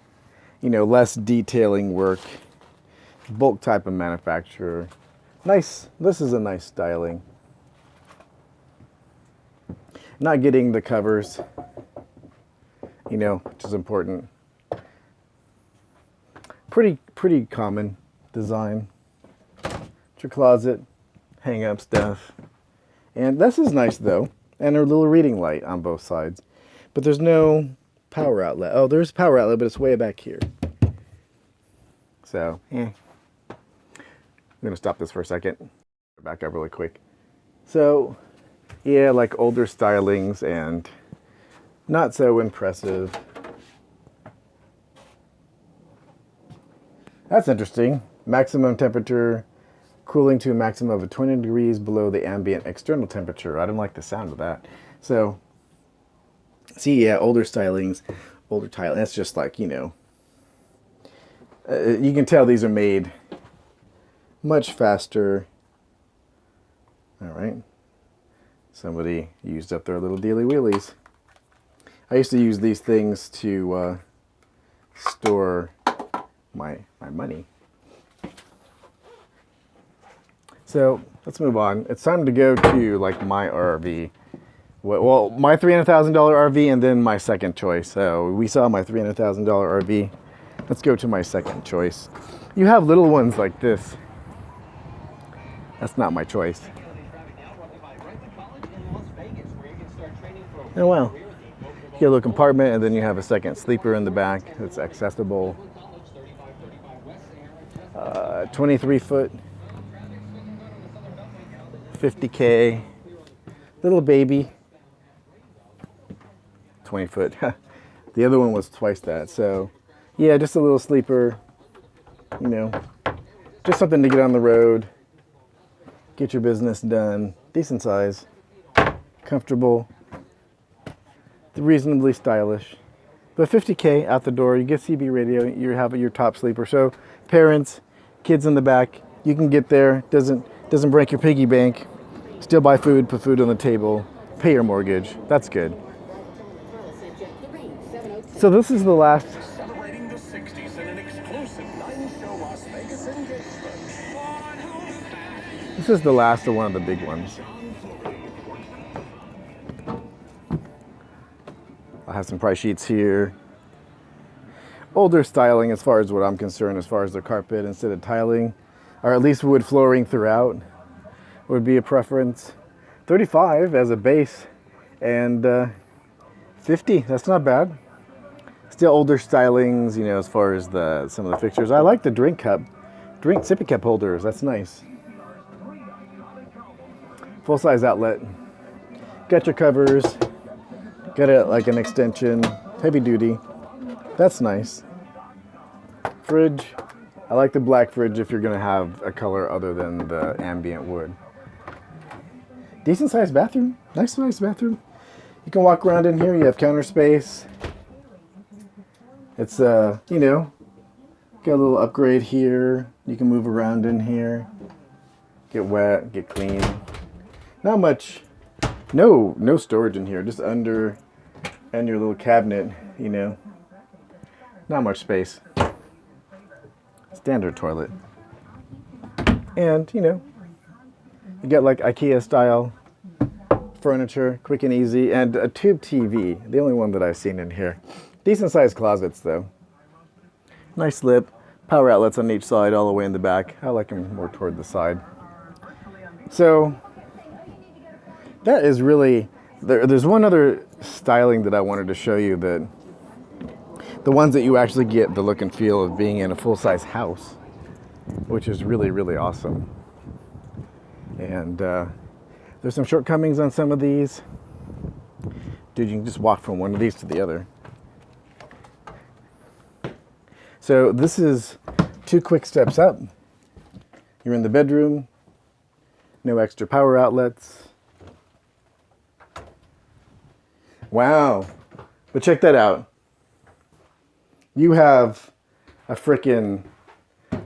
you know, less detailing work. Bulk type of manufacturer. Nice. This is a nice styling. Not getting the covers, you know, which is important. Pretty common design. Your closet, hang up stuff. And this is nice though. And a little reading light on both sides. But there's no power outlet. Oh, there's a power outlet, but it's way back here. So, I'm gonna stop this for a second. Back up really quick. So, yeah, like older stylings and not so impressive. That's interesting. Maximum temperature, cooling to a maximum of 20 degrees below the ambient external temperature. I don't like the sound of that. So, see, yeah, older stylings, older tile. That's just like, you know, you can tell these are made much faster. All right. Somebody used up their little dealy wheelies. I used to use these things to store my money. So let's move on. It's time to go to like my RV. Well, my $300,000 RV and then my second choice. So we saw my $300,000 RV. Let's go to my second choice. You have little ones like this. That's not my choice. Oh well. You get a little compartment, and then you have a second sleeper in the back that's accessible. 23 foot, 50K, little baby, 20 foot. The other one was twice that. So yeah, just a little sleeper, you know, just something to get on the road, get your business done, decent size, comfortable, reasonably stylish. But 50K out the door, you get CB radio, you have your top sleeper. So parents, kids in the back, you can get there, doesn't break your piggy bank, still buy food, put food on the table, pay your mortgage. That's good. So this is the last. Celebrating the 60s in an exclusive 9-show Las Vegas engagement. This is the last of one of the big ones. I have some price sheets here. Older styling as far as what I'm concerned, as far as the carpet instead of tiling, or at least wood flooring throughout would be a preference. 35 as a base, and 50, that's not bad. Still older stylings, you know, as far as some of the fixtures. I like the sippy cup holders, that's nice. Full size outlet. Got your covers. Got it like an extension, heavy duty. That's nice. Fridge. I like the black fridge if you're gonna have a color other than the ambient wood. Decent sized bathroom. Nice bathroom. You can walk around in here. You have counter space. It's you know, got a little upgrade here. You can move around in here. Get wet, get clean. Not much. No storage in here. Just under and your little cabinet, you know. Not much space. Standard toilet. And, you know, you got like IKEA style furniture, quick and easy, and a tube TV, the only one that I've seen in here. Decent sized closets though. Nice lip, power outlets on each side, all the way in the back. I like them more toward the side. So, that is really, there's one other styling that I wanted to show you, that the ones that you actually get the look and feel of being in a full-size house, which is really, really awesome. And there's some shortcomings on some of these. Dude, you can just walk from one of these to the other. So this is 2 quick steps up. You're in the bedroom, no extra power outlets. Wow, but check that out. You have a frickin'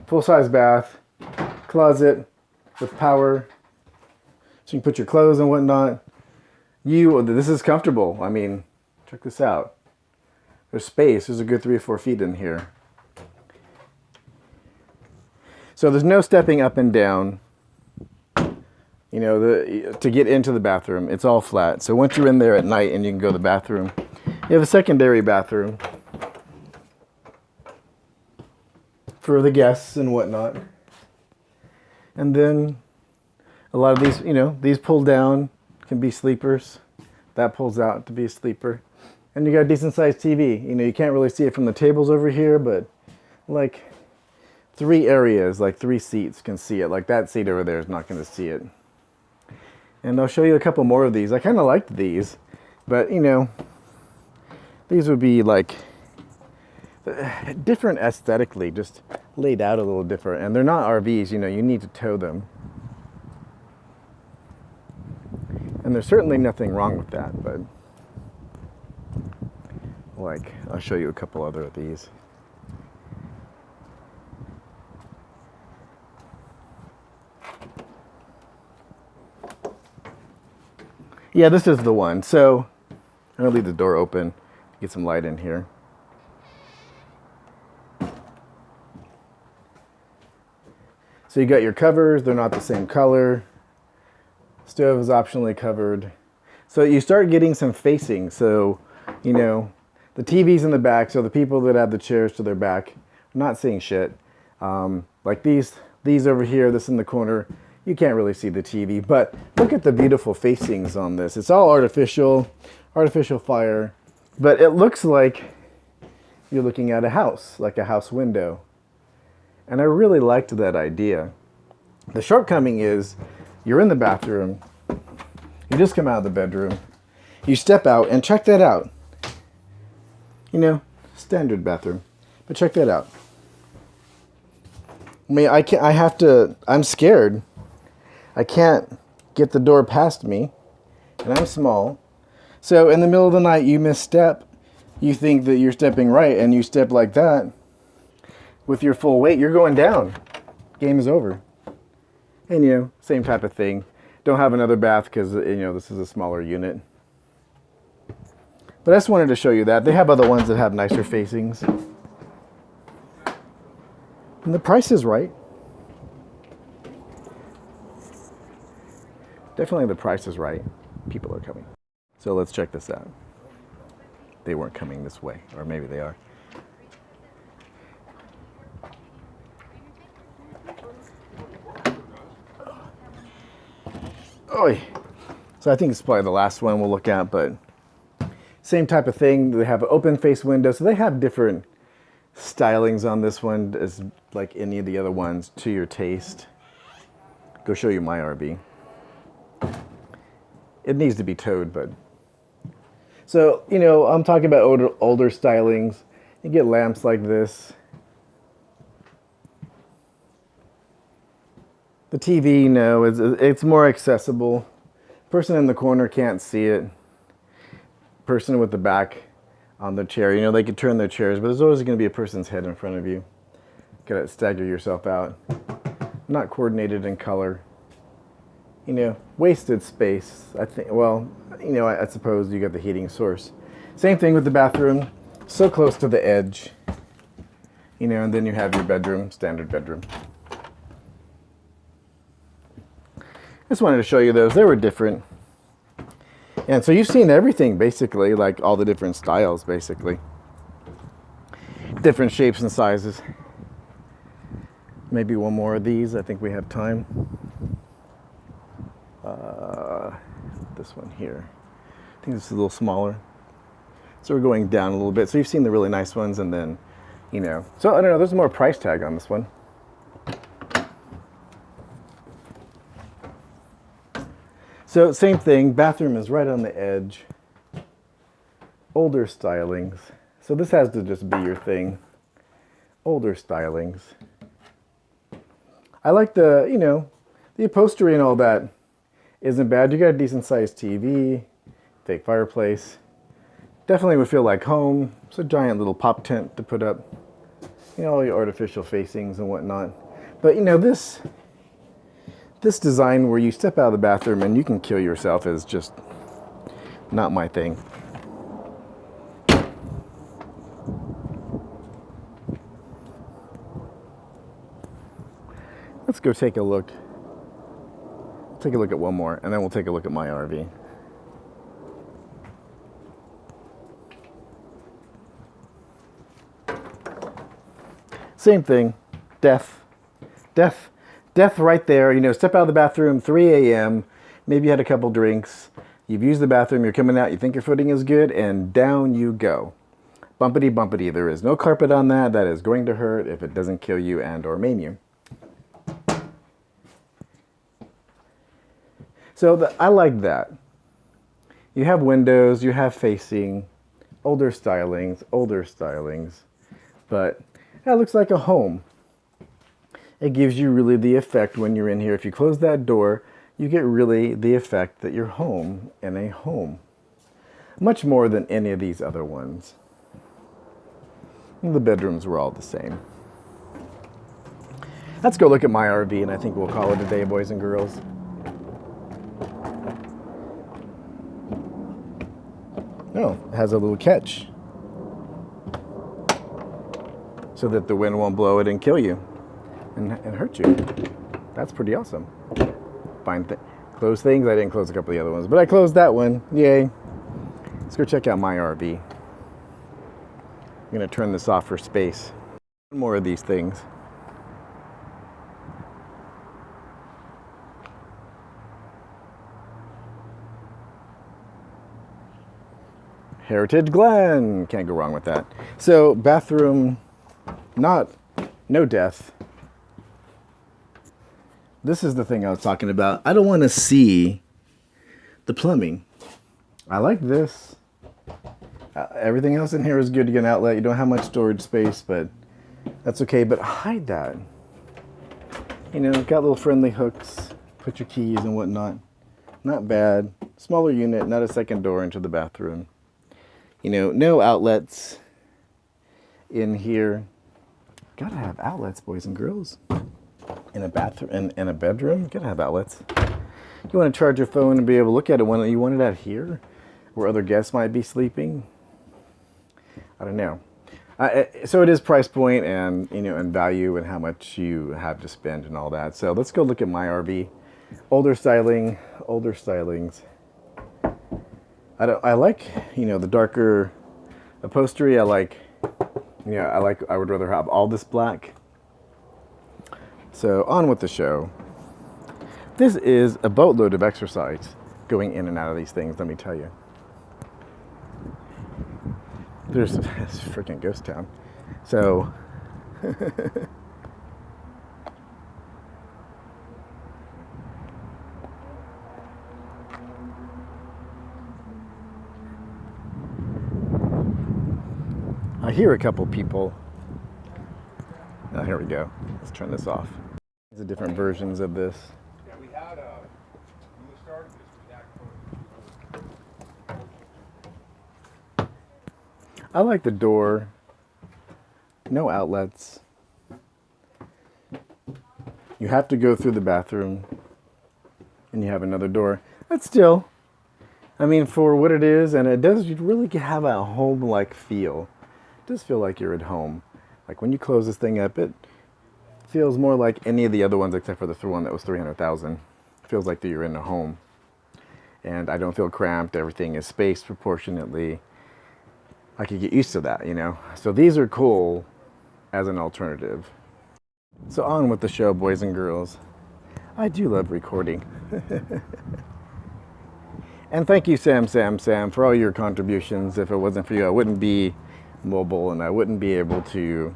full-size bath, closet with power, so you can put your clothes and whatnot. This is comfortable. I mean, check this out. There's space. There's a good 3 or 4 feet in here. So there's no stepping up and down. You know, to get into the bathroom, it's all flat. So once you're in there at night and you can go to the bathroom, you have a secondary bathroom for the guests and whatnot. And then a lot of these, you know, these pull down can be sleepers. That pulls out to be a sleeper. And you got a decent sized TV. You know, you can't really see it from the tables over here, but like 3 areas, like 3 seats can see it. Like that seat over there is not going to see it. And I'll show you a couple more of these. I kind of liked these, but you know, these would be like different aesthetically, just laid out a little different. And they're not RVs, you know, you need to tow them. And there's certainly nothing wrong with that, but like, I'll show you a couple other of these. Yeah, this is the one. So I'm gonna leave the door open, get some light in here. So you got your covers, they're not the same color. Stove is optionally covered. So you start getting some facing. So, you know, the TV's in the back, so the people that have the chairs to their back, I'm not seeing shit. Like these over here, this in the corner, You can't really see the TV, but look at the beautiful facings on this. It's all artificial fire, but it looks like you're looking at a house, like a house window. And I really liked that idea. The shortcoming is you're in the bathroom, you just come out of the bedroom, you step out and check that out. You know, standard bathroom, but check that out. I mean, I'm scared. I can't get the door past me, and I'm small. So in the middle of the night, you misstep. You think that you're stepping right, and you step like that. With your full weight, you're going down. Game is over. And, you know, same type of thing. Don't have another bath because, you know, this is a smaller unit. But I just wanted to show you that. They have other ones that have nicer facings. And the price is right. Definitely the price is right. People are coming. So let's check this out. They weren't coming this way, or maybe they are. Oy. So I think it's probably the last one we'll look at, but same type of thing. They have an open face window, so they have different stylings on this one as like any of the other ones to your taste. Go show you my RV. It needs to be towed, but so, you know, I'm talking about older stylings. You get lamps like this. The TV, no, it's more accessible. Person in the corner can't see it. Person with the back on the chair, you know, they could turn their chairs, but there's always going to be a person's head in front of you. Gotta stagger yourself out. Not coordinated in color. You know, wasted space. I think, well, you know, I suppose you got the heating source. Same thing with the bathroom. So close to the edge. You know, and then you have your bedroom, standard bedroom. Just wanted to show you those. They were different. And so you've seen everything, basically, like all the different styles, basically. Different shapes and sizes. Maybe one more of these. I think we have time. This one here. I think this is a little smaller. So we're going down a little bit. So you've seen the really nice ones, and then, you know. So I don't know, there's more price tag on this one. So same thing, bathroom is right on the edge. Older stylings. So this has to just be your thing. Older stylings. I like the, you know, the upholstery and all that isn't bad. You got a decent sized TV, fake fireplace. Definitely would feel like home. It's a giant little pop tent to put up. You know, all your artificial facings and whatnot. But you know, this design where you step out of the bathroom and you can kill yourself is just not my thing. Let's go take a look. Take a look at one more, and then we'll take a look at my RV. Same thing. Death right there. You know, step out of the bathroom, 3 a.m. Maybe you had a couple drinks. You've used the bathroom, you're coming out, you think your footing is good, and down you go. Bumpity bumpity. There is no carpet on that. That is going to hurt if it doesn't kill you and or maim you. So I like that. You have windows, you have facing, older stylings, but that looks like a home. It gives you really the effect when you're in here. If you close that door, you get really the effect that you're home in a home. Much more than any of these other ones. And the bedrooms were all the same. Let's go look at my RV, and I think we'll call it a day, boys and girls. Oh, it has a little catch so that the wind won't blow it and kill you and hurt you. That's pretty awesome. Close things. I didn't close a couple of the other ones, but I closed that one. Yay. Let's go check out my RV. I'm going to turn this off for space. More of these things. Heritage Glen. Can't go wrong with that. So bathroom, no death. This is the thing I was talking about. I don't want to see the plumbing. I like this. Everything else in here is good to get an outlet. You don't have much storage space, but that's okay. But hide that. You know, got little friendly hooks. Put your keys and whatnot. Not bad. Smaller unit, not a second door into the bathroom. You know, no outlets in here. Gotta have outlets, boys and girls. In a bathroom, in a bedroom, gotta have outlets. You want to charge your phone and be able to look at it when you want it out here, where other guests might be sleeping. I don't know. So it is price point and, you know, and value and how much you have to spend and all that. So let's go look at my RV. Older stylings. I like, you know, the darker upholstery. I would rather have all this black. So on with the show. This is a boatload of exercise going in and out of these things, let me tell you. There's this freaking ghost town. So I hear a couple people. Oh, here we go. Let's turn this off. There's different versions of this. Yeah, we had when we started this, we had I like the door. No outlets. You have to go through the bathroom and you have another door. But still, I mean, for what it is, and it does really have a home-like feel. It does feel like you're at home. Like when you close this thing up, it feels more like any of the other ones except for the one that was $300,000. Feels like that you're in a home. And I don't feel cramped. Everything is spaced proportionately. I could get used to that, you know. So these are cool as an alternative. So on with the show, boys and girls. I do love recording. And thank you, Sam, for all your contributions. If it wasn't for you, I wouldn't be mobile and I wouldn't be able to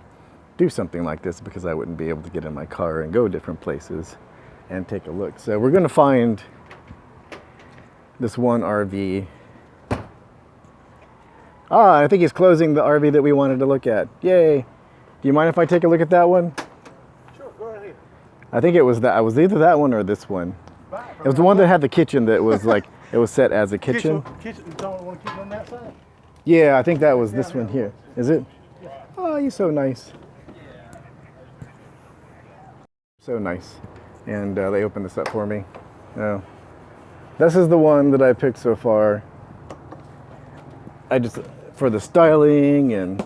do something like this because I wouldn't be able to get in my car and go different places and take a look. So we're going to find this one RV. I think he's closing the RV that we wanted to look at. Yay. Do you mind if I take a look at that one? Sure, go ahead. I think it was either that one or this one. It was the one that had the kitchen that was like, it was set as a kitchen. Kitchen, you don't want to keep it on that side? Yeah, I think that was this one here. Is it? Oh, you're so nice. So nice. And they opened this up for me. Oh. This is the one that I picked so far. For the styling, and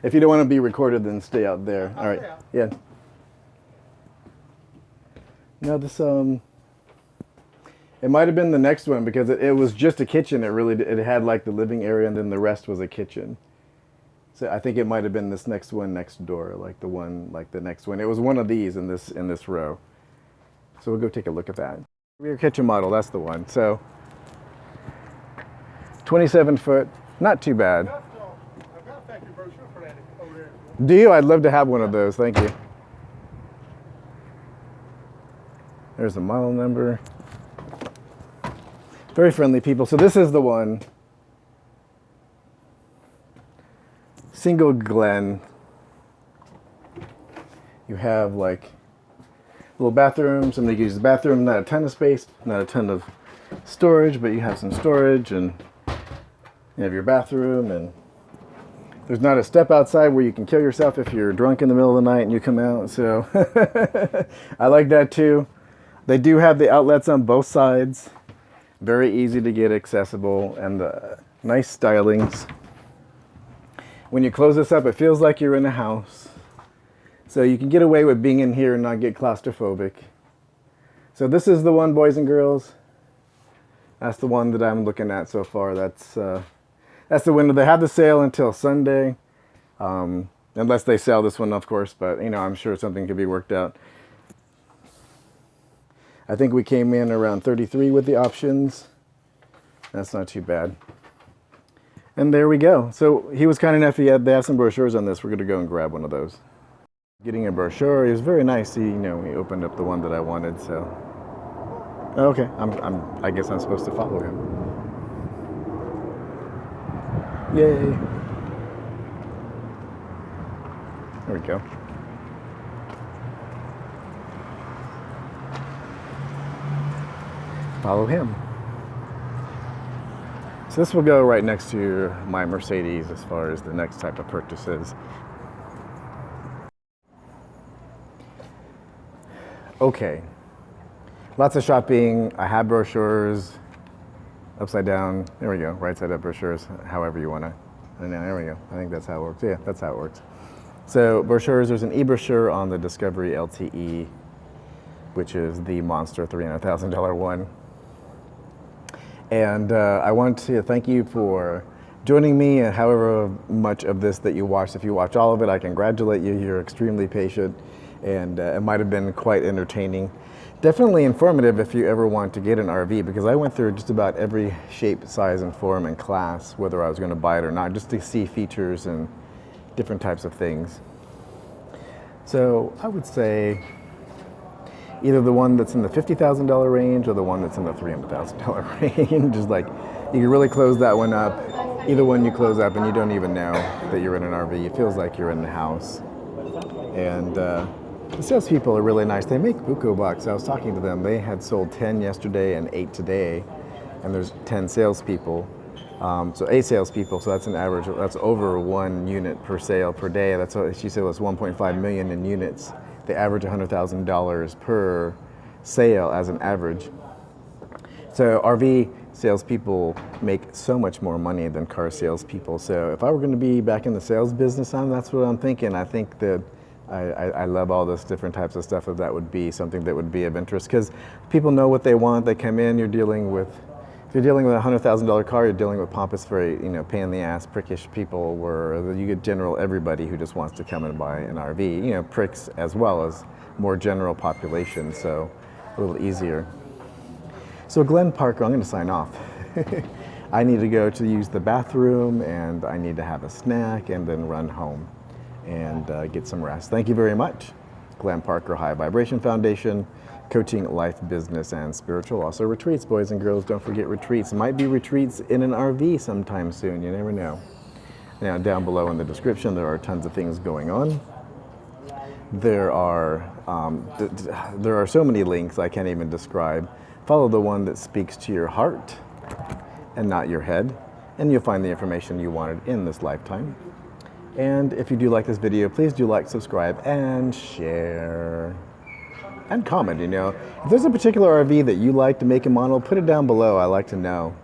if you don't want to be recorded, then stay out there. All right. Yeah. No, this it might have been the next one because it was just a kitchen. It had like the living area and then the rest was a kitchen. So I think it might have been this next one next door, like the next one. It was one of these in this row. So we'll go take a look at that. Rear kitchen model, that's the one. So 27 foot, not too bad. I've got a factory brochure for that over there. Do you? I'd love to have one of those, thank you. There's the model number. Very friendly people. So this is the one. Single Glen. You have like little bathroom. Somebody can use the bathroom. Not a ton of space, not a ton of storage, but you have some storage, and you have your bathroom, and there's not a step outside where you can kill yourself if you're drunk in the middle of the night and you come out. So I like that too. They do have the outlets on both sides. Very easy to get, accessible, and the nice stylings. When you close this up, it feels like you're in a house. So you can get away with being in here and not get claustrophobic. So this is the one, boys and girls. That's the one that I'm looking at so far. That's the window. They have the sale until Sunday, unless they sell this one, of course. But you know, I'm sure something could be worked out. I think we came in around 33 with the options. That's not too bad. And there we go. So he was kind enough, they have some brochures on this. We're gonna go and grab one of those. Getting a brochure, he was very nice. He opened up the one that I wanted, so. Okay, I guess I'm supposed to follow him. Yay. There we go. Follow him. So this will go right next to my Mercedes as far as the next type of purchases. Okay. Lots of shopping. I have brochures. Upside down. There we go. Right side up brochures. However you want to. There we go. I think that's how it works. Yeah, that's how it works. So brochures. There's an e-brochure on the Discovery LTE, which is the monster $300,000 one. And I want to thank you for joining me, and however much of this that you watched. If you watch all of it, I congratulate you. You're extremely patient, and it might have been quite entertaining. Definitely informative if you ever want to get an RV, because I went through just about every shape, size, and form and class, whether I was going to buy it or not, just to see features and different types of things. So I would say either the one that's in the $50,000 range or the one that's in the $300,000 range. Just like, you can really close that one up. Either one you close up and you don't even know that you're in an RV. It feels like you're in the house. And the salespeople are really nice. They make buku bucks. I was talking to them. They had sold 10 yesterday and 8 today. And there's 10 salespeople. So 8 salespeople, so that's an average, that's over 1 unit per sale per day. That's what she said was 1.5 million in units. They average $100,000 per sale as an average. So RV salespeople make so much more money than car salespeople. So if I were going to be back in the sales business, that's what I'm thinking. I think that I love all this different types of stuff. If that would be something that would be of interest, because people know what they want. They come in. If you're dealing with a $100,000 car, you're dealing with pompous, very pain in the ass, prickish people. Where you get general everybody who just wants to come and buy an RV. Pricks as well as more general population. So a little easier. So Glen Parker, I'm going to sign off. I need to go to use the bathroom, and I need to have a snack, and then run home and get some rest. Thank you very much. Glen Parker High Vibration Foundation. Coaching life, business, and spiritual. Also retreats, boys and girls. Don't forget retreats. Might be retreats in an RV sometime soon. You never know. Now, down below in the description, there are tons of things going on. There are so many links I can't even describe. Follow the one that speaks to your heart and not your head, and you'll find the information you wanted in this lifetime. And if you do like this video, please do like, subscribe, and share. And comment, if there's a particular RV that you like to make and model, put it down below. I like to know.